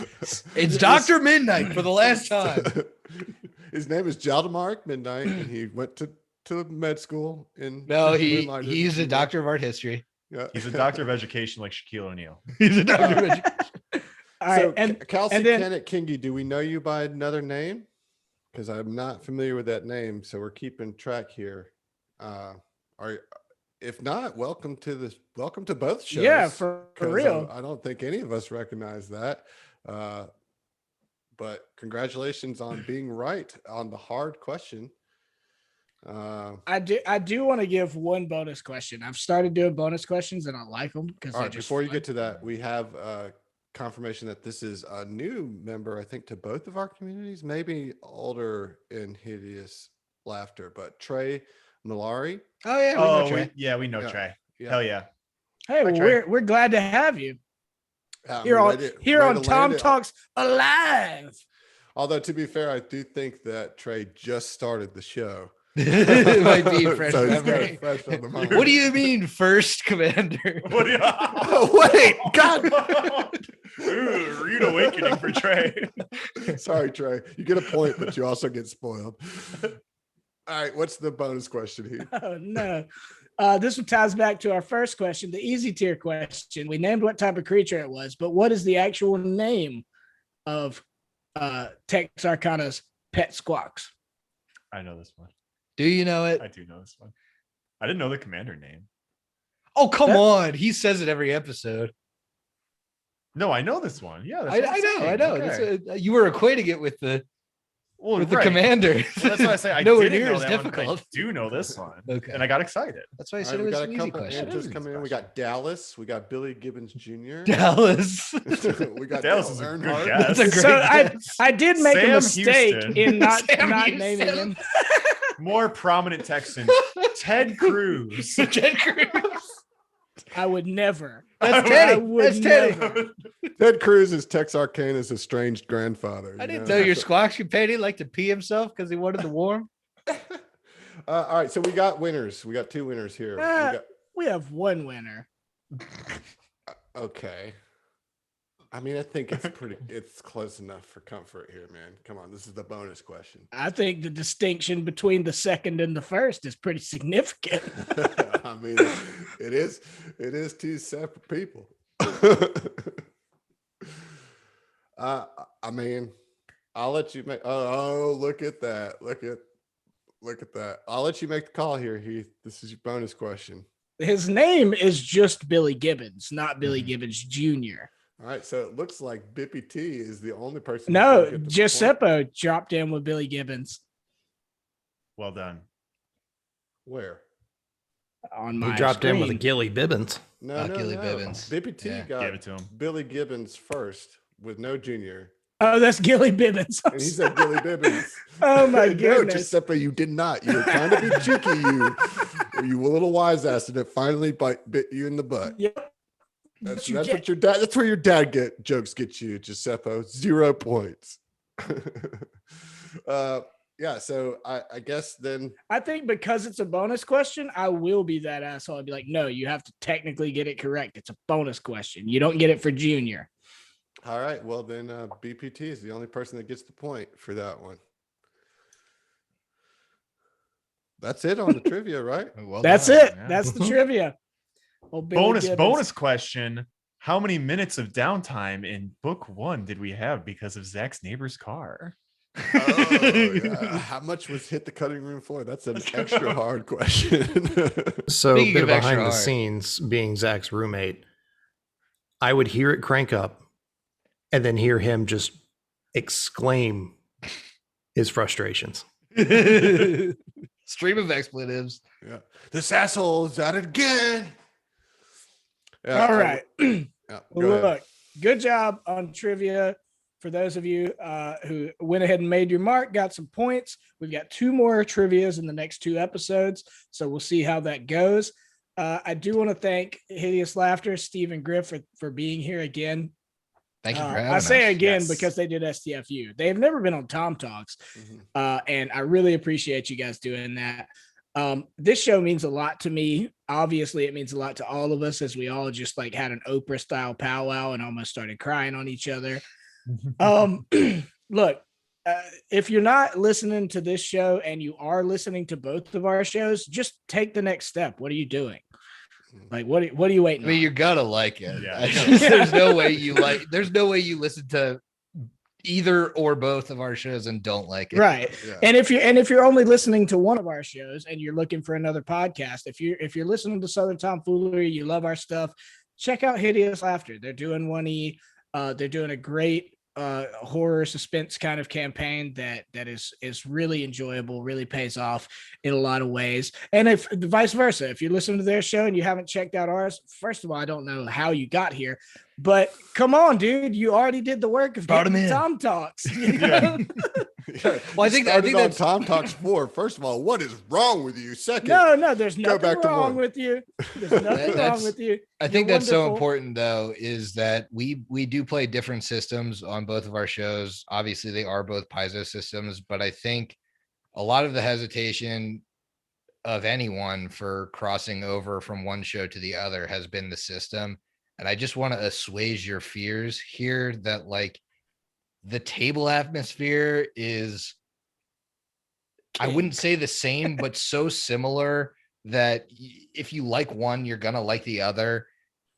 It's Dr. Midnight for the last time. His name is Geldamark Midnight, and he went to med school in. No, Moonlighted, he's a New York. doctor of art history. Yeah. He's a doctor of education like Shaquille O'Neal. He's a doctor of education. All right, So, and Kelsey and then- Kennett Kingi, do we know you by another name? Because I'm not familiar with that name, so we're keeping track here. If not, welcome to both shows. yeah, for 'cause, real. I don't think any of us recognize that. But congratulations on being right on the hard question. I do want to give one bonus question. I've started doing bonus questions and I like them because All right, before you get to that, we have confirmation that this is a new member, I think, to both of our communities, maybe older in Hideous Laughter, but Trey Malari. Oh yeah. We know Oh, Trey. we know Yeah. Trey. Yeah. Hell yeah. Hey, Hi, well, Trey. we're glad to have you I'm here on ready- here ready on to land Tom it. Talks Alive. Although, to be fair, I do think that Trey just started the show. It might be fresh So he's memory. got fresh on the mind. What do you mean, first commander? What do you? Oh, wait, God. Ooh, rude awakening for Trey. Sorry, Trey. You get a point, but you also get spoiled. All right, what's the bonus question here? Oh no. This one ties back to our first question, the easy tier question. We named what type of creature it was, but what is the actual name of Tex Arcana's pet squawks? I know this one. Do you know it? I do know this one. I didn't know the commander name. Oh, come That- on. He says it every episode. No, I know this one. Yeah, that's I what I'm know. I saying. know. Okay. You were equating it with the Well, with the right. commander. Well, that's why I say I Nowhere didn't near know as that one, but difficult. I do know this one. Okay. And I got excited. That's why I All said right, it we was got an a easy couple question. answers Easy coming in. We question. got Dallas. We got Billy Gibbons Jr. Dallas. we got Dallas Dale is a good Earnhart. guess. That's a great So guess. I did make a Sam mistake Houston. in not Sam naming Houston. him. More prominent Texan, Ted Cruz. Ted Cruz. I would never. That's I Teddy. would That's Teddy. never. Ted Cruz is Texarkana's estranged grandfather. I you didn't know? know your squawks companion liked to pee himself because he wanted the warm. All right, so we got winners. We got 2 winners here. We have one winner. Okay. I mean, I think it's close enough for comfort here, man. Come on, this is the bonus question. I think the distinction between the second and the first is pretty significant. I mean, it is 2 separate people. I mean, I'll let you make. Oh, look at that! Look at that! I'll let you make the call here, Heath. This is your bonus question. His name is just Billy Gibbons, not Billy Mhm. Gibbons Jr. All right, so it looks like Bippy T is the only person. No, who's gonna get the point. Giuseppe dropped in with Billy Gibbons Well done. Where? on my He dropped in with a screen. Gilly Bibbins. No, Gilly Bibbons. Bippy T Yeah. got Give it to him. Billy Gibbons first with no junior, Oh, that's Gilly Bibbins. I'm and he said Billy Bibbins. Oh my No, goodness. Giuseppe, you did not. You were trying to be cheeky. You a little wise ass, and it finally bit you in the butt. Yep. That's You what get- your dad. That's where your dad jokes get you, Giuseppe. 0 points. Yeah. So I guess then. I think because it's a bonus question, I will be that asshole. I'd be like, no, you have to technically get it correct. It's a bonus question. You don't get it for Junior. All right. Well, then BPT is the only person that gets the point for that one. That's it on the trivia, right? Well That's done. it. That's the trivia. Well, Billy Bonus Gibbons. question. How many minutes of downtime in book 1 did we have because of Zach's neighbor's car? Oh, yeah. How much was hit the cutting room floor? That's an extra hard question. So Speaking bit of of extra behind the hard. scenes, being Zach's roommate, I would hear it crank up and then hear him just exclaim his frustrations. Stream of expletives. Yeah. This asshole is at it again. Yeah, All right. Yeah, go ahead. Look, good job on trivia. For those of you who went ahead and made your mark, got some points. We've got 2 more trivias in the next 2 episodes. So we'll see how that goes. I do want to thank Hideous Laughter, Steve and Griff for being here again. Thank you for having I say us. again Yes. because they did STFU. They've never been on TOMTalks. Mhm. And I really appreciate you guys doing that. This show means a lot to me. Obviously, it means a lot to all of us as we all just like had an Oprah style powwow and almost started crying on each other. Look, if you're not listening to this show and you are listening to both of our shows, just take the next step. What are you doing? Like, what are you I waiting mean, on? you're gonna like it. Yeah. There's no way there's no way you listen to either or both of our shows and don't like it. Right. Yeah. And if you're only listening to one of our shows and you're looking for another podcast, if you're listening to Southern Tomfoolery, you love our stuff, check out Hideous Laughter. They're doing 1E. They're doing a great horror suspense kind of campaign that is really enjoyable, really pays off in a lot of ways. And if vice versa, if you're listening to their show and you haven't checked out ours, first of all, I don't know how you got here, but come on, dude, you already did the work of Brought 'em getting in. Tom Talks. You Yeah. know? Yeah, Well, I you think started on that's Tom Talks 4. First of all, what is wrong with you? Second, No, there's Go nothing back to wrong one. with you. There's nothing wrong That's- with you. I think You're that's so wonderful. important though, is that we do play different systems on both of our shows. Obviously, they are both Paizo systems, but I think a lot of the hesitation of anyone for crossing over from one show to the other has been the system. And I just want to assuage your fears here that like the table atmosphere is, I wouldn't say the same, but so similar that if you like one, you're going to like the other.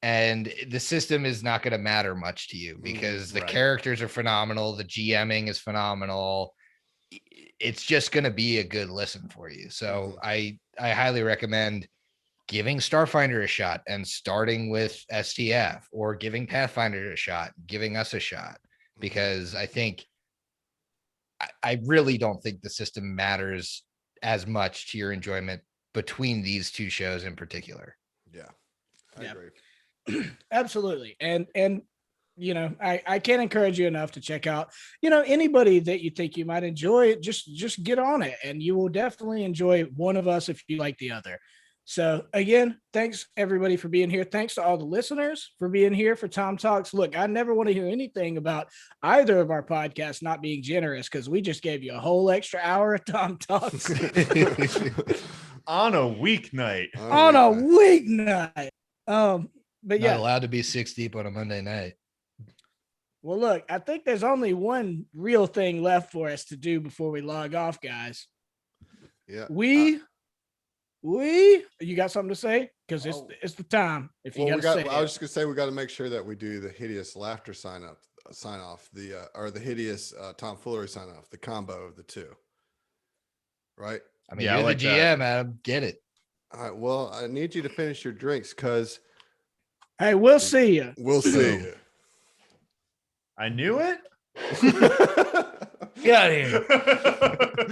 And the system is not going to matter much to you because the right. characters are phenomenal. The GMing is phenomenal. It's just going to be a good listen for you. So I highly recommend giving Starfinder a shot and starting with STF, or giving Pathfinder a shot, giving us a shot, because I think I really don't think the system matters as much to your enjoyment between these two shows in particular. Yeah, I Yeah. agree. Absolutely. And you know, I can't encourage you enough to check out, you know, anybody that you think you might enjoy it, just get on it, and you will definitely enjoy one of us if you like the other. So again, thanks everybody for being here. Thanks to all the listeners for being here for Tom Talks. Look, I never want to hear anything about either of our podcasts not being generous, because we just gave you a whole extra hour of Tom Talks On a weeknight. on a weeknight. But Not yeah, allowed to be 6 deep on a Monday night. well, look, I think there's only one real thing left for us to do before we log off, guys. Yeah. You got something to say? Because it's the time. If you Well, got to say I was it. just gonna say we got to make sure that we do the hideous laughter sign off, or the hideous tomfoolery sign off, the combo of the two. Right. I mean, Yeah, I you're like the that. GM, Adam. Get it. All right. Well, I need you to finish your drinks because Hey, we'll see you. we'll see you. I knew it. Get out of here.